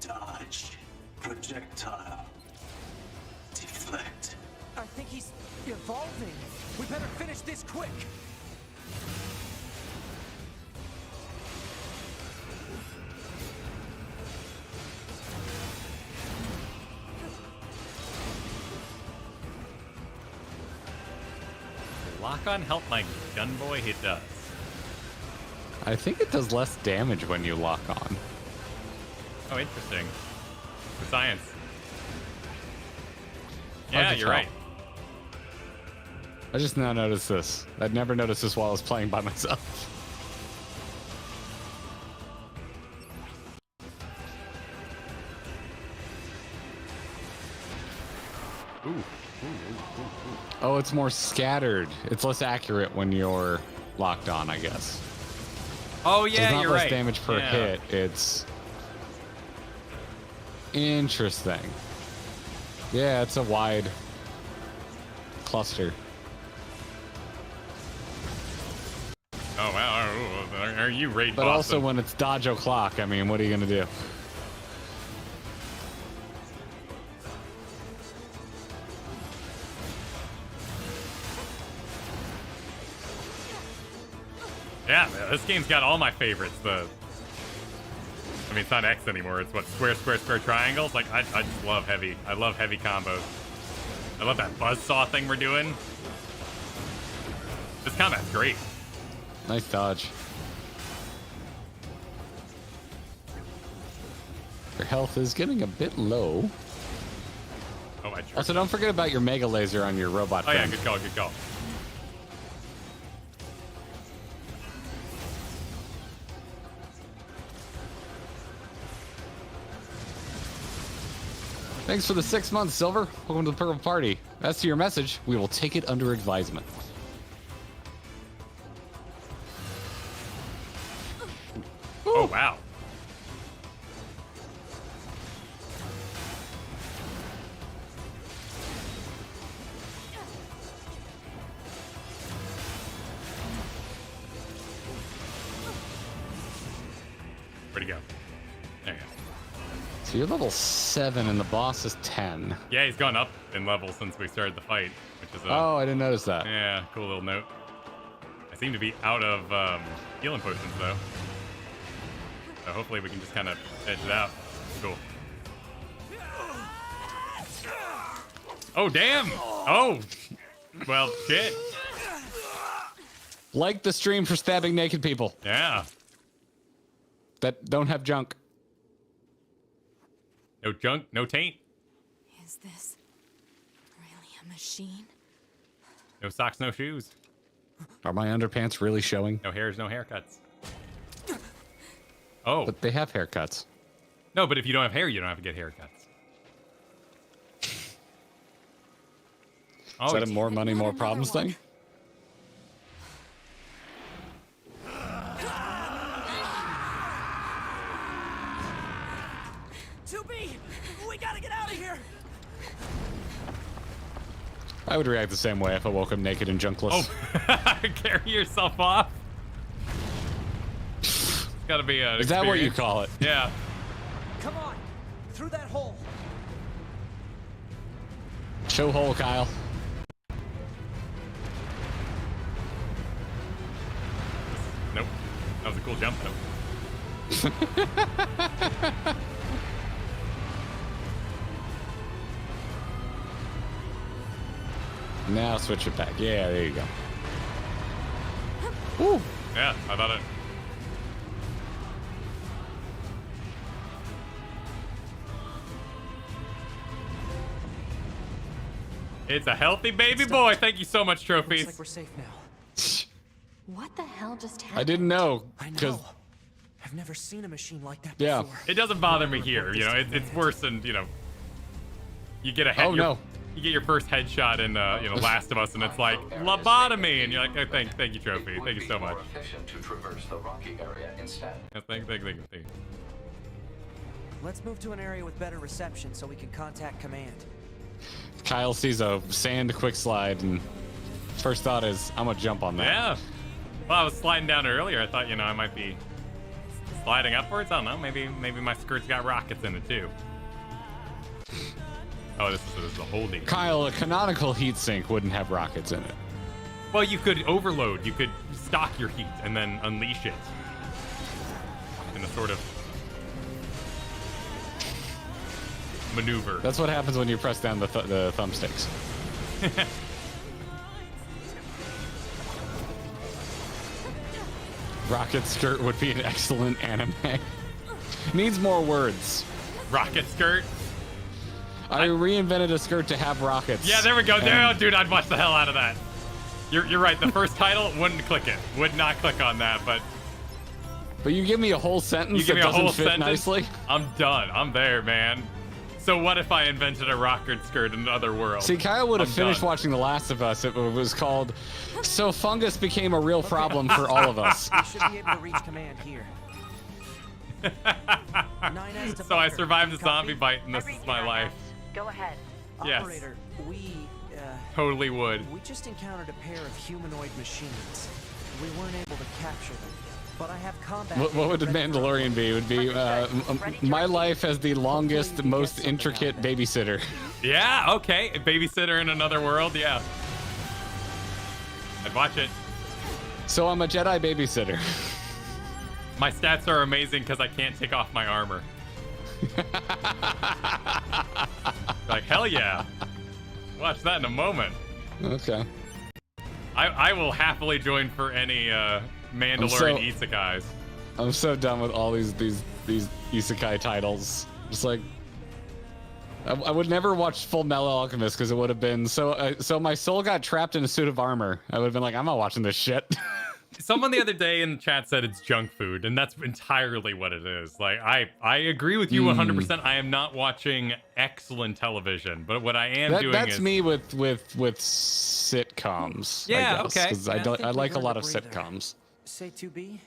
Dodge. Projectile. Deflect. I think he's evolving. We better finish this quick. Lock on help my gun boy, it does. I think it does less damage when you lock on. Oh, interesting. The science. Hard Yeah, to you're tell. right. I just now noticed this. I'd never noticed this while I was playing by myself. Ooh. Oh, it's more scattered. It's less accurate when you're locked on, I guess. Oh So it's yeah, not you're less right. damage per Yeah. hit. It's interesting. Yeah, it's a wide cluster. Oh wow, are you raid But boss? also when it's dodge o'clock, I mean, what are you gonna do? Yeah, man, this game's got all my favorites. I mean, it's not X anymore. It's what, square, square, square, triangles. Like, I just love heavy. I love heavy combos. I love that buzzsaw thing we're doing. This combat's great. Nice dodge. Your health is getting a bit low. Oh, I tripped. Also, don't forget about your mega laser on your robot Oh, yeah, friend. good call, good call. Thanks for the 6 months, Silver. Welcome to the Purple Party. As to your message, we will take it under advisement. Oh, wow. Where'd he go? There you go. So you're level 7 and the boss is 10. Yeah, he's gone up in level since we started the fight, which is a... Oh, I didn't notice that. Yeah, cool little note. I seem to be out of healing potions, though. So hopefully we can just kind of edge it out. Cool. Oh, damn! Oh! Well, shit. Like the stream for stabbing naked people. Yeah. That don't have junk. No junk, no taint. Is this really a machine? No socks, no shoes. Are my underpants really showing? No hairs, no haircuts. Oh. But they have haircuts. No, but if you don't have hair, you don't have to get haircuts. Is that a more money, more problems thing? We gotta get out of here! I would react the same way if I woke up naked and junkless. Oh, carry yourself off. It's gotta be a. Is that what you call it? Yeah. Come on! Through that hole! Show hole, Kyle. Nope. That was a cool jump, though. Now switch it back. Yeah, there you go. Woo! Yeah, I thought it. It's a healthy baby boy. Thank you so much, trophies. Looks like we're safe now. What the hell just happened? I didn't know. I know. I've never seen a machine like that Yeah. before. It doesn't bother me here. You know, it's worse than, you know, you get a head. Oh, no. You get your first headshot in, you know, Last of Us, and it's like lobotomy, and you're like, oh, thank you, trophy. Thank you so much. More efficient to traverse the rocky area instead. Yeah, thank you. Let's move to an area with better reception so we can contact command. Kyle sees a sand quick slide, and first thought is, I'm gonna jump on that. Yeah. Well, I was sliding down earlier. I thought, you know, I might be sliding upwards. I don't know. Maybe my skirt's got rockets in it too. Oh, this is a holding. Kyle, a canonical heatsink wouldn't have rockets in it. Well, you could overload. You could stock your heat and then unleash it in a sort of maneuver. That's what happens when you press down the thumbsticks. Rocket skirt would be an excellent anime. Needs more words. Rocket skirt. I reinvented a skirt to have rockets. Yeah, there we go. There, dude, I'd watch the hell out of that. You're right. The first title wouldn't click it. Would not click on that, but you give me a whole sentence you give me that a doesn't whole fit sentence. nicely. I'm done. I'm there, man. So what if I invented a rocket skirt in another world? See, Kyle would have I'm finished done. watching The Last of Us. It was called "So Fungus Became a Real Problem for All of Us." We should be able to reach command here. 9S to So I bunker. survived the Copy? zombie bite, and this is my life. Go ahead. Yes. Operator, we Totally would. just encountered a pair of humanoid machines. We weren't able to capture them, but I have combat. What would the Mandalorian be? It would be my life as the longest, most intricate babysitter. Yeah, okay. A babysitter in another world, yeah. I'd watch it. So I'm a Jedi babysitter. My stats are amazing because I can't take off my armor. Like, hell yeah. Watch that in a moment. Okay. I will happily join for any Mandalorian isekais. I'm so done with all these isekai titles. Just like I would never watch Full Metal Alchemist because it would have been so my soul got trapped in a suit of armor. I would have been like, I'm not watching this shit. Someone the other day in the chat said it's junk food, and that's entirely what it is. Like, I agree with you 100%. I am not watching excellent television, but what I am doing that's is... me with sitcoms. Yeah, I guess, okay. 'cause Yeah, I like a we've lot earned of a breather. sitcoms. Say 2B,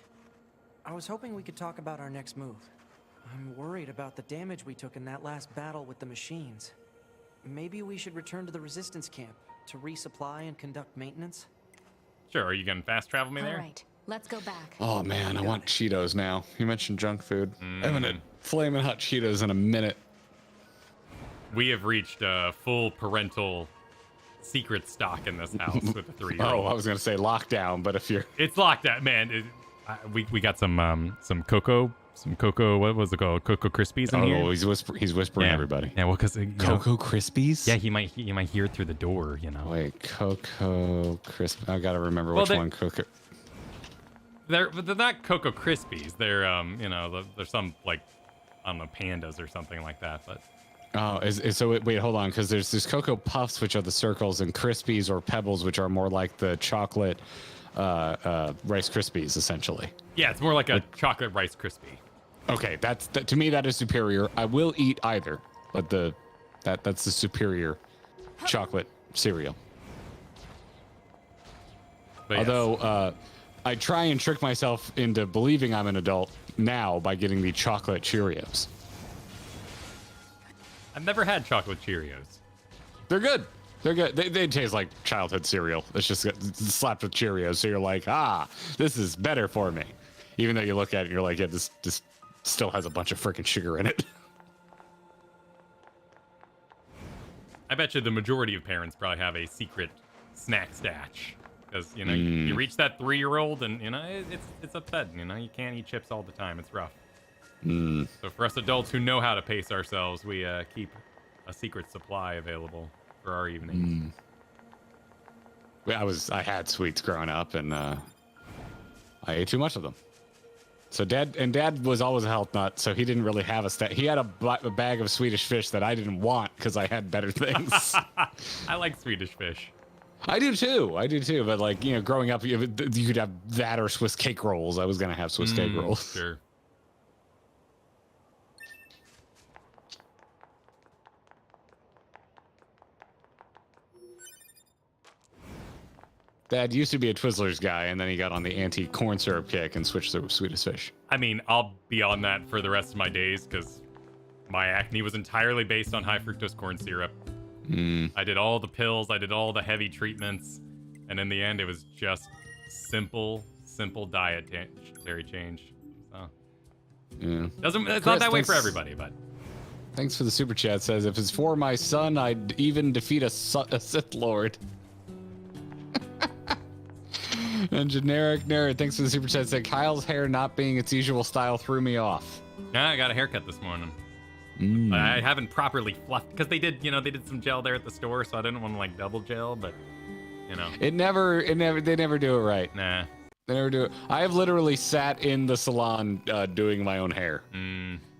I was hoping we could talk about our next move. I'm worried about the damage we took in that last battle with the machines. Maybe we should return to the resistance camp to resupply and conduct maintenance? Sure, are you going to fast travel me there? All right, let's go back. Oh man, I want Cheetos now. You mentioned junk food. I'm gonna flaming hot Cheetos in a minute. We have reached full parental secret stock in this house with the 3-year-old. Oh, I was gonna say lockdown, but if you're It's locked out, man. We got some cocoa. What was it called? Cocoa Krispies in here. oh, he's whispering everybody. Yeah, well, because Cocoa Krispies. Yeah, he might hear through the door. You know. Wait, Cocoa Crisp. I gotta remember Well, which one. Cocoa. They're not Cocoa Krispies. They're they're some like I don't know, pandas or something like that. But Oh, wait, hold on, because there's Cocoa Puffs, which are the circles, and Krispies or Pebbles, which are more like the chocolate Rice Krispies, essentially. yeah, it's more like a chocolate Rice Krispie. Okay, to me that is superior. I will eat either, but that's the superior chocolate cereal. But yes. Although I try and trick myself into believing I'm an adult now by getting the chocolate Cheerios. I've never had chocolate Cheerios. They're good. They're good. They taste like childhood cereal. It's just slapped with Cheerios, so you're like, this is better for me. Even though you look at it and you're like, yeah, this still has a bunch of freaking sugar in it. I bet you the majority of parents probably have a secret snack stash. Because, you reach that 3-year-old and, it's upset. You can't eat chips all the time. It's rough. So for us adults who know how to pace ourselves, we keep a secret supply available for our evenings. I had sweets growing up, and I ate too much of them. So Dad was always a health nut, so he didn't really have a stack. He had a bag of Swedish fish that I didn't want because I had better things. I like Swedish fish. I do too. But like, growing up, you could have that or Swiss cake rolls. I was gonna have Swiss cake rolls. Sure. Dad used to be a Twizzlers guy, and then he got on the anti-corn syrup kick and switched to Swedish fish. I mean, I'll be on that for the rest of my days because my acne was entirely based on high fructose corn syrup. I did all the pills, I did all the heavy treatments, and in the end, it was just simple dietary change. So, yeah. It's not that way for everybody, but. Thanks for the super chat. Says, if it's for my son, I'd even defeat a Sith Lord. And generic nerd, thanks for the super chat. Said, Kyle's hair not being its usual style threw me off. Yeah, I got a haircut this morning. I haven't properly fluffed because they did some gel there at the store, so I didn't want to like double gel, but they never do it right. Nah, they never do it. I have literally sat in the salon doing my own hair.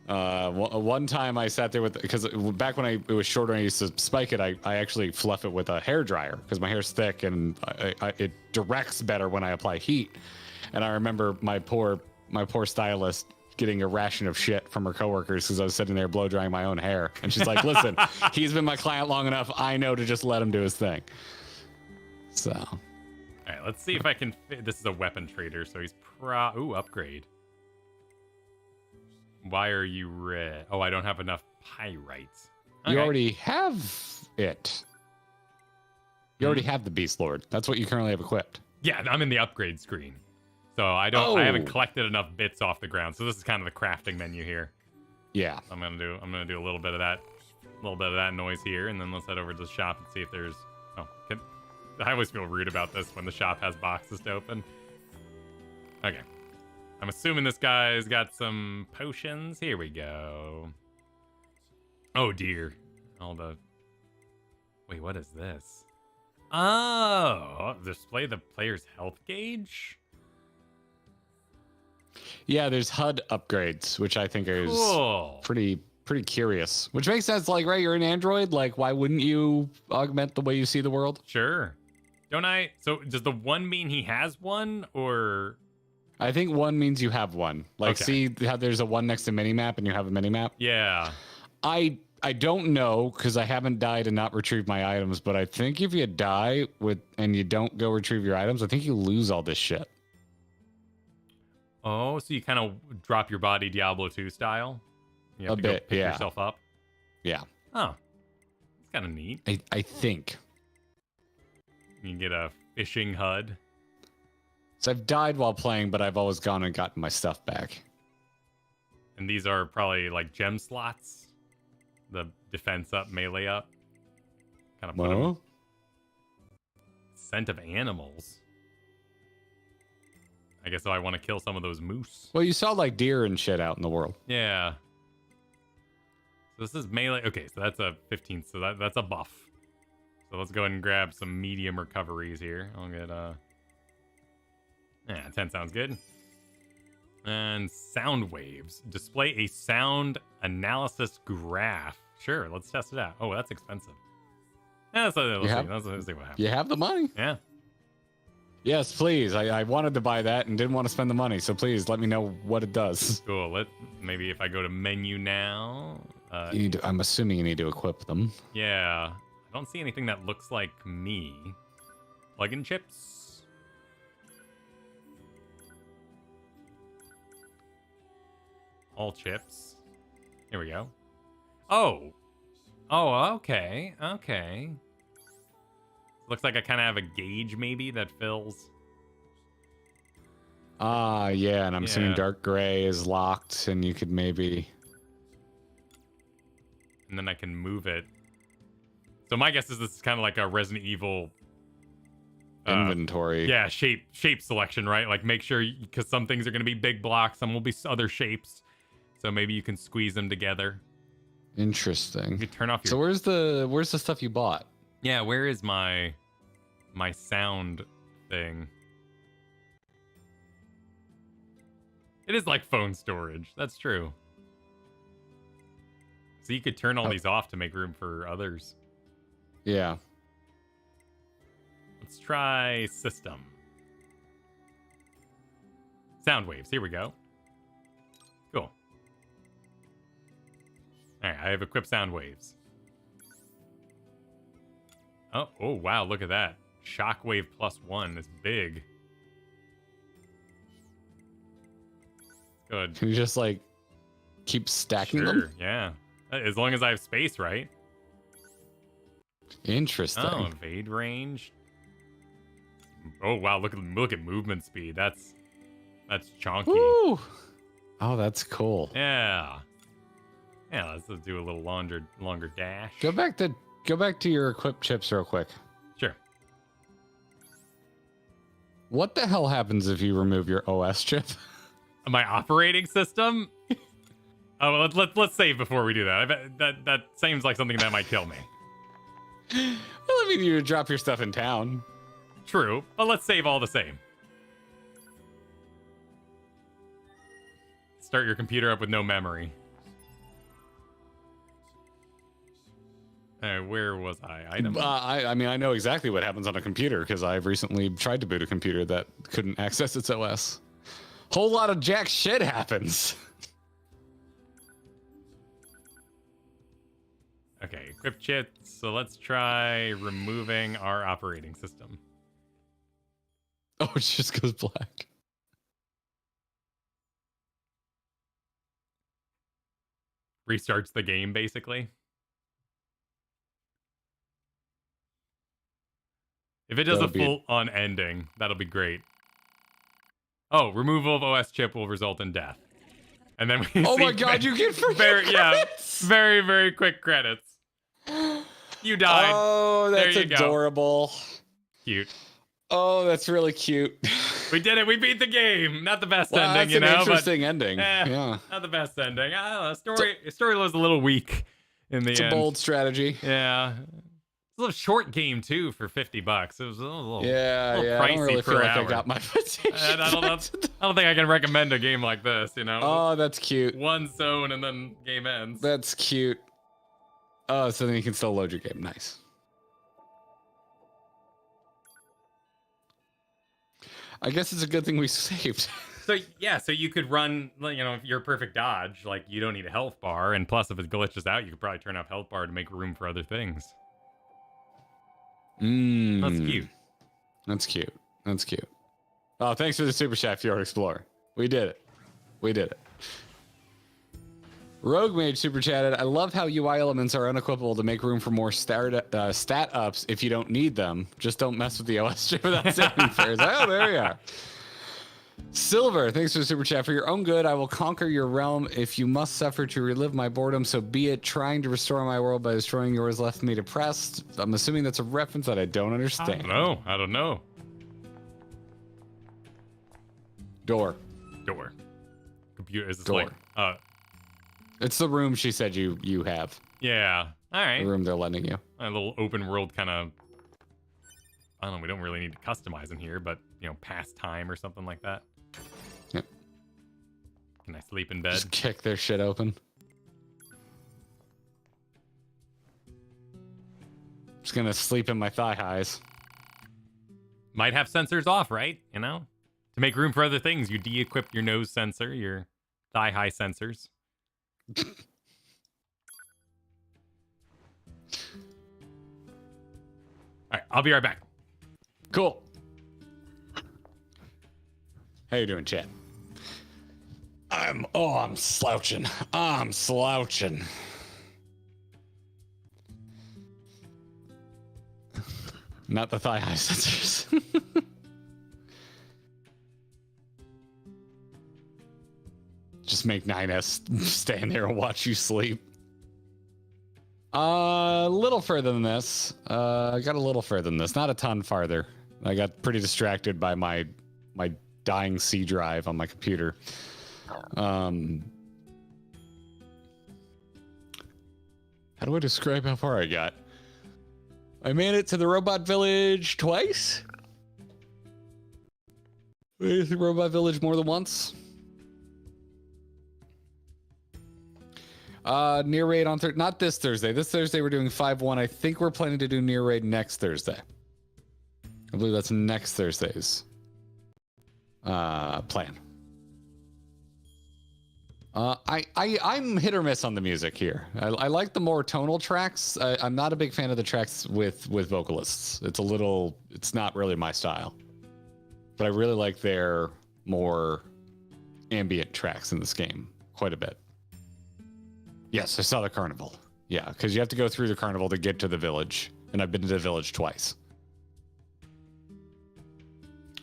One time I sat there because back when it was shorter and I used to spike it, I actually fluff it with a hair dryer because my hair's thick and it directs better when I apply heat. And I remember my poor stylist getting a ration of shit from her coworkers because I was sitting there blow drying my own hair. And she's like, listen, he's been my client long enough. I know to just let him do his thing. So. All right, let's see if I can this is a weapon trader, so he's upgrade. Why are you red? Oh, I don't have enough pyrites. Okay. You already have it. You already have the Beast Lord. That's what you currently have equipped. Yeah, I'm in the upgrade screen. So I haven't collected enough bits off the ground. So this is kind of the crafting menu here. Yeah. I'm gonna do a little bit of that noise here, and then let's head over to the shop and see if there's I always feel rude about this when the shop has boxes to open. Okay. I'm assuming this guy's got some potions. Here we go. Oh dear. Wait, what is this? Oh, display the player's health gauge? Yeah, there's HUD upgrades, which I think is cool. pretty curious. Which makes sense, like, right, you're an android, like, why wouldn't you augment the way you see the world? Sure. Don't I? So does the one mean he has one, or? I think one means you have one. Like, Okay. see how there's a one next to minimap and you have a minimap? Yeah. I don't know because I haven't died and not retrieved my items, but I think if you die and you don't go retrieve your items, I think you lose all this shit. Oh, so you kind of drop your body Diablo 2 style? You have A to go bit, pick yeah. yourself up? Yeah. Oh. It's kind of neat. I think. You can get a fishing HUD. So I've died while playing, but I've always gone and gotten my stuff back. And these are probably like gem slots. The defense up, melee up. Kind of put them. Well, Scent of animals. I guess I want to kill some of those moose. well, you saw like deer and shit out in the world. Yeah. So this is melee. Okay, so that's a 15. So that's a buff. So let's go ahead and grab some medium recoveries here. I'll get yeah, 10 sounds good. And sound waves. Display a sound analysis graph. Sure, let's test it out. Oh, that's expensive. Yeah, let's see what happens. You have the money? Yeah. Yes, please. I wanted to buy that and didn't want to spend the money, so please let me know what it does. Cool. Maybe if I go to menu now. I'm assuming you need to equip them. Yeah. I don't see anything that looks like me. Plug-in chips. All chips. Here we go. Oh. Oh, okay. Okay. Looks like I kind of have a gauge maybe that fills. Ah, yeah, and I'm assuming Yeah. dark gray is locked, and you could maybe... And then I can move it. So my guess is this is kind of like a Resident Evil... inventory. Yeah, shape selection, right? Like make sure, because some things are going to be big blocks, some will be other shapes. So maybe you can squeeze them together. Interesting. You turn off your... So where's the stuff you bought? Yeah, where is my sound thing? It is like phone storage. That's true. So you could turn all these off to make room for others. Yeah. Let's try system. Sound waves. Here we go. Cool. All right, I have equipped sound waves. Oh, wow, look at that. Shockwave +1 is big. Good. Can you just like keep stacking Sure, them? yeah. As long as I have space, right? Interesting. Oh, evade range. Oh wow, look at movement speed. That's chonky. Woo! Oh, that's cool. Yeah. Yeah, let's just do a little longer dash. Go back to your equipped chips real quick. Sure. What the hell happens if you remove your OS chip? My operating system? Oh, let's save before we do that. I bet that seems like something that might kill me. Well, I mean, you drop your stuff in town. True, but let's save all the same. Start your computer up with no memory. Where was I? Item. I mean, I know exactly what happens on a computer because I've recently tried to boot a computer that couldn't access its OS. Whole lot of jack shit happens. Okay, equip chits. So let's try removing our operating system. Oh, it just goes black. Restarts the game, basically. If it does a full-on ending, that'll be great. Oh, removal of OS chip will result in death. And then we oh my god, you get free credits! Very, very quick credits. You died. Oh, that's adorable. Cute. Oh, that's really cute. We did it. We beat the game. Not the best ending, that's you know. An interesting ending. Yeah. Not the best ending. I don't know. Story was a little weak in the end. It's a bold strategy. Yeah. It's a little short game too for $50. It was a little pricey I don't really feel like hour. I got my position. I don't think I can recommend a game like this. You know. Oh, that's cute. One zone and then game ends. That's cute. Oh, so then you can still load your game. Nice. I guess it's a good thing we saved. So yeah, so you could run, your perfect dodge. Like you don't need a health bar, and plus if it glitches out, you could probably turn off health bar to make room for other things. That's cute. That's cute. That's cute. Oh, thanks for the super chat, Fjord Explorer. We did it. We did it. Rogue Mage super chatted. I love how UI elements are unequivocal to make room for more stat ups if you don't need them. Just don't mess with the OS chip without saving fares. Oh, there you are. Silver, thanks for the super chat. For your own good, I will conquer your realm. If you must suffer to relive my boredom, so be it. Trying to restore my world by destroying yours left me depressed. I'm assuming that's a reference that I don't understand. I don't know. Door. Computer is Door. like, it's the room she said you have. yeah. All right. The room they're lending you. A little open world kind of. I don't know. We don't really need to customize in here, but past time or something like that. Yep. Can I sleep in bed? Just kick their shit open. Just gonna sleep in my thigh highs. Might have sensors off, right? To make room for other things, you de-equip your nose sensor, your thigh high sensors. All right, I'll be right back. Cool. How you doing, chat? I'm slouching. I'm slouching. Not the thigh high sensors. Just make 9S stand there and watch you sleep. A little further than this. I got a little further than this. Not a ton farther. I got pretty distracted by my dying C drive on my computer. How do I describe how far I got? I made it to the robot village twice. Made it to the robot village more than once. Near Raid on not this Thursday. This Thursday we're doing 5-1. I think we're planning to do Near Raid next Thursday. I believe that's next Thursday's plan. I'm hit or miss on the music here. I like the more tonal tracks. I'm not a big fan of the tracks with vocalists. It's not really my style. But I really like their more ambient tracks in this game quite a bit. Yes, I saw the carnival. Yeah, because you have to go through the carnival to get to the village. And I've been to the village twice.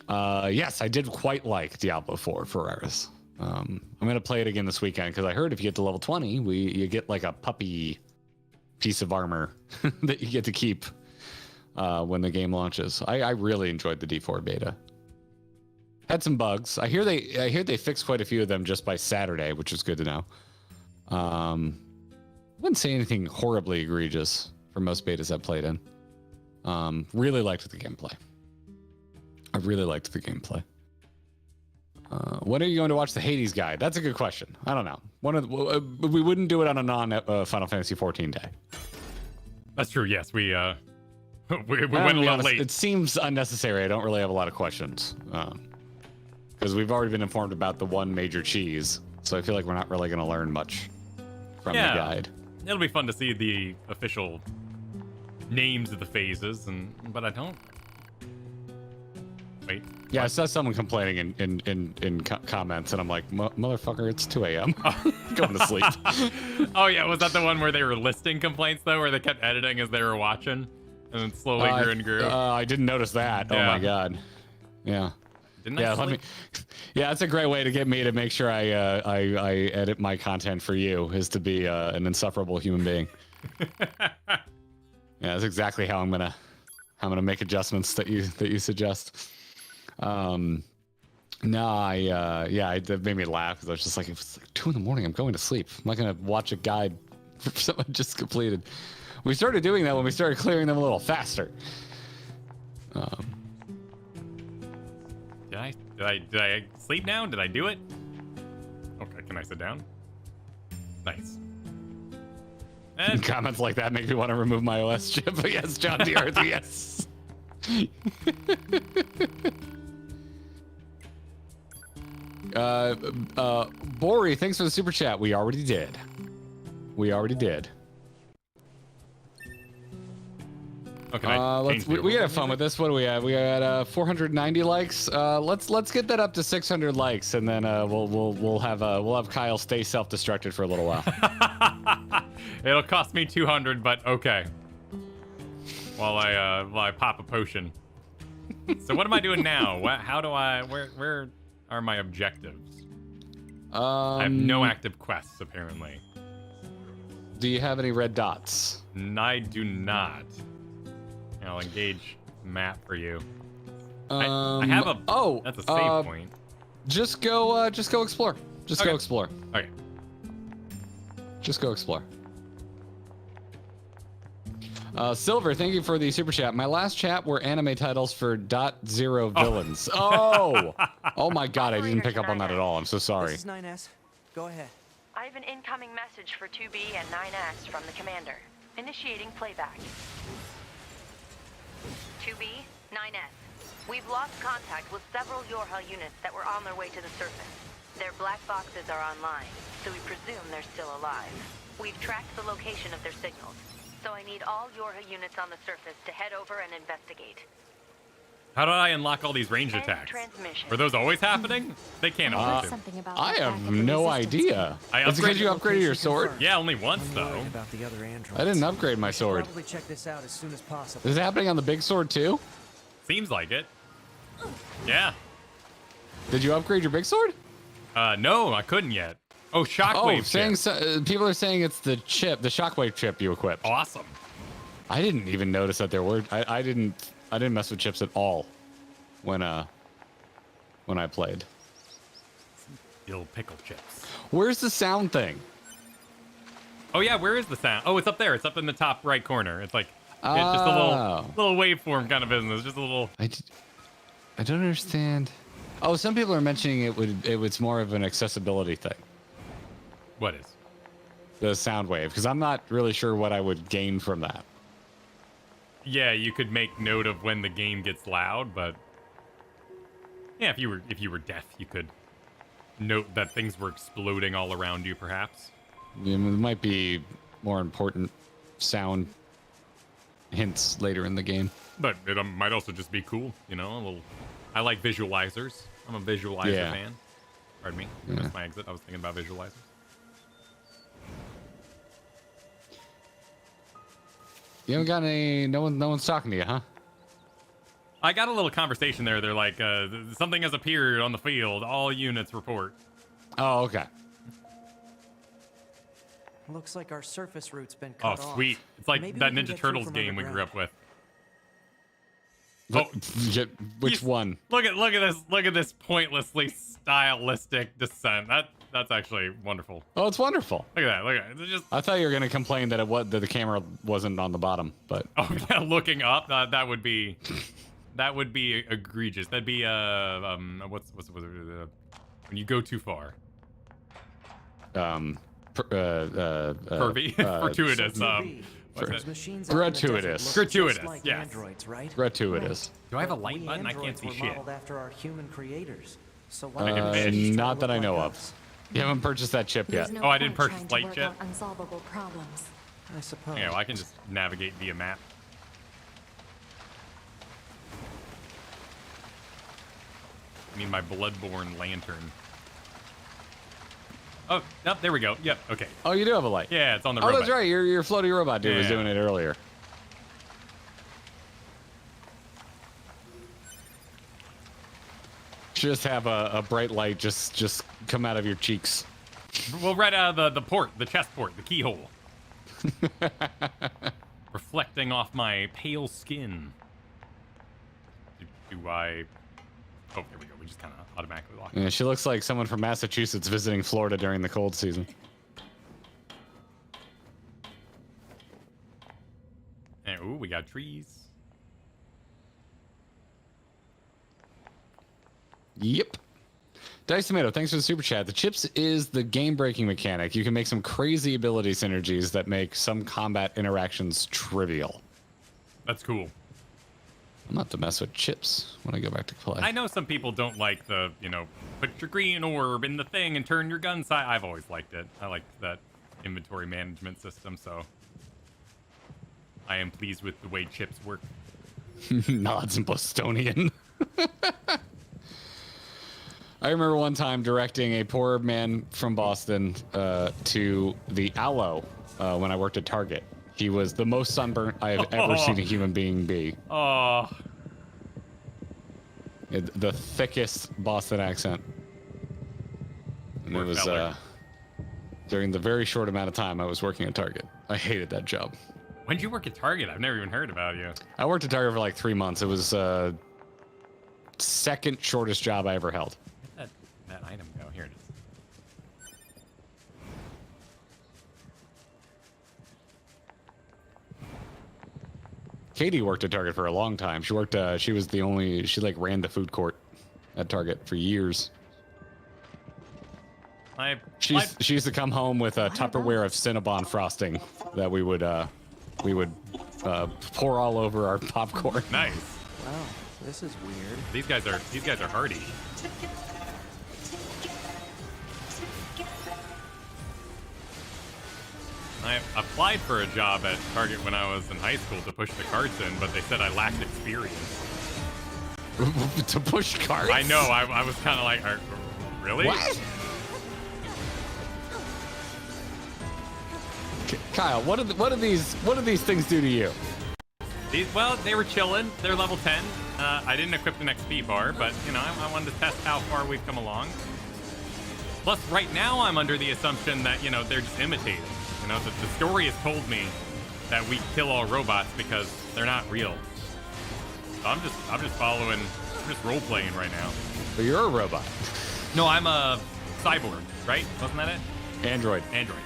Yes, I did quite like Diablo 4 Ferraris. I'm going to play it again this weekend because I heard if you get to level 20, you get like a puppy piece of armor that you get to keep when the game launches. I really enjoyed the D4 beta. Had some bugs. I hear they fixed quite a few of them just by Saturday, which is good to know. I wouldn't say anything horribly egregious for most betas I've played in. Really liked the gameplay. I really liked the gameplay. When are you going to watch the Hades guide? That's a good question. I don't know. We wouldn't do it on a non-Final Fantasy 14 day. That's true. Yes, we went a little late. It seems unnecessary. I don't really have a lot of questions because we've already been informed about the one major cheese. So I feel like we're not really going to learn much from the guide. It'll be fun to see the official names of the phases, but I don't. Wait. Yeah, I saw someone complaining in comments, and I'm like, motherfucker, it's 2 a.m. Going to sleep. Oh, yeah. Was that the one where they were listing complaints, though, where they kept editing as they were watching? And then slowly grew and grew? I didn't notice that. Yeah. Oh, my God. Yeah. Yeah, that's a great way to get me to make sure I edit my content for you, is to be an insufferable human being. Yeah, that's exactly how I'm gonna make adjustments that you suggest. That made me laugh because I was just like, it's like 2 a.m. I'm going to sleep. I'm not gonna watch a guide for someone just completed. We started doing that when we started clearing them a little faster. Did I sleep now? Did I do it? Okay, can I sit down? Nice. And comments like that make me want to remove my OS chip. But yes, John D. Arthur, yes. Bori, thanks for the super chat. We already did. We already did. Okay, we gotta have fun with this. What do we have? We got 490 likes. Let's get that up to 600 likes, and then we'll have Kyle stay self-destructed for a little while. It'll cost me 200, but okay. While I pop a potion. So what am I doing now? Where are my objectives? I have no active quests apparently. Do you have any red dots? I do not. I'll engage map for you. I have a. Oh, that's a save point. Just go explore. Just go explore. Okay. Just go explore. Silver, thank you for the super chat. My last chat were anime titles for .0 villains. Oh, oh my God, I didn't pick up on that at all. I'm so sorry. This is 9S. Go ahead. I have an incoming message for 2B and 9S from the commander. Initiating playback. 2B, 9S. We've lost contact with several Yorha units that were on their way to the surface. Their black boxes are online, so we presume they're still alive. We've tracked the location of their signals, so I need all Yorha units on the surface to head over and investigate. How do I unlock all these ranged attacks? Were those always happening? They can't have been. I have no idea. Is it because you upgraded your sword? Yeah, only once though. I didn't upgrade my sword. Probably check this out as soon as possible. Is it happening on the big sword too? Seems like it. Yeah. Did you upgrade your big sword? No, I couldn't yet. Oh, shockwave chip. People are saying it's the chip, the shockwave chip you equipped. Awesome. I didn't even notice that there were. I didn't mess with chips at all when I played. Dill pickle chips. Where's the sound thing? Oh yeah, where is the sound? Oh, it's up there. It's up in the top right corner. It's like it's just a little waveform kind of business. Just a little. I don't understand. Oh, some people are mentioning it was more of an accessibility thing. What is? The sound wave, because I'm not really sure what I would gain from that. Yeah, you could make note of when the game gets loud, but yeah, if you were deaf, you could note that things were exploding all around you, perhaps. There might be more important sound hints later in the game. But it might also just be cool, you know. A little. I like visualizers. I'm a visualizer fan. Pardon me. I missed my exit. I was thinking about visualizers. You haven't got any. No one's talking to you, huh? I got a little conversation there. They're like, something has appeared on the field. All units report. Oh, okay. Looks like our surface route's been cut off. Oh, sweet. It's like Maybe that we can Ninja get Turtles through from game we grew up with. Oh, which one? Look at this pointlessly stylistic descent. That's actually wonderful. Oh, it's wonderful. Look at that. Look at it. It's just. I thought you were gonna complain that that the camera wasn't on the bottom, but. Oh yeah, looking up. That would be egregious. That'd be what's when you go too far. Pervy. Fortuitous. Gratuitous. Gratuitous. Like Yes. androids, right? Gratuitous. Do I have a light button? I can't see were shit. modeled after our human creators. So why Not that I know of. You haven't purchased that chip yet. Oh, I didn't purchase light chip. Unsolvable problems. I suppose. Yeah, well, I can just navigate via map. I mean, my bloodborne lantern. Oh, nope, there we go. Yep, okay. Oh, you do have a light. Yeah, it's on the robot. robot. That's right. Your floaty robot dude was doing it earlier. Just have a bright light just come out of your cheeks. Well, right out of the port, the chest port, the keyhole. Reflecting off my pale skin. Do I... Oh, there we go. We just kind of automatically lock it. Yeah, she looks like someone from Massachusetts visiting Florida during the cold season. And, ooh, we got trees. Yep. Dice Tomato, thanks for the super chat. The chips is the game-breaking mechanic. You can make some crazy ability synergies that make some combat interactions trivial. That's cool. I'm not to mess with chips when I go back to play. I know some people don't like the, put your green orb in the thing and turn your gun side. I've always liked it. I like that inventory management system, so I am pleased with the way chips work. Nods in Bostonian. I remember one time directing a poor man from Boston to the Aloe when I worked at Target. He was the most sunburnt I have ever seen a human being be. Oh. The thickest Boston accent. And it was during the very short amount of time I was working at Target. I hated that job. When did you work at Target? I've never even heard about you. I worked at Target for like 3 months. It was second shortest job I ever held. Where'd that item go? Here it is. Katie worked at Target for a long time. She worked. She was the only. She like ran the food court at Target for years. She used to come home with a Tupperware of Cinnabon frosting that we would pour all over our popcorn. Nice. Wow, this is weird. These guys are hardy. I applied for a job at Target when I was in high school to push the carts in, but they said I lacked experience. To push carts? I know. I was kind of like, really? What? Kyle, what do these things do to you? Well, they were chilling. They're level 10. I didn't equip an XP bar, but I wanted to test how far we've come along. Plus, right now I'm under the assumption that they're just imitating. The story has told me that we kill all robots because they're not real. So I'm just following. I'm just role playing right now. But you're a robot. No, I'm a cyborg, right? Wasn't that it? Android. Android.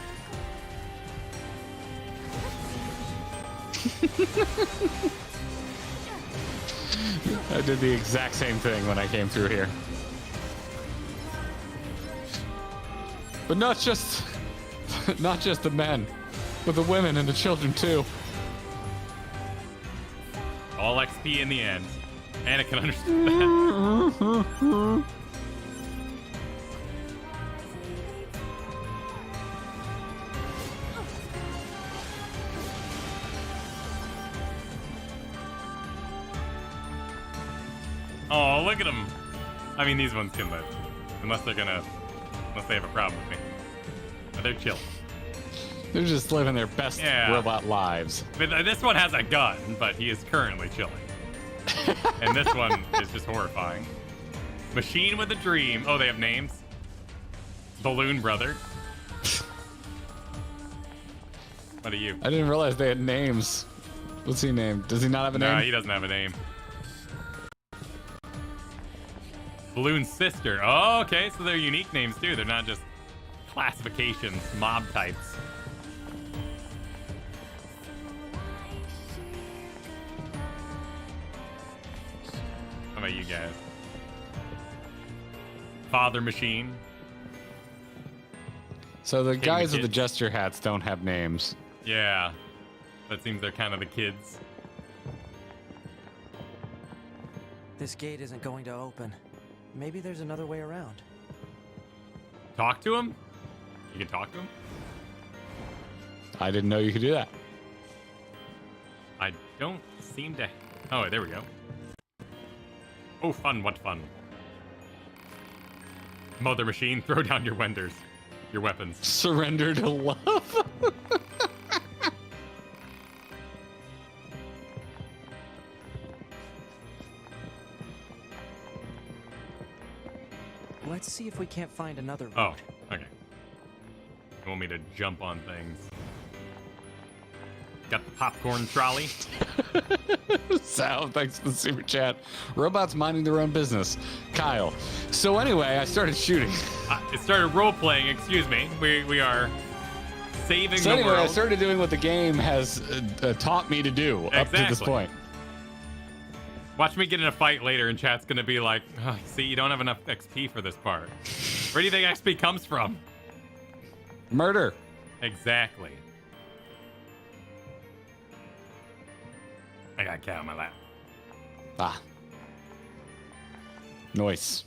I did the exact same thing when I came through here. But not just the men, but the women and the children too. All XP in the end. Anna can understand that. Oh, look at them. I mean, these ones can live. Unless they have a problem with me. But they're chill. They're just living their best robot lives. But this one has a gun, but he is currently chilling. And this one is just horrifying. Machine with a dream. Oh, they have names? Balloon Brother. What are you? I didn't realize they had names. What's he named? Does he not have a name? No, he doesn't have a name. Balloon Sister. Oh, okay, so they're unique names too. They're not just classifications, mob types. How about you guys? Father Machine. So the King guys the with the kids. gesture hats don't have names. Yeah, that seems they're kind of the kids. This gate isn't going to open. Maybe there's another way around. Talk to him? You can talk to him? I didn't know you could do that. I don't seem to... Oh, there we go. Oh, fun. What fun. Mother Machine, throw down your wenders. Your weapons. Surrender to love. Let's see if we can't find another route. Oh, okay. You want me to jump on things? Got the popcorn trolley. Sal, thanks for the super chat. Robots minding their own business. Kyle. So anyway, I started shooting. It started role-playing, excuse me. We are saving So the anyway, world. I started doing what the game has taught me to do up to this Exactly. point. Watch me get in a fight later and chat's gonna be like, oh, see, you don't have enough XP for this part. Where do you think XP comes from? Murder. Exactly. I got a cat on my lap. Ah. Nice.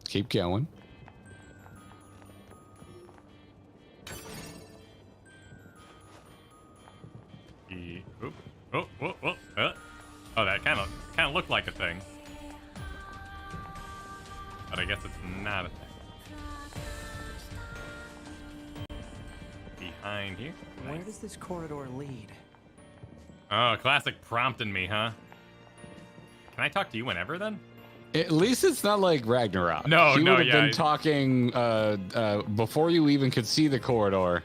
Keep going. Oh, that kind of looked like a thing, but I guess it's not a thing. Behind here. Where Nice. does this corridor lead? Oh, classic prompting me, huh? Can I talk to you whenever then? At least it's not like Ragnarok. No, he no, would have yeah. been talking before you even could see the corridor.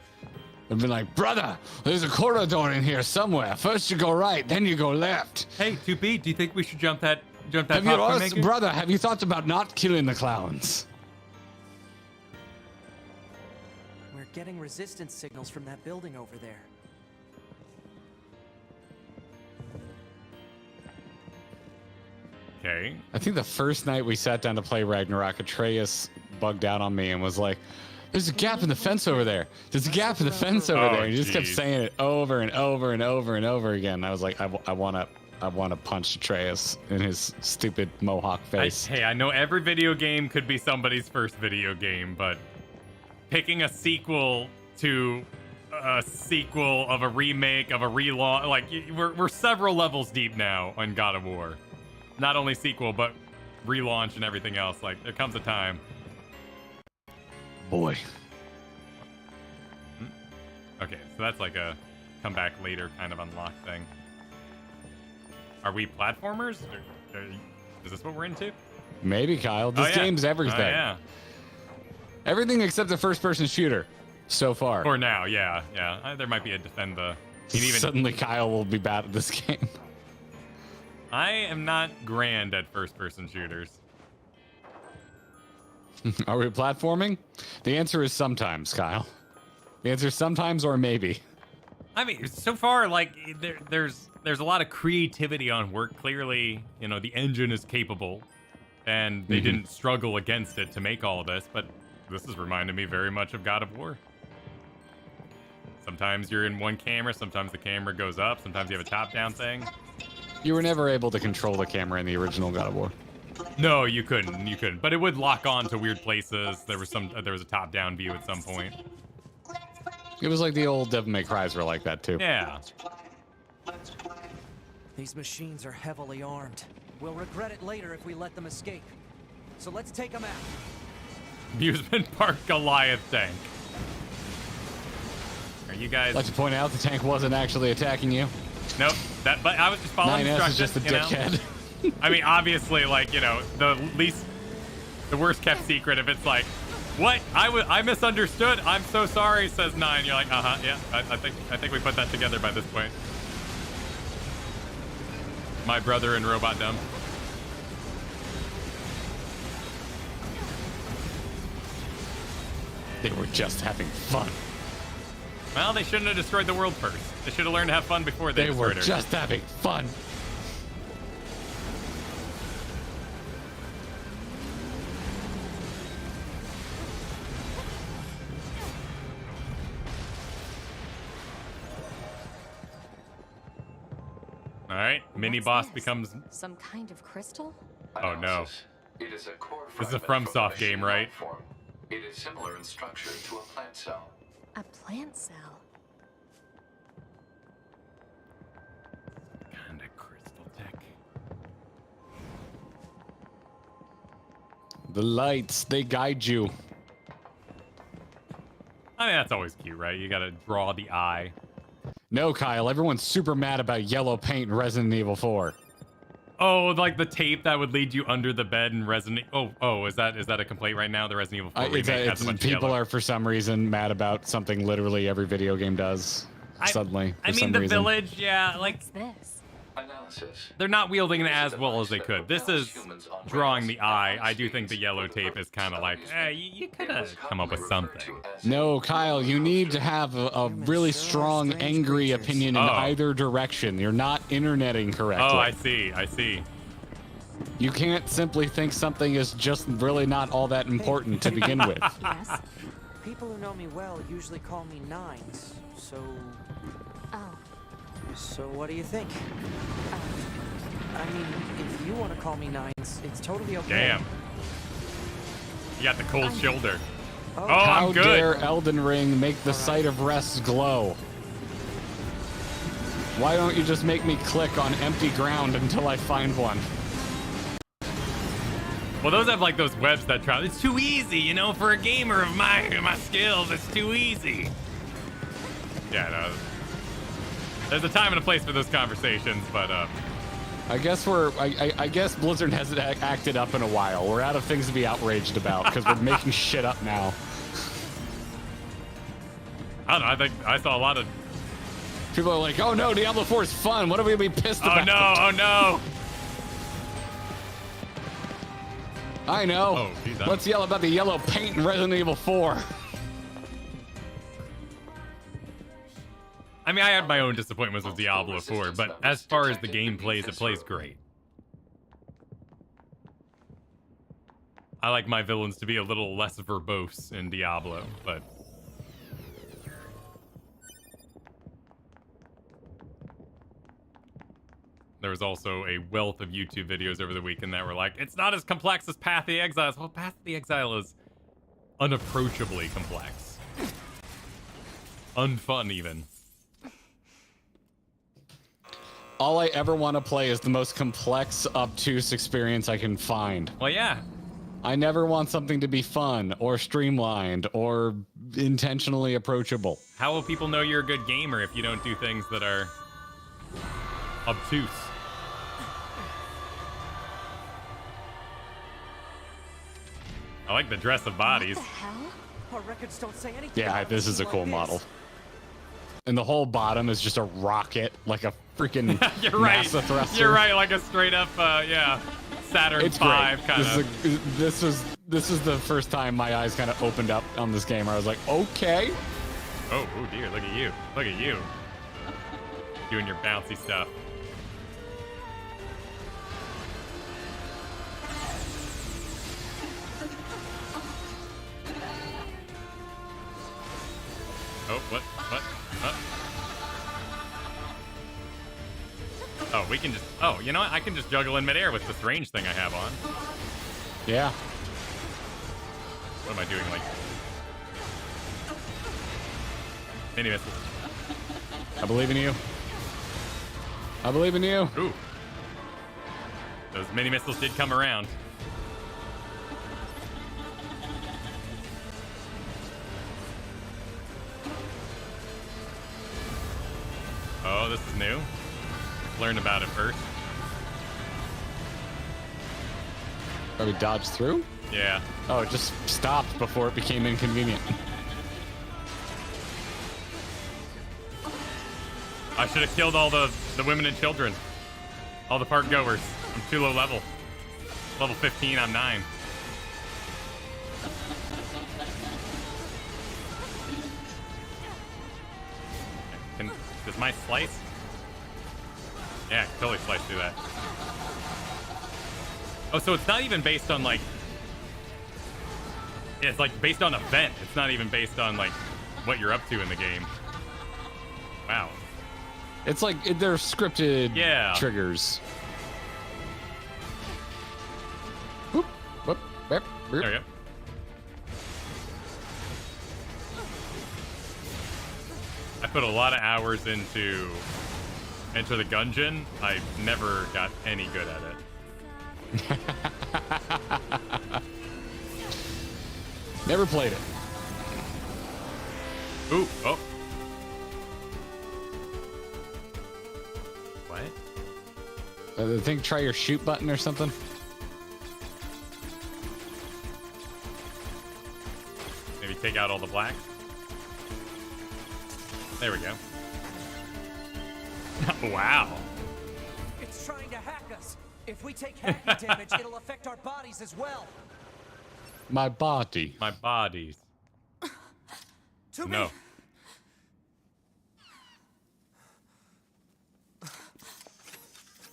I've been like, brother, there's a corridor in here somewhere. First you go right, then you go left. Hey, 2B, do you think we should jump that Have you popcorn also, maker? brother, have you thought about not killing the clowns? We're getting resistance signals from that building over there. Okay. I think the first night we sat down to play Ragnarok, Atreus bugged out on me and was like, there's a gap in the fence over there. There's a gap in the fence over there. And he just kept geez. saying it over and over and over and over again. I was like, I want to punch Atreus in his stupid mohawk face. Hey, I know every video game could be somebody's first video game, but picking a sequel to a sequel of a remake of a relaunch, like we're several levels deep now on God of War. Not only sequel, but relaunch and everything else. Like there comes a time. Boy. Okay, so that's like a come back later kind of unlock thing. Are we platformers? Is this what we're into? Maybe, Kyle. This yeah. game's everything. Oh, yeah. Everything except the first-person shooter so far. For now, yeah. There might be a defend the... Suddenly Kyle will be bad at this game. I am not grand at first-person shooters. Are we platforming? The answer is sometimes, Kyle. The answer is sometimes or maybe. I mean, so far, like, there's a lot of creativity on work. Clearly, you know, the engine is capable, and they didn't struggle against it to make all of this, but this is reminding me very much of God of War. Sometimes you're in one camera, sometimes the camera goes up, sometimes you have a top-down thing. You were never able to control the camera in the original God of War. No, you couldn't. But it would lock on to weird places. There was a top-down view at some point. It was like the old Devil May Cry's were like that too. Yeah. These machines are heavily armed. We'll regret it later if we let them escape. So let's take them out. Amusement Park Goliath tank. Are you guys? I'd like to point out the tank wasn't actually attacking you. Nope. But I was just following 9S instructions. is just a you know? dickhead. I mean, obviously, like, you know, the worst kept secret. If it's like, what? I misunderstood. I'm so sorry, says 9. You're like, yeah. I think we put that together by this point. My brother in Robot Dumb. They were just having fun. Well, they shouldn't have destroyed the world first. They should have learned to have fun before they They were destroyed her. just having fun. All right, mini boss becomes. Some kind of crystal? Oh no. It is a core This is a fragment from FromSoft game, machine right? life form. It is similar in structure to a plant cell. A plant cell. Kind of crystal tech. The lights, they guide you. I mean, that's always cute, right? You gotta draw the eye. No, Kyle, everyone's super mad about yellow paint in Resident Evil 4. Oh, like the tape that would lead you under the bed in Resident. Oh, is that a complaint right now? The Resident Evil 4 remake has a bunch of people yellow. are for some reason mad about something literally every video game does. Suddenly, I for mean, some the reason. village, yeah, like What's this? Analysis. they're not wielding it as well as they could. This is drawing the eye. I do think the yellow tape is kind of like, you could have come up with something. No, Kyle, you need to have a really strong, angry opinion in either direction. You're not interneting correctly. Oh, I see. You can't simply think something is just really not all that important to begin with. Yes. People who know me well usually call me Nines, so... Oh. So what do you think? I mean, if you want to call me Nines, it's totally okay. Damn. You got the cold shoulder. Oh, How I'm good. dare Elden Ring make the sight of rest glow? Why don't you just make me click on empty ground until I find one? Well, those have like those webs that try. It's too easy, you know, for a gamer of my skills. It's too easy. Yeah, no. There's a time and a place for those conversations, but I guess I guess Blizzard hasn't acted up in a while. We're out of things to be outraged about because we're making shit up now. I don't know. I think I saw a lot of. People are like, "Oh no, Diablo 4 is fun. What are we gonna be pissed about?" Oh no! Oh no! I know. Oh, geez, Let's yell about the yellow paint in Resident Evil 4. I mean, I had my own disappointments with Diablo 4, but as far as the game plays, it plays great. I like my villains to be a little less verbose in Diablo, but... There was also a wealth of YouTube videos over the weekend that were like, it's not as complex as Path of the Exile. Well, Path of the Exile is unapproachably complex. Unfun, even. All I ever want to play is the most complex, obtuse experience I can find. Well, yeah. I never want something to be fun or streamlined or intentionally approachable. How will people know you're a good gamer if you don't do things that are obtuse? I like the dress of bodies. What the hell? Our records don't say anything. Yeah, this is a cool model. And the whole bottom is just a rocket, like a freaking You're right. NASA thruster. You're right, like a straight up, yeah, Saturn It's V kind of. This is the first time my eyes kind of opened up on this game. I was like, okay. Oh dear, look at you. Look at you. Doing your bouncy stuff. Oh, what? Oh, we can just... Oh, you know what? I can just juggle in midair with this range thing I have on. Yeah. What am I doing? Like... Mini missiles. I believe in you. I believe in you. Ooh. Those mini missiles did come around. Oh, this is new. Learn about it first. Are we dodged through? Yeah. Oh, it just stopped before it became inconvenient. I should have killed all the women and children. All the park goers. I'm too low level. Level 15, I'm 9. Does my slice? Yeah, I can totally slice through that. Oh, so it's not even based on like... Yeah, it's like based on event. It's not even based on like what you're up to in the game. Wow. It's like they're scripted triggers. Whoop, whoop, whoop, whoop. There we go. I put a lot of hours into Enter the Gungeon. I never got any good at it. Never played it. Ooh, oh. What? I think try your shoot button or something. Maybe take out all the black. There we go. Wow. It's trying to hack us. If we take hacking damage, it'll affect our bodies as well. My body. My bodies. To no. me.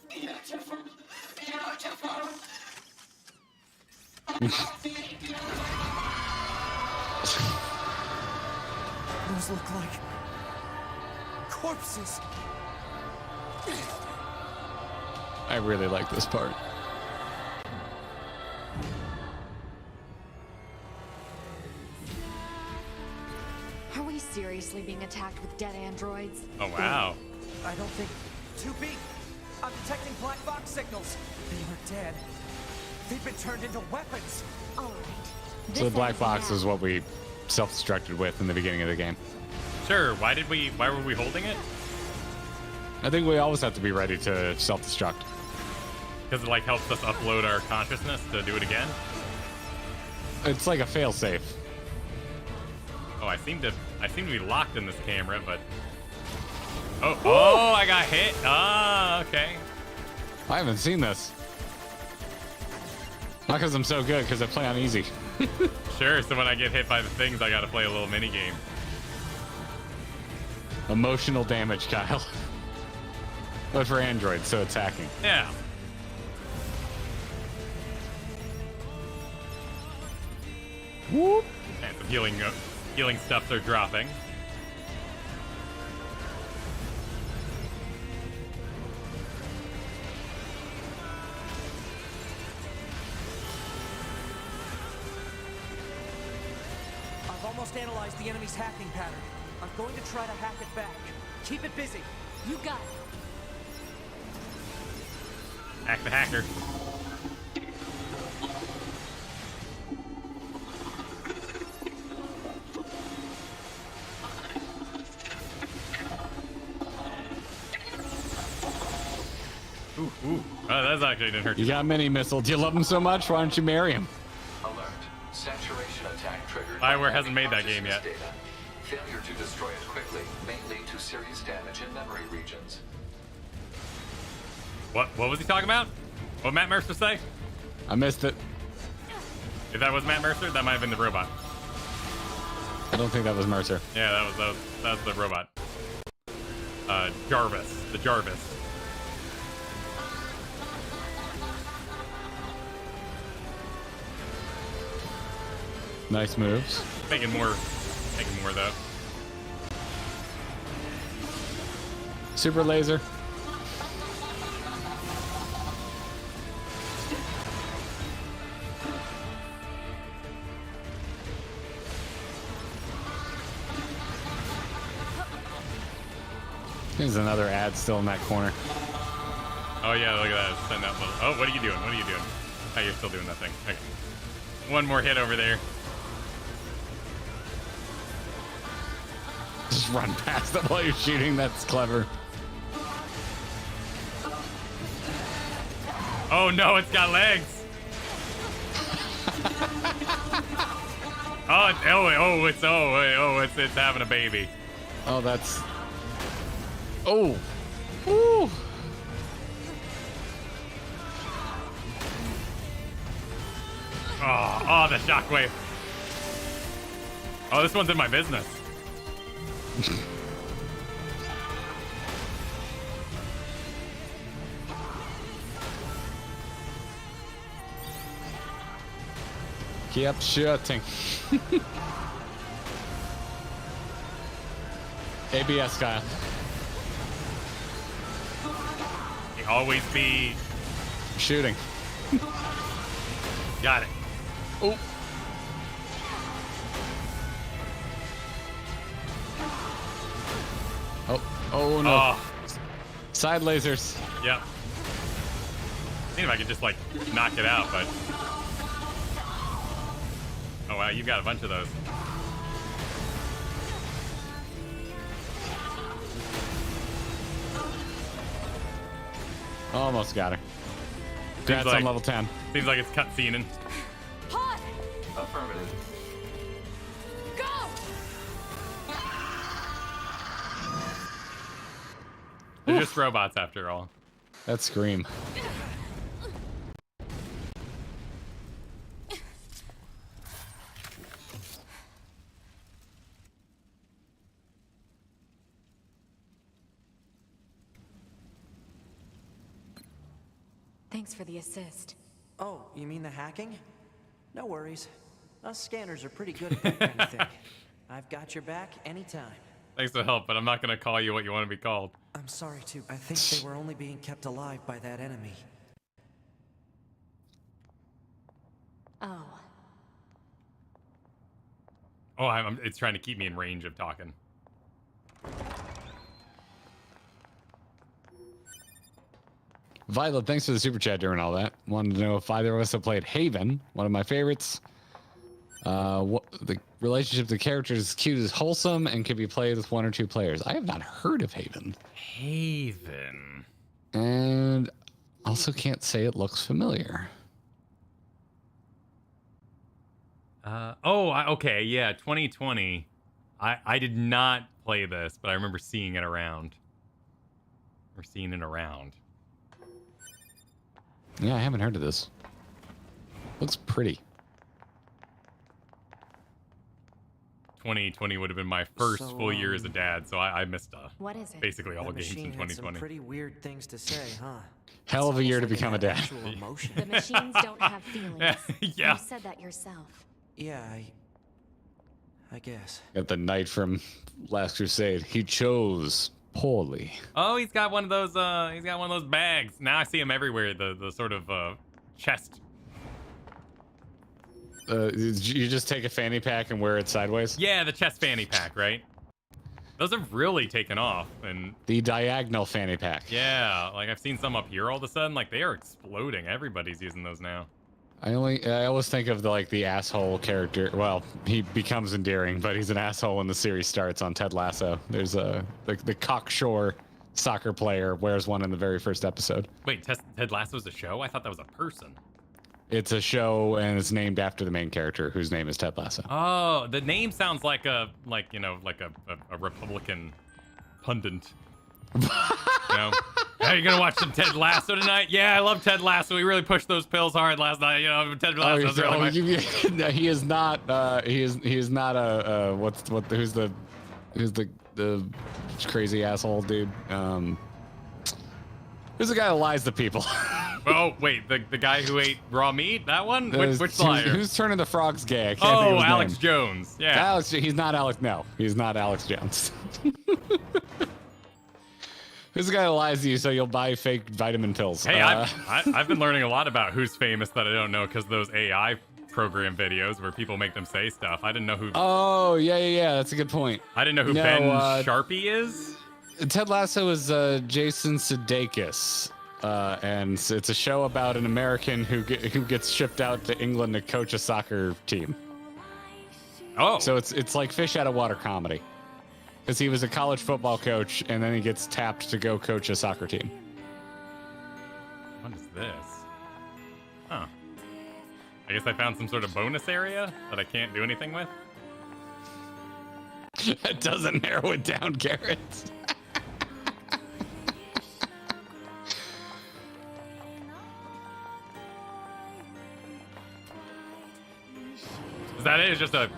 Beautiful. Beautiful. Those look like corpses. I really like this part. Are we seriously being attacked with dead androids? Oh, wow. I don't think... 2B! I'm detecting black box signals. They aren't dead. They've been turned into weapons. All right. So the black box is what we self-destructed with in the beginning of the game. Sure. Why were we holding it? I think we always have to be ready to self-destruct. Because it like helps us upload our consciousness to do it again? It's like a fail-safe. Oh, I seem to be locked in this camera, but... Oh, I got hit. Ah, okay. I haven't seen this. Not because I'm so good, because I play on easy. Sure, so when I get hit by the things, I gotta play a little mini game. Emotional damage, Kyle. But for androids, so it's hacking. Yeah. Whoop. And some healing stuffs are dropping. I've almost analyzed the enemy's hacking pattern. I'm going to try to hack it back. Keep it busy. You got it. Hack the hacker. Ooh. Oh, that actually didn't hurt You got mini missile. Do you love him so much? Why don't you marry him? Alert. Saturation attack triggered. Bioware hasn't made that game yet. Data. Failure to destroy it quickly may lead to serious damage in memory regions. What was he talking about? What Matt Mercer say? I missed it. If that was Matt Mercer, that might have been the robot. I don't think that was Mercer. Yeah, that was the robot. Jarvis. The Jarvis. Nice moves. Making more though. Super laser. There's another ad still in that corner. Oh yeah, look at that. Send that little. Oh, what are you doing? What are you doing? Oh, you're still doing that thing. Okay. One more hit over there. Just run past it while you're shooting. That's clever. Oh no, it's got legs. It's having a baby. Oh, that's. Oh. Ooh. Oh, the shockwave. Oh, this one's in my business. Keep shooting. ABS guy. Always be shooting. Got it. Oh. Oh no. Oh. Side lasers. Yep. See if I could just like knock it out, but. Oh wow, you got a bunch of those. Almost got her. Congrats on level 10. Seems like it's cutscening. Affirmative. Go! They're just robots after all. That scream. Thanks for the assist. Oh, you mean the hacking? No worries. Us scanners are pretty good at that kind of thing. I've got your back anytime. Thanks for the help, but I'm not gonna call you what you want to be called. I'm sorry, too. I think they were only being kept alive by that enemy. Oh. Oh, it's trying to keep me in range of talking. Violet, thanks for the super chat during all that. Wanted to know if either of us have played Haven, one of my favorites. What the relationship to the characters is cute, is wholesome, and can be played with 1 or 2 players. I have not heard of Haven. Haven. And also can't say it looks familiar. Okay, yeah, 2020. I did not play this, but I remember seeing it around. Or seeing it around. Yeah, I haven't heard of this. Looks pretty. 2020 would have been my first full year as a dad, so I missed what is it? basically all That games in machine had some 2020. pretty weird things to say, huh? Hell of a year to It's become a almost dad. like it had actual emotion. The machines don't have feelings. Yeah. You said that yourself. Yeah, I guess. Got the knight from Last Crusade. He chose poorly. Oh, he's got one of those. He's got one of those bags. Now I see him everywhere. The sort of chest. You just take a fanny pack and wear it sideways? Yeah, the chest fanny pack, right? Those have really taken off, and The diagonal fanny pack. yeah, like I've seen some up here all of a sudden. Like they are exploding. Everybody's using those now. I always think of the asshole character. Well, he becomes endearing, but he's an asshole when the series starts on Ted Lasso. There's the cocksure soccer player wears one in the very first episode. Wait, Ted Lasso's a show? I thought that was a person. It's a show and it's named after the main character whose name is Ted Lasso. Oh, the name sounds like a Republican pundit. You know? Hey, you gonna watch some Ted Lasso tonight? Yeah, I love Ted Lasso. He really pushed those pills hard last night. You know, Ted Lasso's really no, he is not. He is not a. Who's the crazy asshole dude? Who's the guy who lies to people? Oh wait, the guy who ate raw meat? That one? Which liar? Who's turning the frogs gay? I can't think of his Alex name. Jones. Yeah. Alex. He's not Alex. No, he's not Alex Jones. Who's the guy who lies to you so you'll buy fake vitamin pills? Hey, I've been learning a lot about who's famous that I don't know because those AI program videos where people make them say stuff. I didn't know who. Oh yeah. That's a good point. I didn't know who No, Ben Sharpie is. Ted Lasso is Jason Sudeikis, and it's a show about an American who gets shipped out to England to coach a soccer team. Oh, So it's like fish out of water comedy, because he was a college football coach and then he gets tapped to go coach a soccer team. what is this? Huh. I guess I found some sort of bonus area that I can't do anything with. That doesn't narrow it down, Garrett. Is that it? It's just a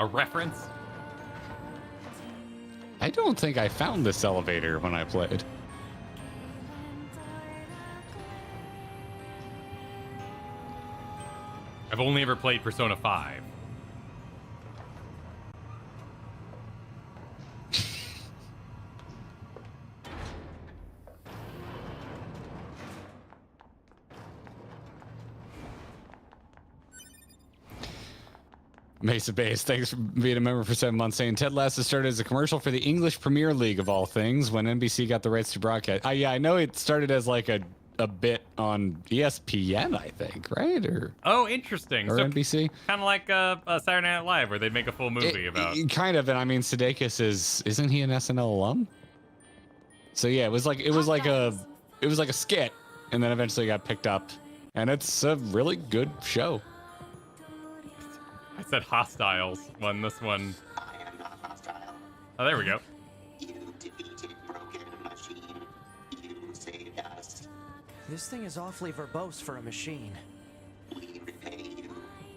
reference? I don't think I found this elevator when I played. I've only ever played Persona 5. Mesa Base, thanks for being a member for 7 months, saying Ted Lasso started as a commercial for the English Premier League of all things when NBC got the rights to broadcast. Yeah, I know it started as like a bit on ESPN, I think, right? Or Interesting. or So NBC. kind of like Saturday Night Live, where they make a full movie about. Kind of, and I mean Sudeikis isn't he an SNL alum? So yeah, it was like a skit, and then eventually got picked up, and it's a really good show. I said Hostiles won this one. I am not hostile. Oh, there we go. You defeated Broken Machine. You saved us. This thing is awfully verbose for a machine. We repay you.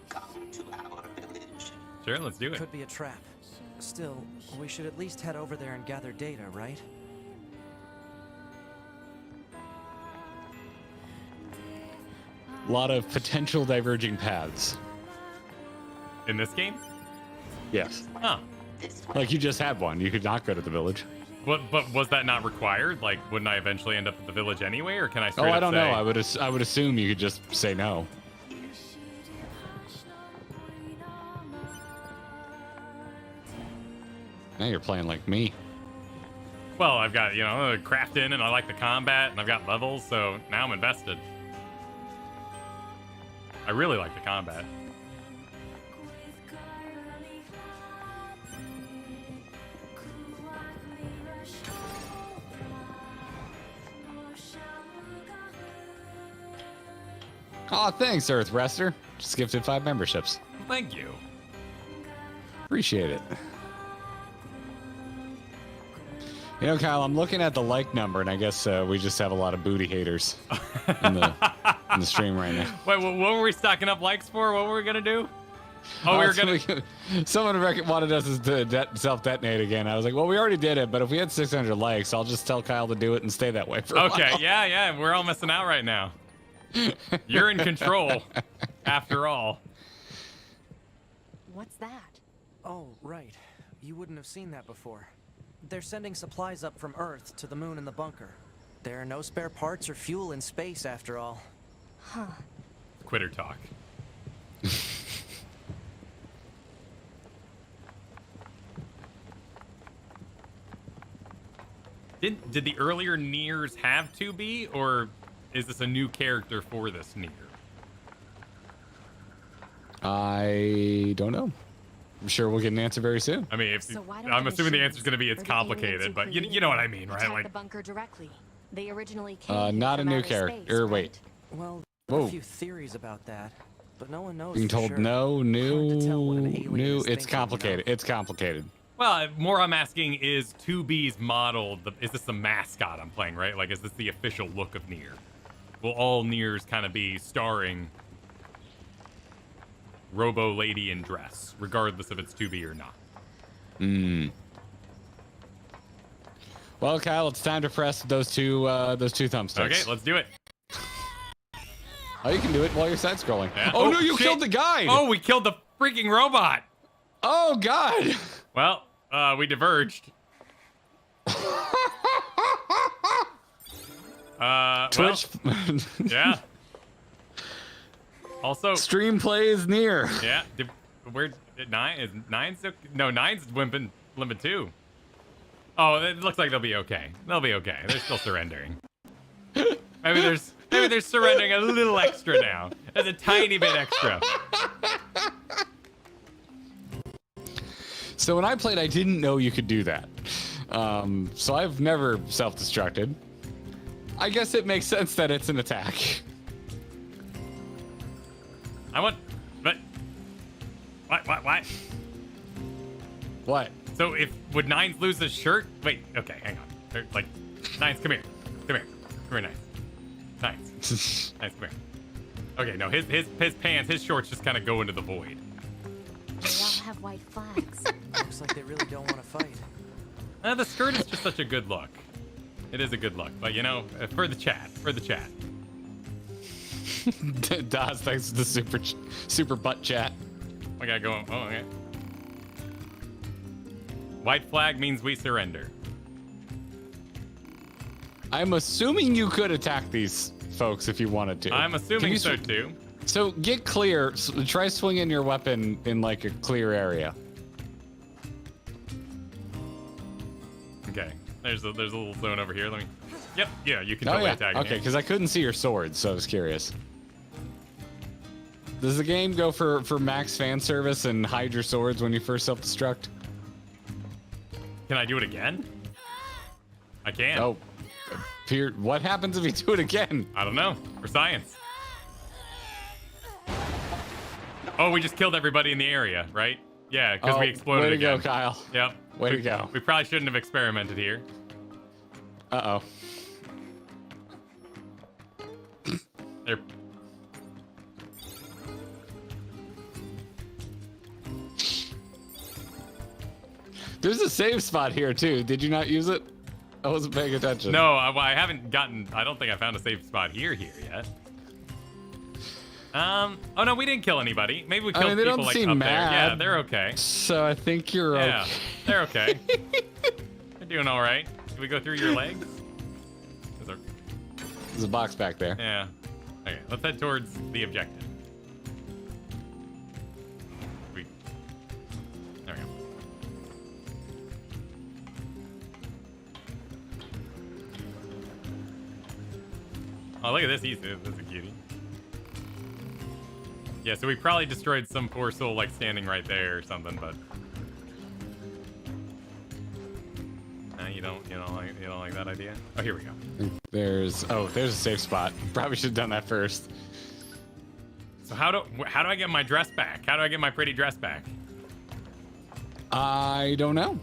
Come to our village. Sure, let's do it. Could be a trap. Still, we should at least head over there and gather data, right? A lot of potential diverging paths. In this game? Yes. Huh. this way. Like you just had one. You could not go to the village. What? But was that not required? Like, wouldn't I eventually end up at the village anyway, or can I? Oh, Straight I up don't say, know. I would assume you could just say no. Now you're playing like me. Well, I've got crafting, and I like the combat, and I've got levels, so now I'm invested. I really like the combat. Aw, thanks, Earth Rester. Just gifted 5 memberships. Thank you. Appreciate it. You know, Kyle, I'm looking at the like number, and I guess we just have a lot of booty haters in the stream right now. Wait, what were we stocking up likes for? What were we gonna do? Oh, we were gonna. Someone wanted us to self-detonate again. I was like, well, we already did it, but if we had 600 likes, I'll just tell Kyle to do it and stay that way for a Okay, while. yeah, we're all missing out right now. You're in control, after all. What's that? Oh, right. You wouldn't have seen that before. They're sending supplies up from Earth to the moon and the bunker. There are no spare parts or fuel in space, after all. Huh. Quitter talk. Did the earlier Niers have 2B, or is this a new character for this Nier? I don't know. I'm sure we'll get an answer very soon. I mean, So why don't I'm the assuming the machines answer's going to be it's or the aliens complicated, who but you created know what I them mean, right? attack Like, the bunker directly. They originally came Not a from new outer character. space, right? Wait. Well, there are Whoa. a few theories about that, but no one knows Being for told sure. no, Hard to tell what an alien new. is It's thinking, complicated. you know? It's complicated. well, more I'm asking is 2B's model, is this the mascot I'm playing, right? Like, is this the official look of Nier? Will all Niers kind of be starring Robo Lady in dress, regardless if it's 2B or not? Well, Kyle, it's time to press those two thumbsticks. Okay, let's do it. Oh, you can do it while you're side scrolling. Yeah. Oh, no, you shit. killed the guy. Oh, we killed the freaking robot. Oh God. Well, we diverged. Twitch. Well, yeah. Also, Stream plays near. yeah. Where nine's no, nine's limping too. Oh, it looks like they'll be okay. They'll be okay. They're still surrendering. Maybe they're surrendering a little extra now. There's a tiny bit extra. So when I played, I didn't know you could do that. So I've never self-destructed. I guess it makes sense that it's an attack. But what? What? So would Nines lose his shirt? Wait, okay, hang on. Like, Nines, come here, Nines. Nines, come here. Okay, no, his pants, his shorts just kind of go into the void. They all have white flags. Looks like they really don't want to fight. The skirt is just such a good look. It is a good look, but for the chat. Das, thanks to the super butt chat. I gotta go. Oh, okay. White flag means we surrender. I'm assuming you could attack these folks if you wanted to. I'm assuming so too. So get clear. Try swinging your weapon in like a clear area. Okay. There's a little zone over here. Let me. Yep. Yeah, you can Oh totally yeah. attack Okay, me. because I couldn't see your sword, so I was curious. Does the game go for max fan service and hide your swords when you first self-destruct? Can I do it again? I can. Oh. What happens if you do it again? I don't know. For science. Oh, we just killed everybody in the area, right? Yeah, because we exploded way to again. go, Kyle. Yep. Way to go. We probably shouldn't have experimented here. Uh-oh. There. There's a save spot here, too. Did you not use it? I wasn't paying attention. No, I haven't gotten. I don't think I found a safe spot here yet. Oh no, we didn't kill anybody. Maybe we killed I mean, they people don't like seem up mad. there. Yeah, they're okay. So I think you're Yeah, okay. they're okay. They're doing all right. Can we go through your legs? There's a box back there. Yeah. Okay, let's head towards the objective. There we go. Oh, look at this. That's a cutie. Yeah, so we probably destroyed some poor soul like standing right there or something, but you don't like that idea. Oh, here we go. There's a safe spot. Probably should have done that first. So how do I get my dress back? How do I get my pretty dress back? I don't know.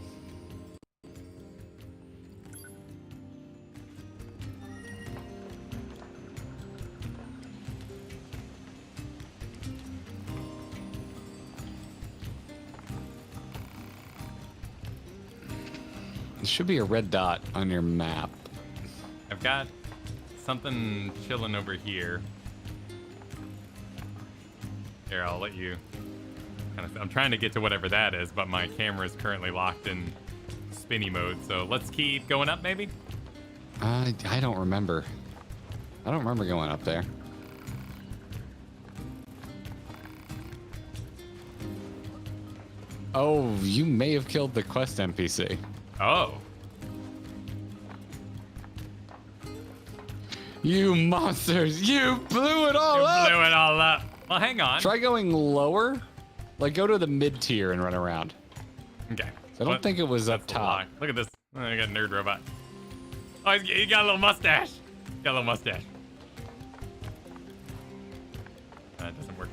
There should be a red dot on your map. I've got something chilling over here. Here, I'll let you I'm trying to get to whatever that is, but my camera is currently locked in spinny mode. So let's keep going up, maybe? I don't remember. I don't remember going up there. Oh, you may have killed the quest NPC. Oh. You monsters! You blew it all up! Blew it all up. Well, hang on. Try going lower. Like, go to the mid tier and run around. Okay. I don't think it was up top. Look at this. Oh, I got a nerd robot. Oh, he got a little mustache. Got a little mustache. That doesn't work.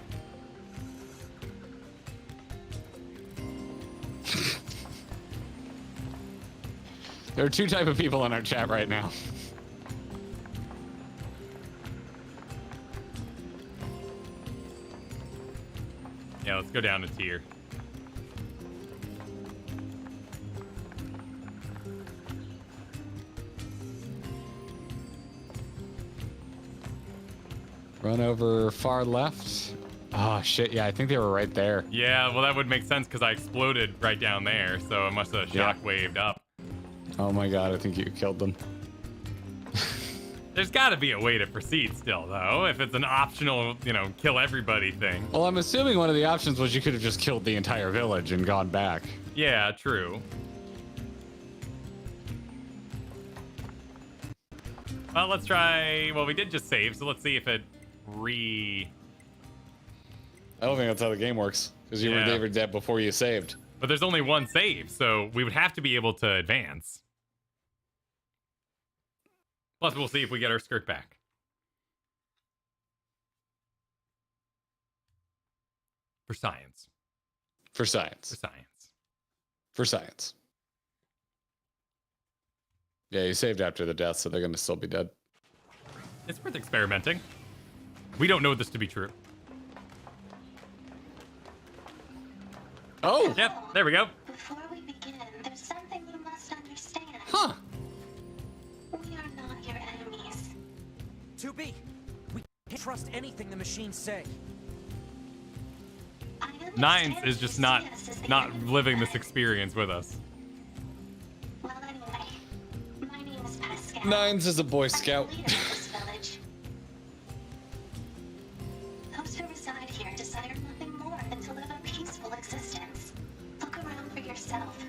There are two type of people in our chat right now. Yeah, let's go down a tier. Run over far left. Oh, shit. Yeah, I think they were right there. Yeah, well, that would make sense because I exploded right down there, so I must have shockwaved up. Oh my god, I think you killed them. There's got to be a way to proceed still, though, if it's an optional, kill everybody thing. Well, I'm assuming one of the options was you could have just killed the entire village and gone back. Yeah, true. Well, let's try... Well, we did just save, so let's see if it I don't think that's how the game works, because you were dead before you saved. But there's only one save, so we would have to be able to advance. Plus, we'll see if we get our skirt back. For science. For science. For science. For science. Yeah, you saved after the death, so they're going to still be dead. It's worth experimenting. We don't know this to be true. Oh! Yep, there we go. Before we begin, there's something you must understand. Huh. We are not your enemies. 2B, we can't trust anything the machines say. Nines is just not living this experience with us. Well, anyway, my name is Pascal. Nines is a Boy Scout. I'm the leader of this village. Those who reside here desire nothing more than to live a peaceful existence. Look around for yourself.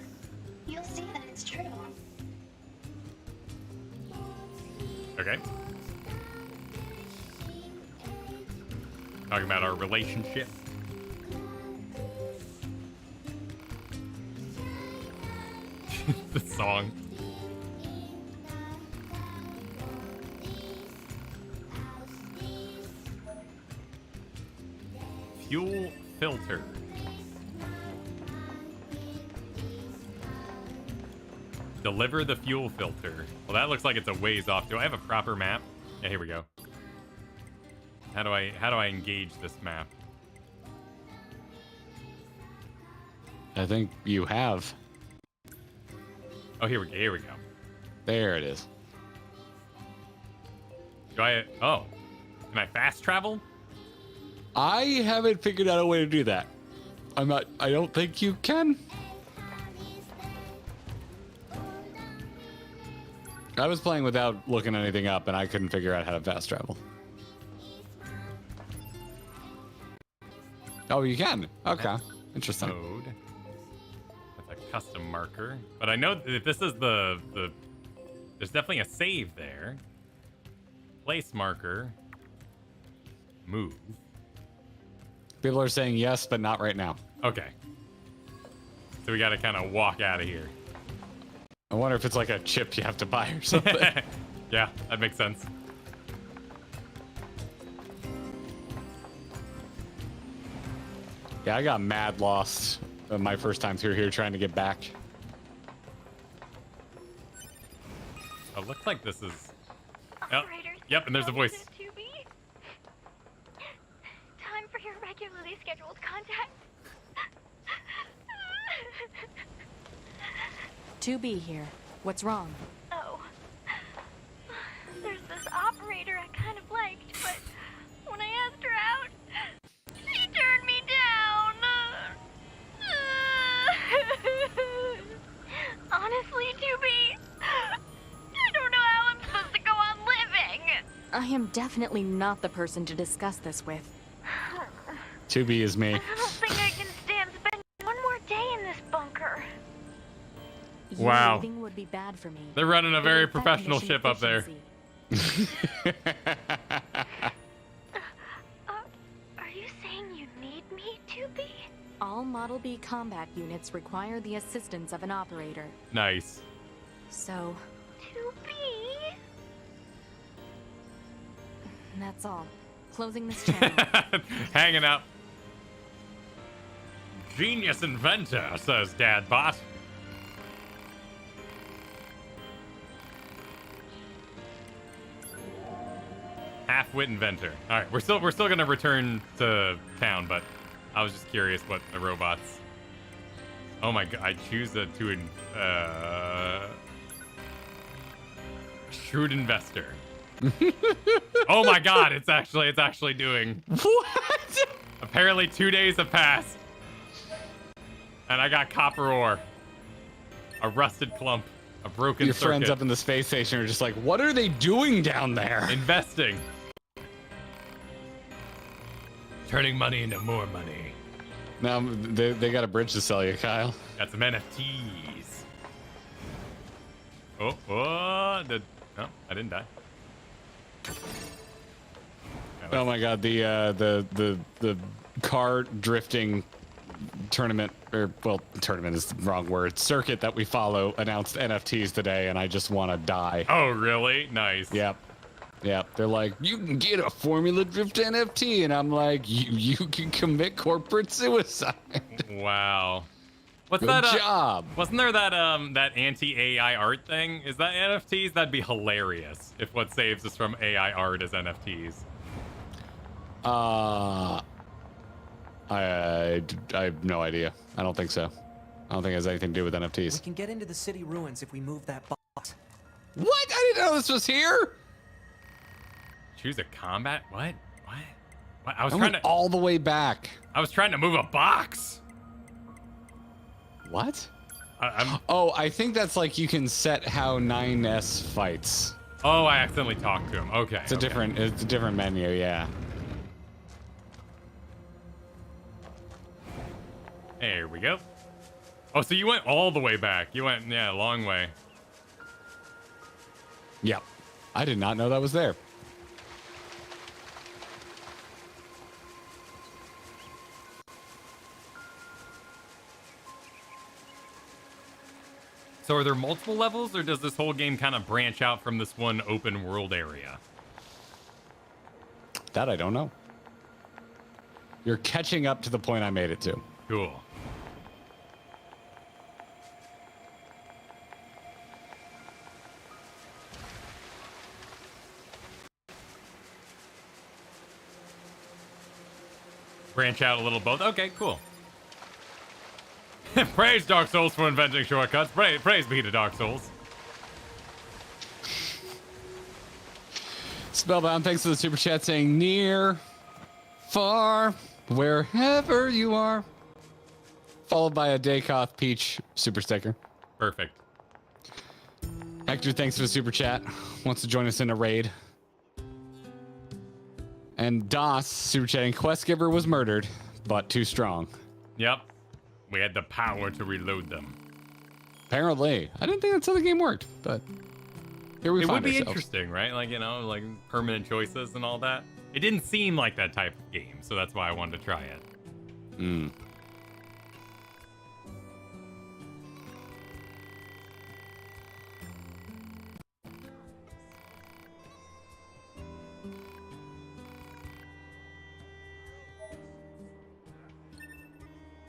You'll see that it's true. Okay. Talking about our relationship. The song. Fuel filter. Deliver the fuel filter. Well, that looks like it's a ways off. Do I have a proper map? Yeah, here we go. How do I engage this map? I think you have. Oh, here we go. Here we go. There it is. Do I? Oh, can I fast travel? I haven't figured out a way to do that. I don't think you can. I was playing without looking anything up, and I couldn't figure out how to fast travel. Oh, you can. Okay, interesting. Mode. That's a custom marker, but I know that this is the. There's definitely a save there. Place marker. Move. People are saying yes, but not right now. Okay. So we got to kind of walk out of here. I wonder if it's like a chip you have to buy or something. Yeah, that makes sense. Yeah, I got mad lost my first time through here trying to get back. Oh, looks like this is. Oh, yep, and there's a voice. Time for your regularly scheduled contact. 2B here. What's wrong? Oh. There's this operator I kind of liked, but when I asked her out, she turned me down. Honestly, 2B, I don't know how I'm supposed to go on living. I am definitely not the person to discuss this with. 2B is me. I don't think I can stand spending one more day in this bunker. Your Wow. leaving would be bad for me. They're running a It very would affect professional mission ship up there. efficiency. Are you saying you need me, 2B? All Model B combat units require the assistance of an operator. Nice. So, 2B? that's all. Closing this channel. Hanging out. Genius inventor, says Dad Bot. Half-wit inventor. All right, we're still gonna return to town, but I was just curious what the robots. Oh my god! I choose to shrewd investor. Oh my god! It's actually doing. What? Apparently 2 days have passed, and I got copper ore, a rusted clump, a broken. Your circuit. friends up in the space station are just like, what are they doing down there? Investing. Turning money into more money. Now they got a bridge to sell you, Kyle. Got some NFTs. Oh, no, I didn't die. Oh my god, the car drifting tournament, or well, tournament is the wrong word. Circuit that we follow announced NFTs today, and I just want to die. Oh, really? Nice. Yep. They're like, you can get a Formula Drift NFT, and I'm like, you can commit corporate suicide. Wow. What's Good that? job. Wasn't there that that anti-AI art thing? Is that NFTs? That'd be hilarious if what saves us from AI art is NFTs. I have no idea. I don't think so. I don't think it has anything to do with We NFTs. can get into the city ruins if we move that box. What? I didn't know this was here. Choose a combat? What? I was I trying went to. all the way back. I was trying to move a box. What? I'm. Oh, I think that's like you can set how 9S fights. Oh, I accidentally talked to him. Okay. It's a different menu, yeah. There we go. Oh, so you went all the way back. You went, yeah, a long way. Yep. I did not know that was there. So are there multiple levels, or does this whole game kind of branch out from this one open world area? That I don't know. You're catching up to the point I made it to. Cool. Branch out a little both. Okay, cool. Praise Dark Souls for inventing shortcuts. Praise be to Dark Souls. Spellbound, thanks for the super chat saying Nier far, wherever you are. Followed by a Daykoth Peach super sticker. Perfect. Hector, thanks for the super chat. Wants to join us in a raid. And Das super chatting. Questgiver was murdered, but too strong. Yep. We had the power to reload them. Apparently. I didn't think that's how the game worked, but here we It find would be ourselves. interesting, right? Like, you know, like permanent choices and all that. It didn't seem like that type of game, so that's why I wanted to try it. Hmm.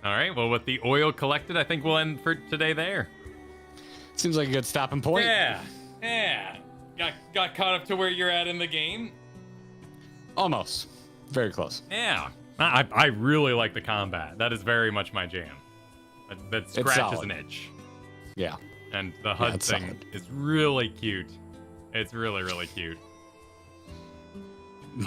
All right, well, with the oil collected, I think we'll end for today there. Seems like a good stopping point. Yeah. Got caught up to where you're at in the game. Almost. Very close. Yeah. I really like the combat. That is very much my jam. That scratches an itch. Yeah. And the HUD thing is really cute. It's really, really cute.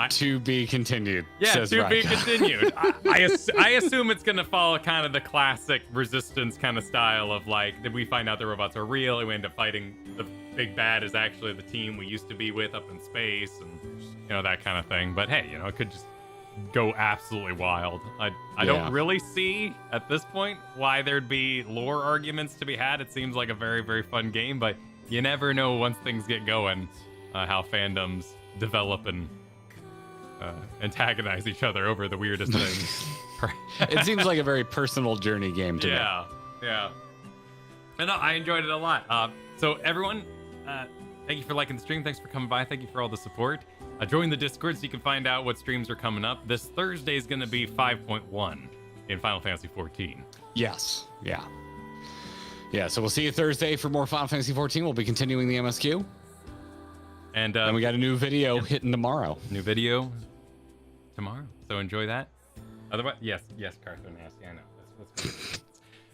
To be continued. Yeah, says to be Rika. continued. I assume it's going to follow kind of the classic Resistance kind of style of like, did we find out the robots are real and we end up fighting the big bad is actually the team we used to be with up in space and, you know, that kind of thing. But hey, you know, it could just go absolutely wild. I don't really see at this point why there'd be lore arguments to be had. It seems like a very, very fun game, but you never know once things get going how fandoms develop and antagonize each other over the weirdest things. It seems like a very personal journey game to me. Yeah. And I enjoyed it a lot. So everyone, thank you for liking the stream. Thanks for coming by. Thank you for all the support. Join the Discord so you can find out what streams are coming up. This Thursday is going to be 5.1 in Final Fantasy 14. Yes. Yeah. Yeah, so we'll see you Thursday for more Final Fantasy 14. We'll be continuing the MSQ. And we got a new video hitting tomorrow. New video tomorrow. So enjoy that. Otherwise, yes, Cartho Nasty. I know.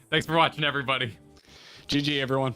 Thanks for watching, everybody. GG, everyone.